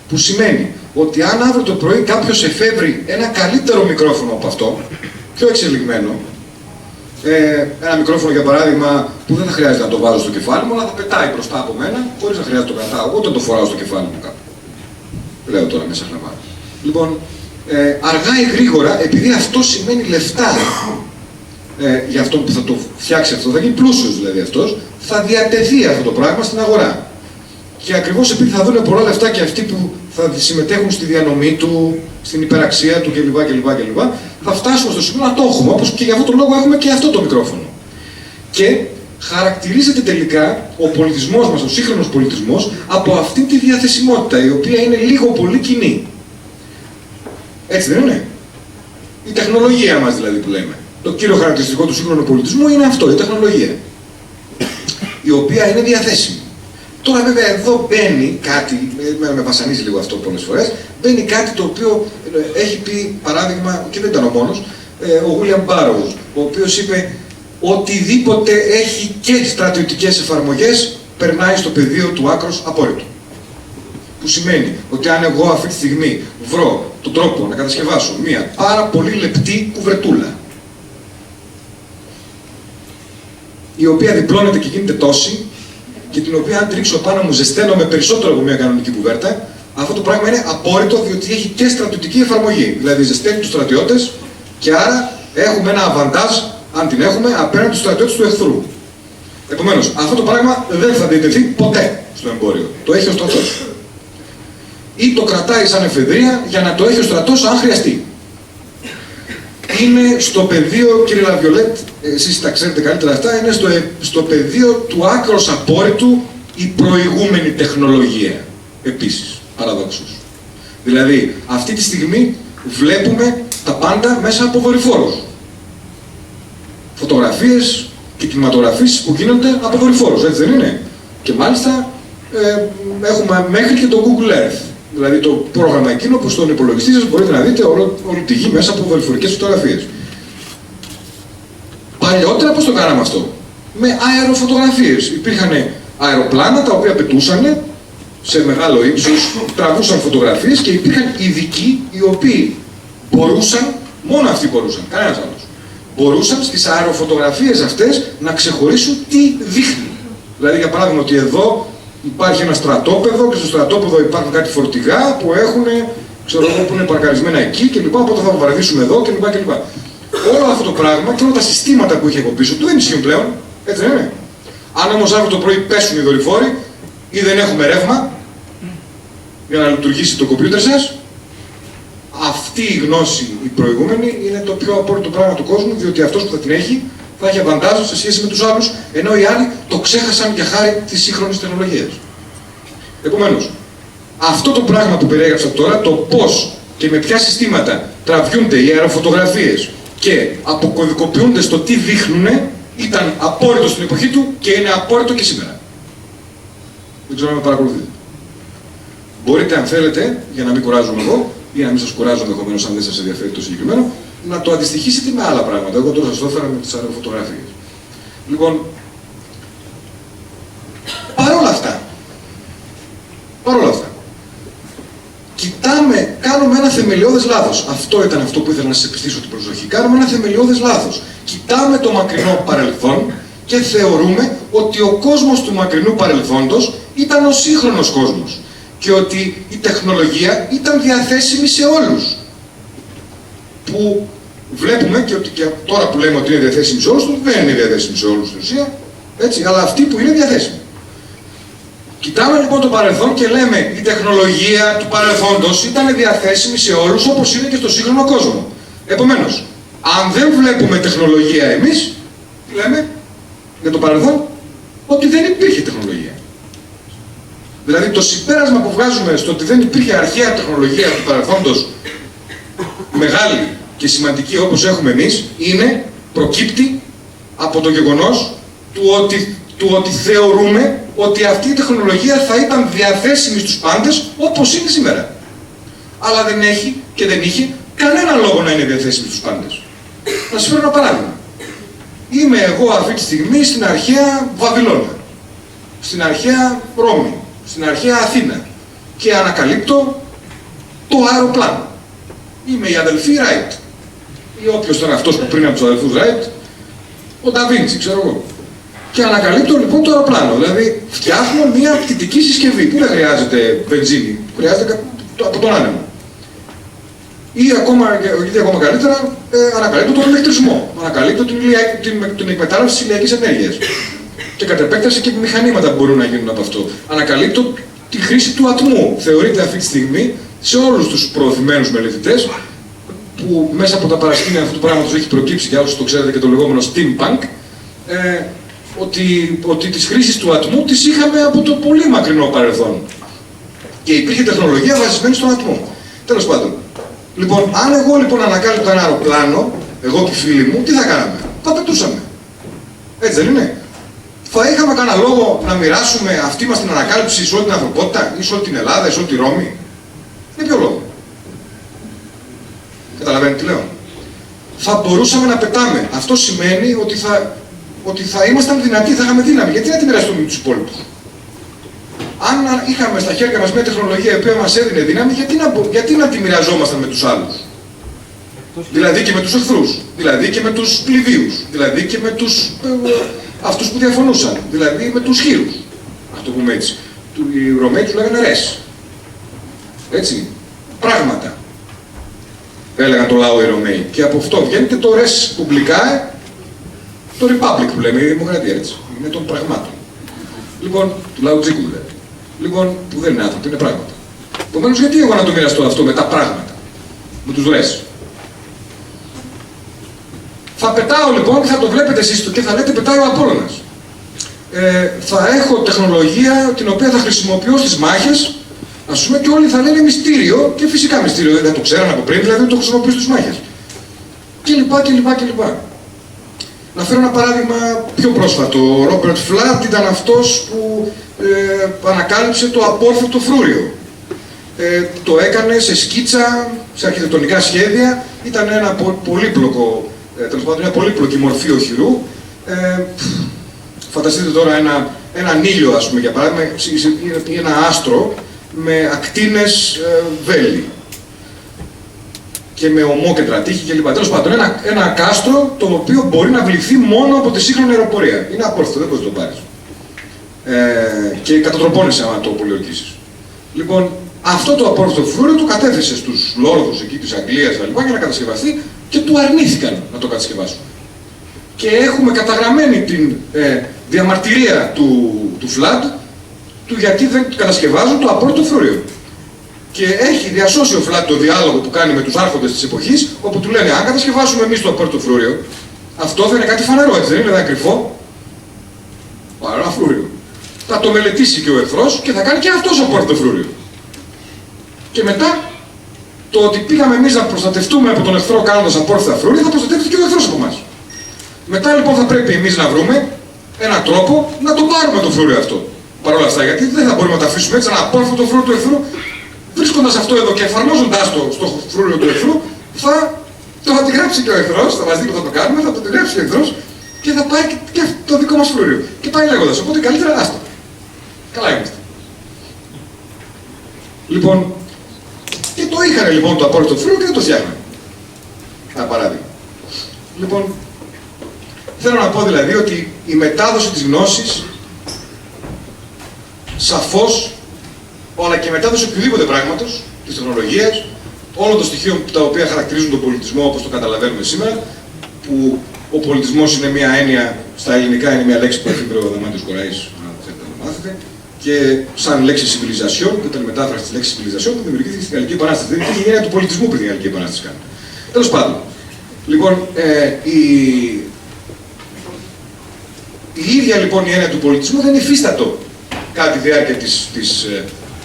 Που σημαίνει ότι αν αύριο το πρωί κάποιος εφεύρει ένα καλύτερο μικρόφωνο από αυτό, πιο εξελιγμένο, ένα μικρόφωνο για παράδειγμα που δεν θα χρειάζεται να το βάζω στο κεφάλι μου, αλλά θα πετάει μπροστά από μένα, χωρίς να χρειάζεται να το κρατάω, ούτε το φοράω στο κεφάλι μου κάπου. Λέω τώρα μέσα χλαμά. Λοιπόν, αργά ή γρήγορα, επειδή αυτό σημαίνει λεφτά για αυτόν που θα το φτιάξει αυτό, θα γίνει πλούσιος δηλαδή αυτός, θα διατεθεί αυτό το πράγμα στην αγορά. Και ακριβώς επειδή θα δουν πολλά λεφτά και αυτοί που θα συμμετέχουν στη διανομή του, στην υπεραξία του κλπ. Θα φτάσουμε στο σημείο να το έχουμε, όπως και για αυτόν τον λόγο έχουμε και αυτό το μικρόφωνο. Και χαρακτηρίζεται τελικά ο πολιτισμός μας, ο σύγχρονος πολιτισμός, από αυτή τη διαθεσιμότητα, η οποία είναι λίγο πολύ κοινή. Έτσι δεν είναι? Η τεχνολογία μας δηλαδή που λέμε. Το κύριο χαρακτηριστικό του σύγχρονου πολιτισμού είναι αυτό, η τεχνολογία. Η οποία είναι διαθέσιμη. Τώρα βέβαια εδώ μπαίνει κάτι, με βασανίζει λίγο αυτό πολλές φορές, μπαίνει κάτι το οποίο έχει πει παράδειγμα, και δεν ήταν ο μόνος, ο William Burroughs, ο οποίος είπε οτιδήποτε έχει και στρατιωτικές εφαρμογές περνάει στο πεδίο του άκρος απόρριτου. Που σημαίνει ότι αν εγώ αυτή τη στιγμή βρω τον τρόπο να κατασκευάσω μία πάρα πολύ λεπτή κουβερτούλα, η οποία διπλώνεται και γίνεται τόση, και την οποία αν τρίξω πάνω μου ζεσταίνομαι περισσότερο από μια κανονική κουβέρτα, αυτό το πράγμα είναι απόρριτο διότι έχει και στρατιωτική εφαρμογή. Δηλαδή ζεσταίνει τους στρατιώτες και άρα έχουμε ένα αβαντάζ, αν την έχουμε, απέναντι στους στρατιώτες του εχθρού. Επομένως, αυτό το πράγμα δεν θα διατεθεί ποτέ στο εμπόριο. Το έχει ο στρατός. Ή το κρατάει σαν εφεδρεία για να το έχει ο στρατός αν χρειαστεί. Είναι στο πεδίο, κύριε Λαβιολέτ, εσείς τα ξέρετε καλύτερα αυτά, είναι στο πεδίο του άκρος απόρριτου η προηγούμενη τεχνολογία. Επίσης, παραδόξως. Δηλαδή, αυτή τη στιγμή βλέπουμε τα πάντα μέσα από δορυφόρους. Φωτογραφίες και κινηματογραφίες που γίνονται από δορυφόρους, έτσι δεν είναι? Και μάλιστα έχουμε μέχρι και το Google Earth. Δηλαδή το πρόγραμμα εκείνο που στον υπολογιστή σας μπορείτε να δείτε όλη τη γη μέσα από δορυφορικές φωτογραφίες. Παλιότερα πώς το κάναμε αυτό? Με αεροφωτογραφίες. Υπήρχαν αεροπλάνα τα οποία πετούσαν σε μεγάλο ύψος, τραβούσαν φωτογραφίες και υπήρχαν ειδικοί οι οποίοι μπορούσαν, μόνο αυτοί μπορούσαν, κανένας άλλος, μπορούσαν στις αεροφωτογραφίες αυτές να ξεχωρίσουν τι δείχνει. Δηλαδή για παράδειγμα ότι εδώ υπάρχει ένα στρατόπεδο και στο στρατόπεδο υπάρχουν κάτι φορτηγά που έχουν, ξέρω εγώ, που είναι παρκαρισμένα εκεί και λοιπά, οπότε θα βομβαρδίσουμε εδώ και λοιπά και λοιπά. Όλο αυτό το πράγμα και όλα τα συστήματα που είχε από πίσω του δεν ισχύουν πλέον, έτσι δεν είναι? Αν όμως αύριο το πρωί πέσουν οι δορυφόροι ή δεν έχουμε ρεύμα για να λειτουργήσει το κομπιούτερ σας, αυτή η γνώση η προηγούμενη είναι το πιο απόρριτο πράγμα του κόσμου, διότι αυτός που θα την έχει θα έχει αβαντάζ σε σχέση με τους άλλους, ενώ οι άλλοι το ξέχασαν για χάρη της σύγχρονης τεχνολογίας. Επομένως, αυτό το πράγμα που περιέγραψα τώρα, το πώς και με ποια συστήματα τραβιούνται οι αεροφωτογραφίες και αποκωδικοποιούνται στο τι δείχνουν, ήταν απόρριτο στην εποχή του και είναι απόρριτο και σήμερα. Δεν ξέρω αν με παρακολουθείτε. Μπορείτε, αν θέλετε, για να μην κουράζομαι εγώ, ή να μην σας κουράζω ενδεχομένως αν δεν σας ενδιαφέρει το συγκεκριμένο, να το αντιστοιχίσετε με άλλα πράγματα. Εγώ τώρα σας το έφερα με τις αεροφωτογραφίες. Λοιπόν, παρόλα αυτά, κάνουμε ένα θεμελιώδες λάθος. Αυτό ήταν αυτό που ήθελα να σας επιστήσω την προσοχή. Κάνουμε ένα θεμελιώδες λάθος. Κοιτάμε το μακρινό παρελθόν και θεωρούμε ότι ο κόσμος του μακρινού παρελθόντος ήταν ο σύγχρονος κόσμος και ότι η τεχνολογία ήταν διαθέσιμη σε όλους. Που βλέπουμε και ότι και τώρα που λέμε ότι είναι διαθέσιμη σε όλους, δεν είναι διαθέσιμη σε όλους στην ουσία, έτσι, αλλά αυτή που είναι διαθέσιμη. Κοιτάμε λοιπόν το παρελθόν και λέμε η τεχνολογία του παρελθόντος ήταν διαθέσιμη σε όλους όπως είναι και στο σύγχρονο κόσμο. Επομένως, αν δεν βλέπουμε τεχνολογία εμείς, λέμε για το παρελθόν ότι δεν υπήρχε τεχνολογία. Δηλαδή το συμπέρασμα που βγάζουμε στο ότι δεν υπήρχε αρχαία τεχνολογία του παρελθόντος μεγάλη και σημαντική όπως έχουμε εμείς, προκύπτει από το γεγονός του ότι θεωρούμε ότι αυτή η τεχνολογία θα ήταν διαθέσιμη στους πάντες όπως είναι σήμερα. Αλλά δεν έχει και δεν είχε κανένα λόγο να είναι διαθέσιμη στους πάντες. Να σας φέρω ένα παράδειγμα. Είμαι εγώ αυτή τη στιγμή στην αρχαία Βαβυλώνα, στην αρχαία Ρώμη, στην αρχαία Αθήνα και ανακαλύπτω το αεροπλάνο. Είμαι η αδελφή Ράιτ ή όποιος ήταν αυτός που πριν από τους αδελφούς Ράιτ, ο Νταβίντσι, ξέρω εγώ. Και ανακαλύπτω λοιπόν το αεροπλάνο. Δηλαδή φτιάχνω μια πτυτική συσκευή που δεν χρειάζεται βενζίνη, χρειάζεται από τον άνεμο. Ή ακόμα καλύτερα, ανακαλύπτω τον ηλεκτρισμό. Ανακαλύπτω την εκμετάλλευση της ηλιακής ενέργειας. Και κατ' επέκταση και μηχανήματα που μπορούν να γίνουν από αυτό. Ανακαλύπτω τη χρήση του ατμού. Θεωρείται αυτή τη στιγμή σε όλους τους προωθημένους μελετητές, που μέσα από τα παρασκήνια αυτού του πράγματος έχει προκύψει, για όσους το ξέρετε, και το λεγόμενο steampunk, ότι τις χρήσεις του ατμού τις είχαμε από το πολύ μακρινό παρελθόν. Και υπήρχε τεχνολογία βασισμένη στον ατμό. Τέλος πάντων. Λοιπόν, αν εγώ λοιπόν ανακάλυπτα ένα αεροπλάνο, εγώ και οι φίλοι μου, τι θα κάναμε? Θα πετούσαμε. Έτσι δεν είναι? Θα είχαμε κανένα λόγο να μοιράσουμε αυτή μας την ανακάλυψη σε όλη την ανθρωπότητα, ή σε όλη την Ελλάδα, ή σε όλη τη Ρώμη? Για ποιο λόγο? Καταλαβαίνετε τι λέω? Θα μπορούσαμε να πετάμε. Αυτό σημαίνει ότι θα ήμασταν δυνατοί, θα είχαμε δύναμη. Γιατί να τη μοιραστούμε με τους υπόλοιπους? Αν είχαμε στα χέρια μας μια τεχνολογία η οποία μας έδινε δύναμη, γιατί να τη μοιραζόμασταν με τους άλλους? Δηλαδή και με τους εχθρούς, δηλαδή και με τους πληβίους, δηλαδή και με αυτούς που διαφωνούσαν, δηλαδή με τους χείρους. Να το πούμε έτσι. Οι Ρωμαίοι τους λέγανε ρες. Έτσι. Πράγματα. Έλεγαν το λαό οι Ρωμαίοι. Και από αυτό βγαίνεται το res publicae, το republic που λέμε, η δημοκρατία, έτσι. Είναι των πραγμάτων. Λοιπόν, του λαού τζίκου δηλαδή. Λοιπόν, που δεν είναι άνθρωποι, είναι πράγματα. Επομένως, γιατί εγώ να το μοιραστώ αυτό με τα πράγματα, με τους res? Θα πετάω λοιπόν, θα το βλέπετε εσείς και θα λέτε πετάει ο Απόλλωνας. Θα έχω τεχνολογία την οποία θα χρησιμοποιώ στις μάχες, ας πούμε, και όλοι θα λένε μυστήριο, και φυσικά μυστήριο, δεν το ξέραν από πριν, δηλαδή το χρησιμοποιώ στις μάχες. Και λοιπά και λοιπά και λοιπά. Να φέρω ένα παράδειγμα πιο πρόσφατο. Ο Ρόμπερτ Φλατ ήταν αυτός που ανακάλυψε το απόρθωτο φρούριο. Το έκανε σε σκίτσα, σε αρχιτεκτονικά σχέδια. Ήταν ένα πολύπλοκο, τέλος πάντων, μια πολύπλοκη μορφή οχυρού. Φανταστείτε τώρα έναν ήλιο, ας πούμε, για παράδειγμα, ή ένα άστρο με ακτίνες βέλη και με ομόκεντρα τείχη κλπ. Τέλος πάντων, ένα κάστρο το οποίο μπορεί να βληθεί μόνο από τη σύγχρονη αεροπορία. Είναι απόρθωτο, δεν μπορείς να το πάρεις. Και κατατροπώνεσαι άμα το πολιορκήσεις. Λοιπόν, αυτό το απόρθωτο φρούριο το κατέθεσε στους λόρδους εκεί της Αγγλίας για να κατασκευαστεί και του αρνήθηκαν να το κατασκευάσουν. Και έχουμε καταγραμμένη την διαμαρτυρία του Φλαντ του γιατί δεν κατασκευάζουν το απόρθωτο φρούριο. Και έχει διασώσει ο Φλαντ το διάλογο που κάνει με τους άρχοντες της εποχής, όπου του λένε: αν κατασκευάσουμε εμείς το απόρθωτο φρούριο, αυτό θα είναι κάτι φανερό, έτσι δεν είναι? Δεν είναι κρυφό. Παρά φρούριο. Θα το μελετήσει και ο εχθρός και θα κάνει και αυτός απόρθωτο φρούριο. Και μετά, το ότι πήγαμε εμείς να προστατευτούμε από τον εχθρό κάνοντας απόρθωτα φρούρια, θα προστατεύεται και ο εχθρός από εμάς. Μετά λοιπόν θα πρέπει εμείς να βρούμε έναν τρόπο να το πάρουμε το φρούριο αυτό. Παρ' όλα αυτά, γιατί δεν θα μπορούμε να το αφήσουμε έτσι, ένα απόρθωτο φρούριο του εχθρού, βρίσκοντας αυτό εδώ και εφαρμόζοντάς το στο φρούριο του εχθρού, θα το αντιγράψει και ο εχθρός, θα μας δει που θα το κάνουμε, θα το αντιγράψει ο εχθρός και θα πάρει και το δικό μας φρούριο. Και πάει λέγοντας. Οπότε καλύτερα άστο. Καλά είμαστε. Λοιπόν, και το είχαν λοιπόν το απόρριτο φρούριο και δεν το φτιάχναν. Ένα παράδειγμα. Λοιπόν, θέλω να πω δηλαδή ότι η μετάδοση της γνώσης σαφώς, αλλά και η μετάδοση οποιοδήποτε πράγματος, της τεχνολογίας, όλων των στοιχείων τα οποία χαρακτηρίζουν τον πολιτισμό όπως το καταλαβαίνουμε σήμερα, που ο πολιτισμός είναι μια έννοια, στα ελληνικά είναι μια λέξη που έφυγε ο Δαμάντιος Κοραής, αν θέλετε να μάθετε, και σαν λέξη civilization, που ήταν η μετάφραση της λέξης civilization, που δημιουργήθηκε στην Γαλλική Επανάσταση. Δεν υπήρχε η έννοια του πολιτισμού πριν την Γαλλική Επανάσταση κάνει. Τέλος πάντων, λοιπόν, Η ίδια λοιπόν η έννοια του πολιτισμού δεν υφίστατο κατά τη διάρκεια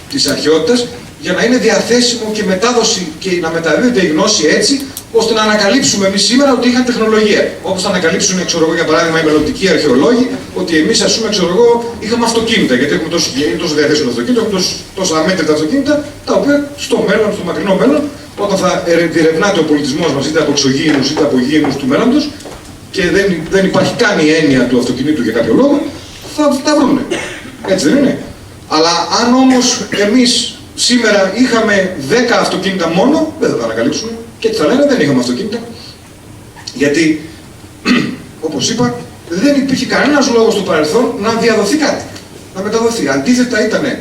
της αρχαιότητας, για να είναι διαθέσιμο και μετάδοση και να μεταδίδεται η γνώση έτσι, ώστε να ανακαλύψουμε εμείς σήμερα ότι είχαν τεχνολογία. Όπως θα ανακαλύψουν, ξέρω εγώ, για παράδειγμα, οι μελλοντικοί αρχαιολόγοι, ότι εμείς, ας πούμε, ξέρω εγώ, είχαμε αυτοκίνητα. Γιατί έχουμε τόσο διαθέσιμο αυτοκίνητο, έχουμε τόσα αμέτρητα αυτοκίνητα, τα οποία στο μέλλον, στο μακρινό μέλλον, όταν θα διερευνάται ο πολιτισμός μας, είτε από εξωγήινους είτε από γήινους του μέλλοντος, και δεν υπάρχει καν η έννοια του αυτοκινήτου για κάποιο λόγο, θα τα βρούνε. Έτσι δεν είναι? Αλλά αν όμως εμείς σήμερα είχαμε 10 αυτοκίνητα μόνο, δεν θα τα ανακαλύψουμε. Και τι θα λένε, δεν είχαμε αυτοκίνητα. Γιατί, όπως είπα, δεν υπήρχε κανένας λόγος στο παρελθόν να διαδοθεί κάτι, να μεταδοθεί. Αντίθετα ήταν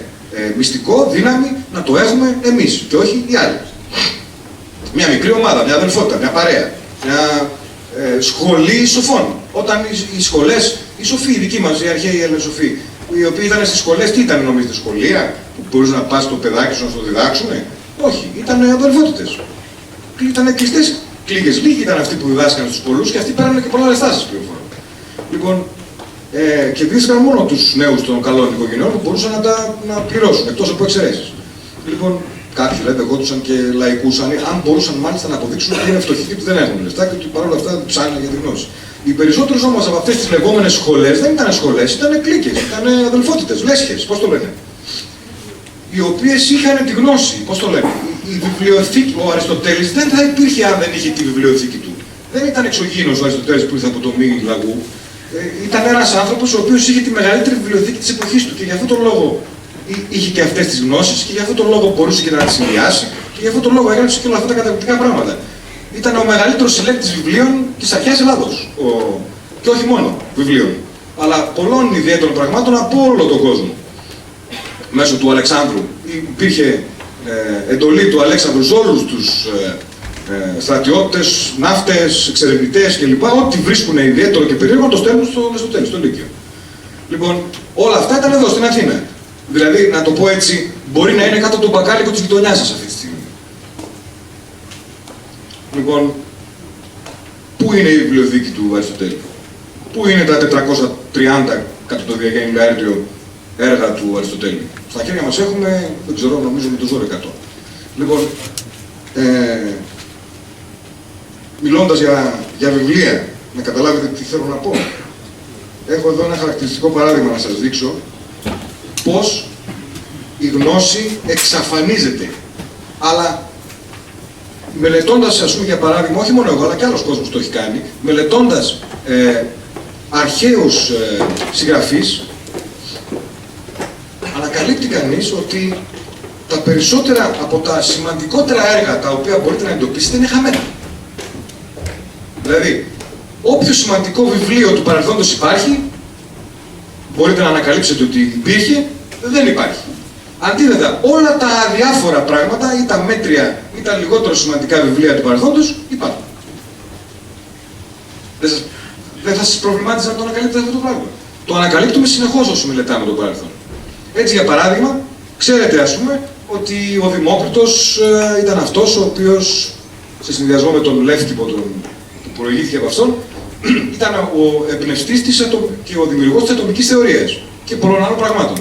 μυστικό, δύναμη, να το έχουμε εμείς και όχι οι άλλοι. Μια μικρή ομάδα, μια αδελφότητα, μια παρέα, μια σχολή σοφών. Όταν οι σχολές, οι σοφοί, οι δικοί μας, οι αρχαίοι Έλληνες σοφοί, οι οποίοι ήταν στις σχολές, τι ήταν, νομίζετε, σχολεία, που μπορούσε να πας το παιδάκι σου να το διδάξουνε? Όχι, ήταν αδελφότητες. Ήταν κλειστές κλίγες. Λίγοι ήταν αυτοί που διδάσκαν στους πολλούς και αυτοί πέρανε και πολλά λεφτά στις πληροφορίες. Λοιπόν, και δίδασκαν μόνο τους νέους των καλών οικογενειών που μπορούσαν να πληρώσουν, εκτός από εξαιρέσεις. Λοιπόν, κάποιοι λέτε δεχόντουσαν και λαϊκούς, αν μπορούσαν μάλιστα να αποδείξουν ότι είναι φτωχοί και ότι δεν έχουν λεφτά και ότι παρόλα αυτά ψάχνουν για τη γνώση. Οι περισσότερες όμως από αυτές τις λεγόμενες σχολές δεν ήταν σχολές, ήταν κλίκες, ήταν αδελφότητες, λέσχες, πώς το λένε. Οι οποίες είχαν τη γνώση, πώς το λένε. Η βιβλιοθήκη, ο Αριστοτέλης δεν θα υπήρχε αν δεν είχε τη βιβλιοθήκη του. Δεν ήταν εξωγήινος ο Αριστοτέλης που ήρθε από το μη λαγού. Ήταν ένας άνθρωπος ο οποίος είχε τη μεγαλύτερη βιβλιοθήκη της εποχής του και γι' αυτόν τον λόγο είχε και αυτές τις γνώσεις και γι' αυτόν τον λόγο μπορούσε και να τις συνδυάσει και γι' αυτόν τον λόγο έγραψε και όλα αυτά τα καταπληκτικά πράγματα. Ήταν ο μεγαλύτερος συλλέκτης βιβλίων της αρχαίας Ελλάδος. Και όχι μόνο βιβλίων, αλλά πολλών ιδιαίτερων πραγμάτων από όλο τον κόσμο. Μέσω του Αλεξάνδρου. Υπήρχε εντολή του Αλέξανδρου σε όλους τους στρατιώτες, ναύτες, εξερευνητές κλπ. Ό,τι βρίσκουν ιδιαίτερο και περίεργο το στέλνουν στο Αριστοτέλη, στο Λύκειο. Λοιπόν, όλα αυτά ήταν εδώ στην Αθήνα. Δηλαδή, να το πω έτσι, μπορεί να είναι κάτω από τον μπακάλικο της γειτονιάς σας αυτή τη στιγμή. Λοιπόν, πού είναι η βιβλιοθήκη του Αριστοτέλη? Πού είναι τα 430 κατά το διαγεννητάριο έργα του Αριστοτέλη? Στα χέρια μας έχουμε, δεν ξέρω, νομίζω με το ζώρο 100. Λοιπόν, μιλώντας για βιβλία, να καταλάβετε τι θέλω να πω. Έχω εδώ ένα χαρακτηριστικό παράδειγμα να σας δείξω πώς η γνώση εξαφανίζεται. Αλλά μελετώντας, ας πούμε, για παράδειγμα, όχι μόνο εγώ, αλλά και άλλος κόσμος το έχει κάνει, μελετώντας αρχαίους συγγραφείς, ανακαλύπτει κανείς ότι τα περισσότερα από τα σημαντικότερα έργα τα οποία μπορείτε να εντοπίσετε είναι χαμένα. Δηλαδή, όποιο σημαντικό βιβλίο του παρελθόντος υπάρχει, μπορείτε να ανακαλύψετε ότι υπήρχε, δεν υπάρχει. Αντίθετα, όλα τα αδιάφορα πράγματα ή τα μέτρια ή τα λιγότερο σημαντικά βιβλία του παρελθόντος υπάρχουν. Δεν θα σας προβλημάτιζε να το ανακαλύπτετε αυτό το πράγμα. Το ανακαλύπτουμε συνεχώς όσο μελετάμε το παρελθόν. Έτσι, για παράδειγμα, ξέρετε, ας πούμε, ότι ο Δημόκριτος ήταν αυτός ο οποίος, σε συνδυασμό με τον Λεύκυπο, που προηγήθηκε από αυτόν, ήταν ο εμπνευστής και ο δημιουργός της ατομικής θεωρίας και πολλών άλλων πραγμάτων.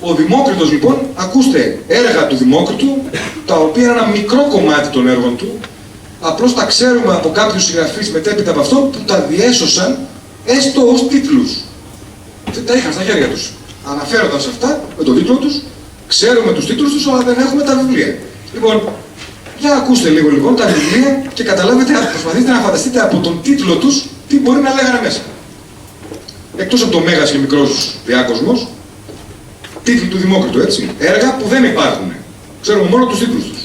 Ο Δημόκριτος, λοιπόν, ακούστε, έργα του Δημόκριτου, τα οποία είναι ένα μικρό κομμάτι των έργων του, απλώς τα ξέρουμε από κάποιους συγγραφείς μετέπειτα από αυτόν που τα διέσωσαν έστω ως τίτλους. Τα είχαν στα χέρια τους. Αναφέροντας αυτά με τον τίτλο τους, ξέρουμε τους τίτλους τους, αλλά δεν έχουμε τα βιβλία. Λοιπόν, για ακούστε λίγο λοιπόν τα βιβλία και καταλάβετε, προσπαθείτε να φανταστείτε από τον τίτλο τους τι μπορεί να λέγανε μέσα. Εκτός από το Μέγας και Μικρός Διάκοσμος, τίτλοι του Δημόκριτου, έτσι. Έργα που δεν υπάρχουν. Ξέρουμε μόνο τους τίτλους τους.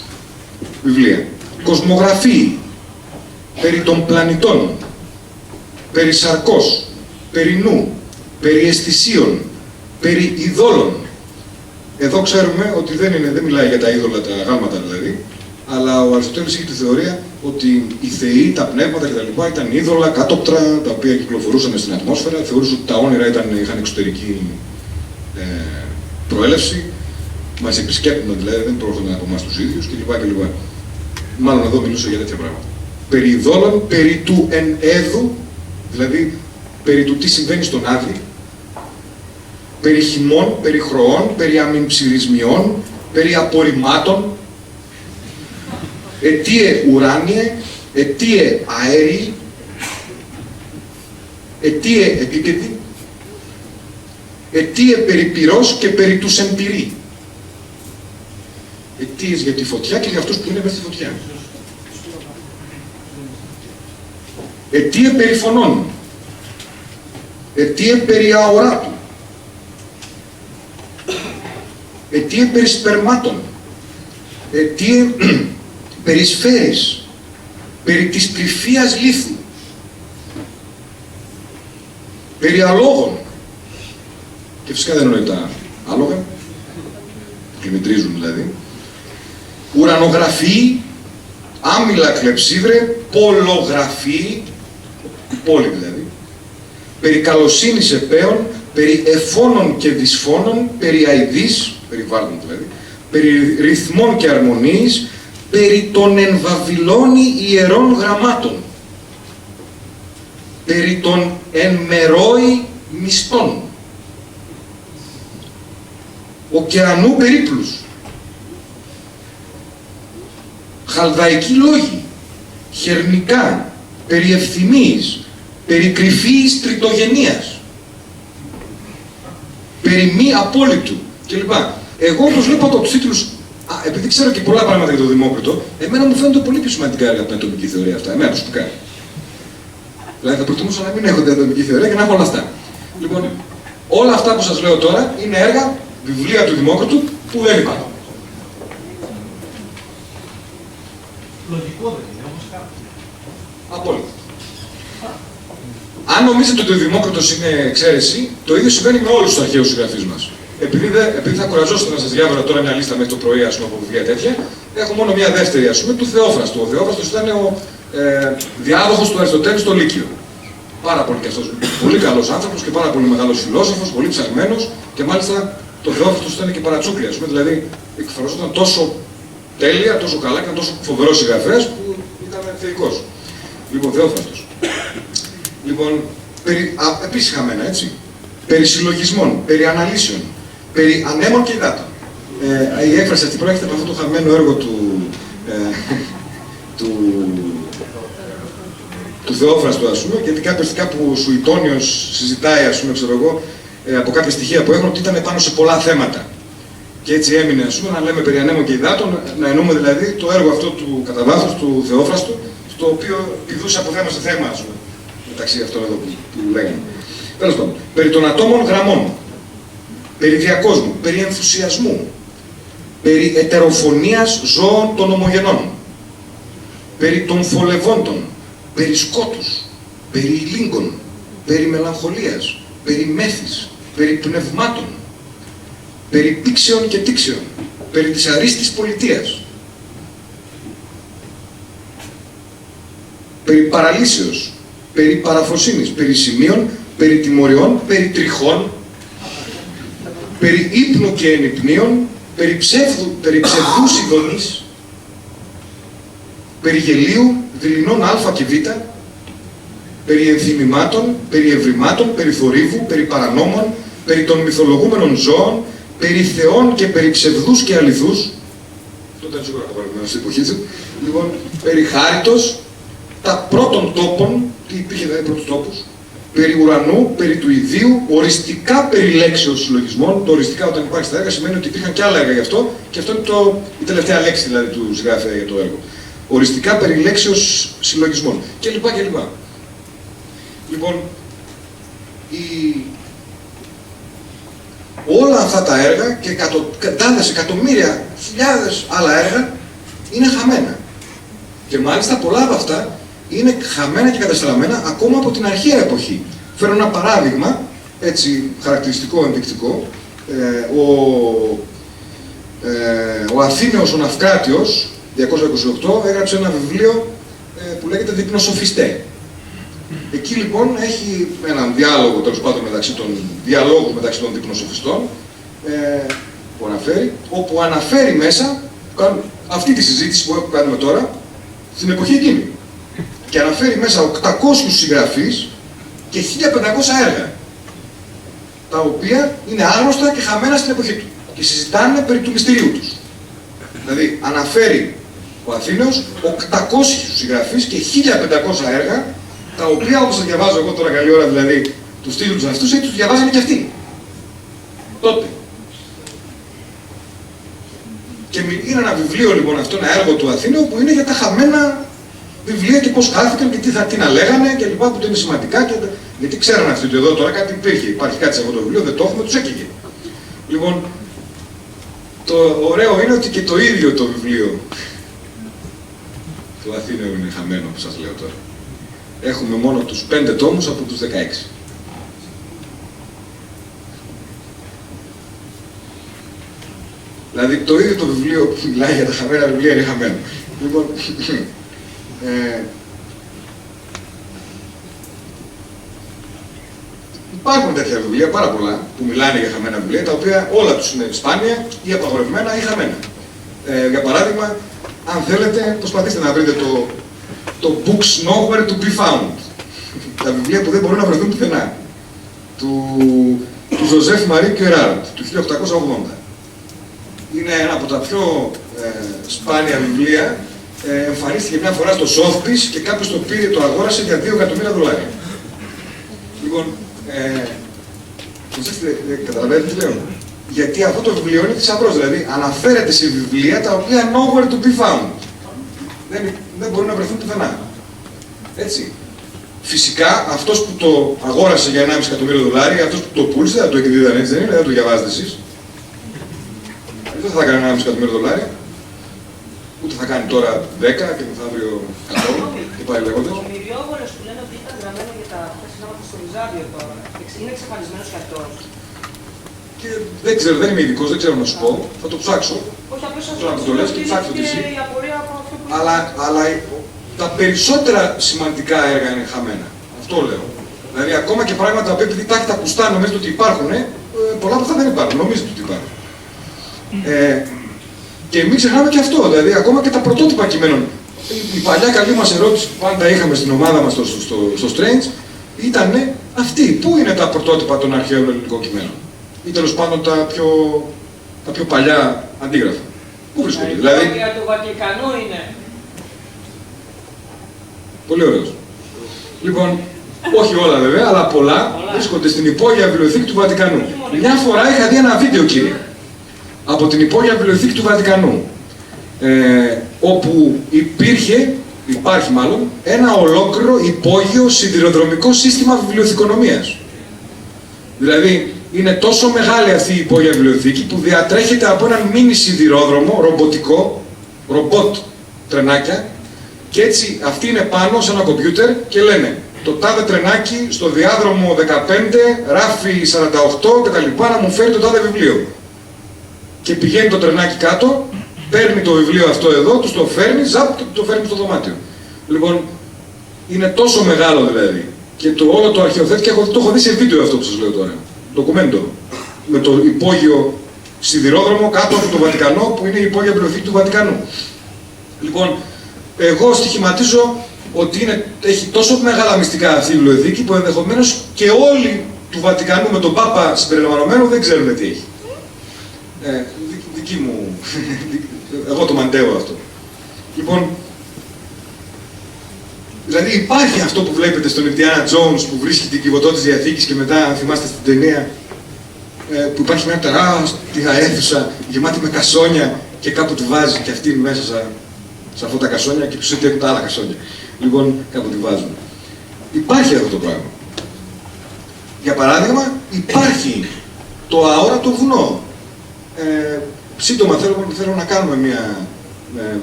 Βιβλία. Κοσμογραφία. Περί των πλανητών. Περί σαρκός. Περί νου. Περί αισθησίων. Περί ειδόλων. Εδώ ξέρουμε ότι δεν μιλάει για τα είδωλα, τα γάλματα δηλαδή, αλλά ο Αριστοτέλης είχε τη θεωρία ότι οι θεοί, τα πνεύματα κτλ. Ήταν είδωλα, κάτωπτρα, τα οποία κυκλοφορούσαν στην ατμόσφαιρα. Θεωρούσε ότι τα όνειρα είχαν εξωτερική προέλευση, μας επισκέπτονταν δηλαδή, δεν προέρχονταν από εμάς τους ίδιους κλπ. Μάλλον εδώ μιλούσε για τέτοια πράγματα. Περί ειδόλων, περί του εν έδου, δηλαδή περί του τι συμβαίνει στον Άδη, περί χυμών, περί χροών, περί αμυνψηρισμιών, περί απορριμμάτων, αιτίε ουράνιε, αιτίε αέριοι, αιτίε επίκαιτη, αιτίε περί πυρός και περί τους εμπειροί. Αιτίες για τη φωτιά και για αυτούς που είναι μέσα στη φωτιά. Αιτίε περί φωνών, αιτίε περί αοράτου, αιτίε περί σπερμάτων, αιτίε περί σφαίρης, περί της τριφίας λίθου, περί αλόγων, και φυσικά δεν εννοεί τα άλογα, κλιμητρίζουν δηλαδή, ουρανογραφή, άμυλα κλεψίβρε, πολλογραφή, πόλη δηλαδή, περί καλοσύνης επέων, περί εφώνων και δυσφώνων, περί αηδής, περί βάρδων δηλαδή, περί ρυθμών και αρμονίης, περί των εν Βαβυλώνη ιερών γραμμάτων, περί των εν μερόι μισθών, ωκεανού περίπλους, χαλδαϊκοί λόγοι, χερνικά, περί ευθυμίης, περί κρυφής τριτογενείας, περί μη απόλυτου κλπ. Εγώ όπως βλέπω από τους τίτλους, επειδή ξέρω και πολλά πράγματα για τον Δημόκριτο, εμένα μου φαίνονται πολύ πιο σημαντικά έργα από την ατομική θεωρία αυτά, εμένα προσωπικά. Δηλαδή θα προτιμούσα να μην έχω την ατομική θεωρία και να έχω όλα αυτά. Λοιπόν, όλα αυτά που σας λέω τώρα είναι έργα, βιβλία του Δημόκριτου που δεν υπάρχουν. Λογικό δεν είναι, όμως κάπου. Απόλυτα. Αν νομίζετε ότι ο Δημόκριτος είναι εξαίρεση, το ίδιο συμβαίνει με όλους τους αρχαίους συγγραφείς μας. Επειδή θα κουραζόσαστε να σας διάβασα τώρα μια λίστα μέχρι το πρωί, ας πούμε, από βιβλία τέτοια, έχω μόνο μια δεύτερη, ας πούμε, του Θεόφραστου. Ο Θεόφραστος ήταν ο διάδοχος του Αριστοτέλη στο Λύκειο. Πάρα πολύ και αυτός. Πολύ καλός άνθρωπος και πάρα πολύ μεγάλος φιλόσοφος, πολύ ψαγμένος και μάλιστα το Θεόφραστος ήταν και παρατσούκλι, ας πούμε, δηλαδή εκφραζόταν τόσο τέλεια, τόσο καλά και ήταν τόσο φοβερός συγγραφέας που ήταν θεϊκός. Λοιπόν, Θεόφραστος. Λοιπόν, επίσης χαμένα, έτσι. Περί συλλογισμών, περί αναλύσεων, περί ανέμων και υδάτων. Η έκφραση αυτή προέρχεται από αυτό το χαμένο έργο του Θεόφραστου, ας πούμε, γιατί κάπου Σουητόνιος συζητάει, ας πούμε, ξέρω εγώ, από κάποια στοιχεία που έχουν ότι ήταν πάνω σε πολλά θέματα. Και έτσι έμεινε, ας πούμε, να λέμε περί ανέμων και υδάτων, να εννοούμε δηλαδή το έργο αυτό του κατά βάθος του Θεόφραστου, στο οποίο πηδούσε από θέμα σε θέμα, ας πούμε, μεταξύ αυτών εδώ που λέγανε. Τέλος πάντων, περί των ατόμων γραμμών, περί διακόσμου, περί ενθουσιασμού, περί ετεροφωνίας ζώων των ομογενών, περί των θολευόντων, περί σκότους, περί ηλίγκων, περί μελαγχολίας, περί μέθης, περί πνευμάτων, περί πήξεων και τήξεων, περί της αρίστης πολιτείας, περί παραλύσεως, περί παραφροσύνης, περί σημείων, περί τιμωριών, περί τριχών, περί ύπνου και ενυπνίων, περί ψευδούς ειδονής, περί γελίου, δειλινών α και β, περί ενθυμημάτων, περί ευρημάτων, περί θορύβου, περί παρανόμων, περί των μυθολογούμενων ζώων, περί θεών και περί ψευδούς και αληθούς, αυτό ήταν σίγουρα απαγορευμένο στην εποχή του, λοιπόν, περί χάριτος, τα πρώτων τόπων, τι υπήρχε δηλαδή πρώτους τόπους, περί ουρανού, περί του ιδίου, οριστικά περί λέξεως συλλογισμών. Το οριστικά όταν υπάρχει στα έργα σημαίνει ότι υπήρχαν και άλλα έργα γι' αυτό και αυτό είναι η τελευταία λέξη δηλαδή του συγγραφέα για το έργο. Οριστικά περί λέξεως συλλογισμών κλπ. Λοιπόν, όλα αυτά τα έργα και εκατοντάδες, εκατομμύρια, χιλιάδες άλλα έργα είναι χαμένα. Και μάλιστα πολλά από αυτά είναι χαμένα και καταστραμμένα ακόμα από την αρχαία εποχή. Φέρω ένα παράδειγμα, έτσι χαρακτηριστικό, ενδεικτικό. Ο Αθήνεος ο Ναυκράτιος, 228, έγραψε ένα βιβλίο που λέγεται Δείπνοσοφιστέ. Εκεί λοιπόν έχει έναν διάλογο, τέλος πάντων, διαλόγους μεταξύ των δείπνοσοφιστών που αναφέρει, όπου αναφέρει μέσα αυτή τη συζήτηση που κάνουμε τώρα στην εποχή εκείνη. Και αναφέρει μέσα 800 συγγραφείς και 1500 έργα, τα οποία είναι άγνωστα και χαμένα στην εποχή του και συζητάνε περί του μυστηρίου τους. Δηλαδή, αναφέρει ο Αθήνεος 800 συγγραφείς και 1500 έργα, τα οποία, όπως τα διαβάζω εγώ τώρα καλή ώρα, δηλαδή, τους τίτλους αυτούς, έτσι τους διαβάζανε και αυτοί. Τότε. Και είναι ένα βιβλίο, λοιπόν, αυτό, ένα έργο του Αθήνεου, που είναι για τα χαμένα βιβλία και πώς χάθηκαν και τι να λέγανε και λοιπά, που είναι σημαντικά. Γιατί ξέρανε αυτοί ότι εδώ τώρα κάτι υπήρχε. Υπάρχει κάτι σε αυτό το βιβλίο, δεν το έχουμε, τους έκαιγε. Λοιπόν, το ωραίο είναι ότι και το ίδιο το βιβλίο του Αθήνεου είναι χαμένο, που σας λέω τώρα. Έχουμε μόνο τους 5 τόμους από τους 16. Δηλαδή το ίδιο το βιβλίο που μιλάει για τα χαμένα βιβλία είναι χαμένο. Λοιπόν, υπάρχουν τέτοια βιβλία, πάρα πολλά, που μιλάνε για χαμένα βιβλία, τα οποία όλα τους είναι σπάνια ή απαγορευμένα ή χαμένα. Για παράδειγμα, αν θέλετε, προσπαθήστε να βρείτε το Books Nowhere to be Found. Τα βιβλία που δεν μπορούν να βρεθούν πουθενά. Του Ζωζέφ Μαρί Κεράρντ, του 1880. Είναι ένα από τα πιο σπάνια βιβλία. Εμφανίστηκε μια φορά στο Sotheby's και κάποιος το πήρε, το αγόρασε για $2 εκατομμύρια. Λοιπόν, καταλαβαίνετε τι λέω. Γιατί αυτό το βιβλίο είναι θησαυρός, δηλαδή αναφέρεται σε βιβλία τα οποία nowhere to be found. Δεν μπορούν να βρεθούν πουθενά. Έτσι. Φυσικά, αυτός που το αγόρασε για $1,5 εκατομμύριο, αυτός που το πούλησε, δεν το εκδίδανε, έτσι δεν είναι, δεν το διαβάζετε εσείς. Δεν θα κάνει $1,5 εκατομμύριο, ούτε θα κάνει τώρα 10 και μεθαύριο 100 και πάλι λέγοντας. Ο Μυριόγορος που λένε ότι ήταν γραμμένο για τα χθεσινά στο Ριζάδιο τώρα, είναι εξαφανισμένος κι αυτός. Και δεν ξέρω, δεν είμαι ειδικός, δεν ξέρω να σου πω, θα το ψάξω. Όχι, απλώς σας το λες και ψάξω κι εσύ. η απορία από αυτό που αλλά τα περισσότερα σημαντικά έργα είναι χαμένα. Αυτό λέω. Δηλαδή ακόμα και πράγματα που επειδή τα έχετε ακουστά νομίζετε ότι υπάρχουν, πολλά από αυτά δεν υπάρχουν, νομίζετε ότι υπάρχουν. Και μην ξεχνάμε και αυτό, δηλαδή ακόμα και τα πρωτότυπα κειμένων. Η παλιά καλή μας ερώτηση που πάντα είχαμε στην ομάδα μας στο Strange ήταν αυτή. Πού είναι τα πρωτότυπα των αρχαίων ελληνικών κειμένων? Ή τέλος πάντων τα πιο παλιά αντίγραφα. Πού βρίσκονται? Δηλαδή... Για το Βατικανό είναι. Πολύ ωραίος. Λοιπόν, όχι όλα βέβαια, αλλά πολλά βρίσκονται στην υπόγεια βιβλιοθήκη του Βατικανού. Μια φορά είχα δει ένα βίντεο, κύριε, από την υπόγεια βιβλιοθήκη του Βατικανού, όπου υπάρχει μάλλον, ένα ολόκληρο υπόγειο σιδηροδρομικό σύστημα βιβλιοθηκονομίας. Δηλαδή, είναι τόσο μεγάλη αυτή η υπόγεια βιβλιοθήκη που διατρέχεται από έναν μίνι σιδηρόδρομο, ρομπότ τρενάκια, και έτσι αυτοί είναι πάνω σε ένα κομπιούτερ και λένε το τάδε τρενάκι στο διάδρομο 15, ράφι 48 κτλ. Να μου φέρει το τάδε βιβλίο. Και πηγαίνει το τρενάκι κάτω, παίρνει το βιβλίο αυτό εδώ, τους το φέρνει, το φέρνει στο δωμάτιο. Λοιπόν, είναι τόσο μεγάλο δηλαδή. Και όλο το αρχαιοθέτη, και το έχω δει σε βίντεο αυτό που σας λέω τώρα. Ντοκουμέντο. Με το υπόγειο σιδηρόδρομο κάτω από το Βατικανό, που είναι η υπόγεια βιβλιοθήκη του Βατικανού. Λοιπόν, εγώ στοιχηματίζω ότι έχει τόσο μεγάλα μυστικά αυτή η βιβλιοθήκη που ενδεχομένως και όλοι του Βατικανού με τον Πάπα συμπεριλαμβανομένο δεν ξέρουν τι έχει. Δική μου. Εγώ το μαντεύω αυτό. Λοιπόν, δηλαδή υπάρχει αυτό που βλέπετε στον Ιντιάνα Τζόουνς που βρίσκει την κυβωτό της Διαθήκης και μετά, αν θυμάστε στην ταινία, που υπάρχει μια τεράστια αίθουσα γεμάτη με κασόνια και κάπου τη βάζει και αυτή μέσα σε αυτά τα κασόνια και πίσω έχουν τα άλλα κασόνια. Λοιπόν, κάπου τη βάζουν. Υπάρχει αυτό το πράγμα. Για παράδειγμα, υπάρχει το αόρατο βουνό. Σύντομα θέλω να κάνουμε μια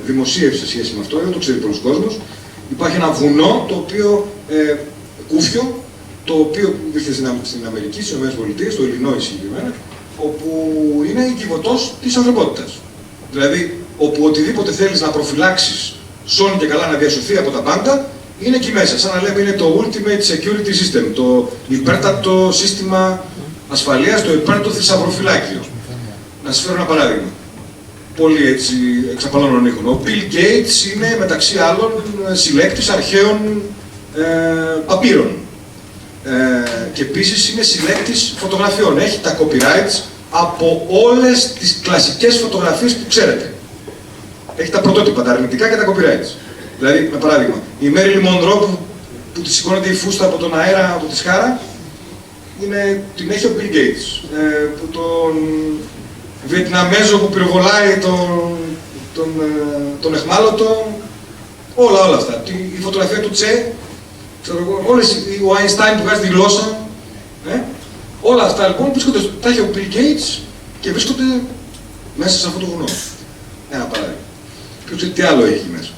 δημοσίευση σε σχέση με αυτό, δεν το ξέρει πολλοί κόσμος. Υπάρχει ένα βουνό, το οποίο κούφιο, το οποίο βρίσκεται στην Αμερική, στις ΗΠΑ, στο Ιλινόι συγκεκριμένα, όπου είναι η κυβωτός της ανθρωπότητας. Δηλαδή, όπου οτιδήποτε θέλεις να προφυλάξεις, σώνει και καλά να διασωθεί από τα πάντα, είναι εκεί μέσα. Σαν να λέμε είναι το Ultimate Security System, το υπέρτατο σύστημα ασφαλείας, το υπέρτατο θησαυροφυλάκιο. Να σας φέρω ένα παράδειγμα. Πολύ έτσι εξαπαλώνων ήχων. Ο Bill Gates είναι μεταξύ άλλων συλλέκτης αρχαίων παπύρων. Και επίσης είναι συλλέκτης φωτογραφιών. Έχει τα copyrights από όλες τις κλασικές φωτογραφίες που ξέρετε. Έχει τα πρωτότυπα, τα αρνητικά και τα copyrights. Δηλαδή, με παράδειγμα, η Μέριλιν Μονρό που τη σηκώνεται η φούστα από τον αέρα, από τη σχάρα, την έχει ο Bill Gates. Τον Βιετναμέζο που πυροβολάει τον εχμάλωτο, όλα αυτά. Η φωτογραφία του Τσε, ο Einstein που βγάζει τη γλώσσα, όλα αυτά λοιπόν βρίσκονται, τα έχει ο Bill Gates και βρίσκονται μέσα σε αυτό το βουνό. Ένα παράδειγμα. Και τι άλλο έχει μέσα.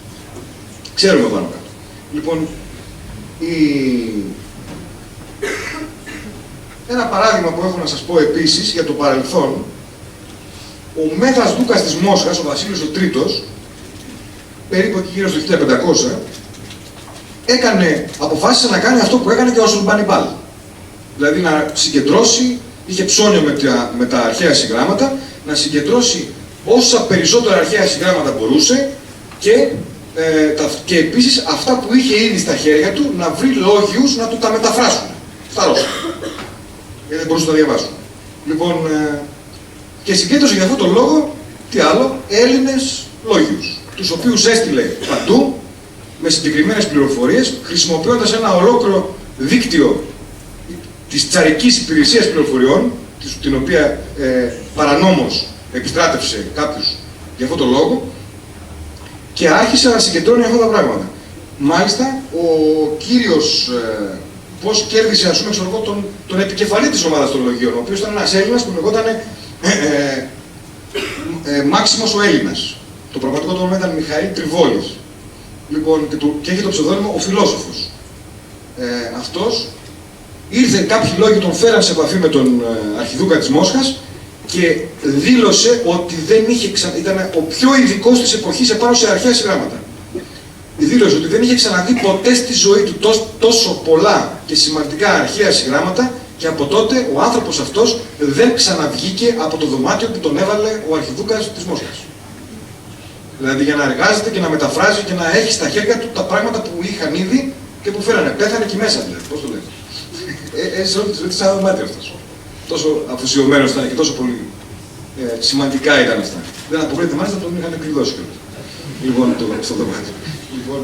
Ξέρουμε πάνω κάτω. Λοιπόν, ένα παράδειγμα που έχω να σας πω επίσης για το παρελθόν, ο Μέγας Δούκας της Μόσχας, ο Βασίλης ο Τρίτος, περίπου εκεί γύρω στο 1500, αποφάσισε να κάνει αυτό που έκανε και ο Σουρμπανιμπάλ. Δηλαδή να συγκεντρώσει, είχε ψώνιο με τα αρχαία συγγράμματα, να συγκεντρώσει όσα περισσότερα αρχαία συγγράμματα μπορούσε και επίσης αυτά που είχε ήδη στα χέρια του να βρει λόγιους να του τα μεταφράσουν στα Ρώσικα. Γιατί δεν μπορούσαν να τα διαβάσουν. Λοιπόν, και συγκέντρωσε για αυτόν τον λόγο, τι άλλο, Έλληνες λόγιους, τους οποίους έστειλε παντού με συγκεκριμένες πληροφορίες, χρησιμοποιώντας ένα ολόκληρο δίκτυο της Τσαρικής Υπηρεσίας Πληροφοριών, την οποία παρανόμως επιστράτευσε κάποιους για αυτόν τον λόγο, και άρχισε να συγκεντρώνει αυτά τα πράγματα. Μάλιστα, ο κύριος πώς κέρδισε, ας πούμε, τον επικεφαλή της ομάδας των λογίων, ο οποίος ήταν ένας Έλληνας που λεγόταν Μάξιμος ο Έλληνας. Το πραγματικό του όνομα ήταν Μιχαήλ Τριβόλης. Λοιπόν, και έχει το ψευδόνυμο ο Φιλόσοφος. Αυτός ήρθε, κάποιοι λόγοι τον φέραν σε επαφή με τον αρχιδούκα της Μόσχας και δήλωσε ότι δεν είχε ήταν ο πιο ειδικός της εποχής επάνω σε αρχαία συγγράμματα. Δήλωσε ότι δεν είχε ξαναδεί ποτέ στη ζωή του τόσο πολλά και σημαντικά αρχαία συγγράμματα και από τότε ο άνθρωπος αυτός δεν ξαναβγήκε από το δωμάτιο που τον έβαλε ο αρχιδούκας της Μόσχας. Δηλαδή για να εργάζεται και να μεταφράζει και να έχει στα χέρια του τα πράγματα που είχαν ήδη και που φέρανε. Πέθανε εκεί μέσα δηλαδή, πώς το λέτε. Έτσι σαν δωμάτιο αυτός. Τόσο αφοσιωμένος ήταν και τόσο πολύ σημαντικά ήταν αυτά. Δεν αποκλείεται μάλιστα τον είχαν εκδηλώσει κιόλας. Λοιπόν, στο δωμάτιο. Λοιπόν,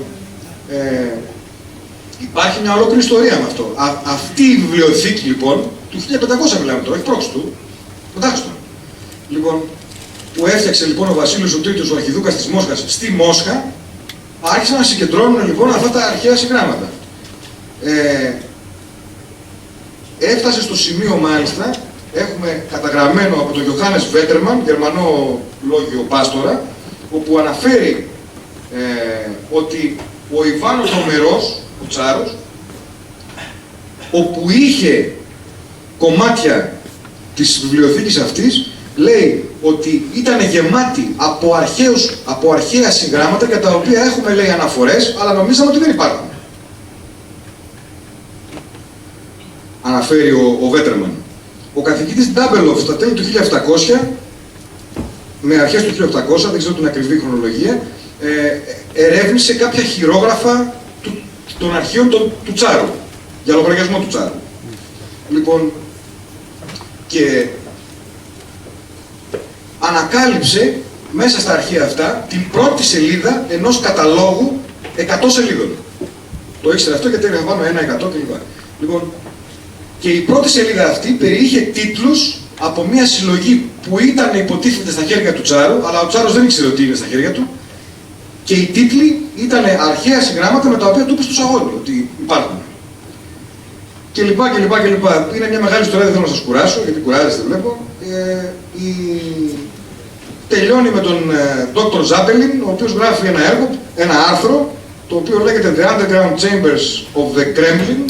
υπάρχει μια ολόκληρη ιστορία με αυτό. Αυτή η βιβλιοθήκη λοιπόν, του 1500 μιλάμε τώρα, όχι πρόξου του, μετάξυστον. Λοιπόν, που έφτιαξε λοιπόν ο Βασίλης ο Τρίτος, ο αρχιδούκας της Μόσχας, στη Μόσχα, άρχισαν να συγκεντρώνουν λοιπόν αυτά τα αρχαία συγγράμματα. Έφτασε στο σημείο μάλιστα, έχουμε καταγραμμένο από τον Γιωχάνες Βέτερμαν, γερμανό λόγιο πάστορα, όπου αναφέρει ότι ο Ιβάν ο Τρομερός, ο Τσάρος, όπου είχε κομμάτια της βιβλιοθήκης αυτής, λέει ότι ήταν γεμάτη από αρχαία συγγράμματα για τα οποία έχουμε, λέει, αναφορές, αλλά νομίζαμε ότι δεν υπάρχουν. Αναφέρει ο Βέτερμαν. Ο καθηγητής Ντάμπελοφ στα τέλη του 1700, με αρχές του 1800, δεν ξέρω την ακριβή χρονολογία, ερεύνησε κάποια χειρόγραφα των αρχείων του Τσάρου, για λογαριασμό του Τσάρου. Λοιπόν, και ανακάλυψε μέσα στα αρχεία αυτά την πρώτη σελίδα ενός καταλόγου 100 σελίδων. Το ήξερε αυτό γιατί έγραφε πάνω 1, 100 κλπ. Λοιπόν, και η πρώτη σελίδα αυτή περιείχε τίτλους από μια συλλογή που ήταν υποτίθεται στα χέρια του Τσάρου, αλλά ο Τσάρος δεν ήξερε ότι είναι στα χέρια του, και οι τίτλοι ήταν αρχαία συγγράμματα με τα οποία του είπε στους αγώνες ότι υπάρχουν. Και λοιπά και λοιπά και λοιπά. Είναι μια μεγάλη ιστορία, δεν θέλω να σας κουράσω, γιατί κουράζεστε βλέπω. Τελειώνει με τον Dr. Ζάπελιν, ο οποίος γράφει ένα άρθρο, το οποίο λέγεται The Underground Chambers of the Kremlin,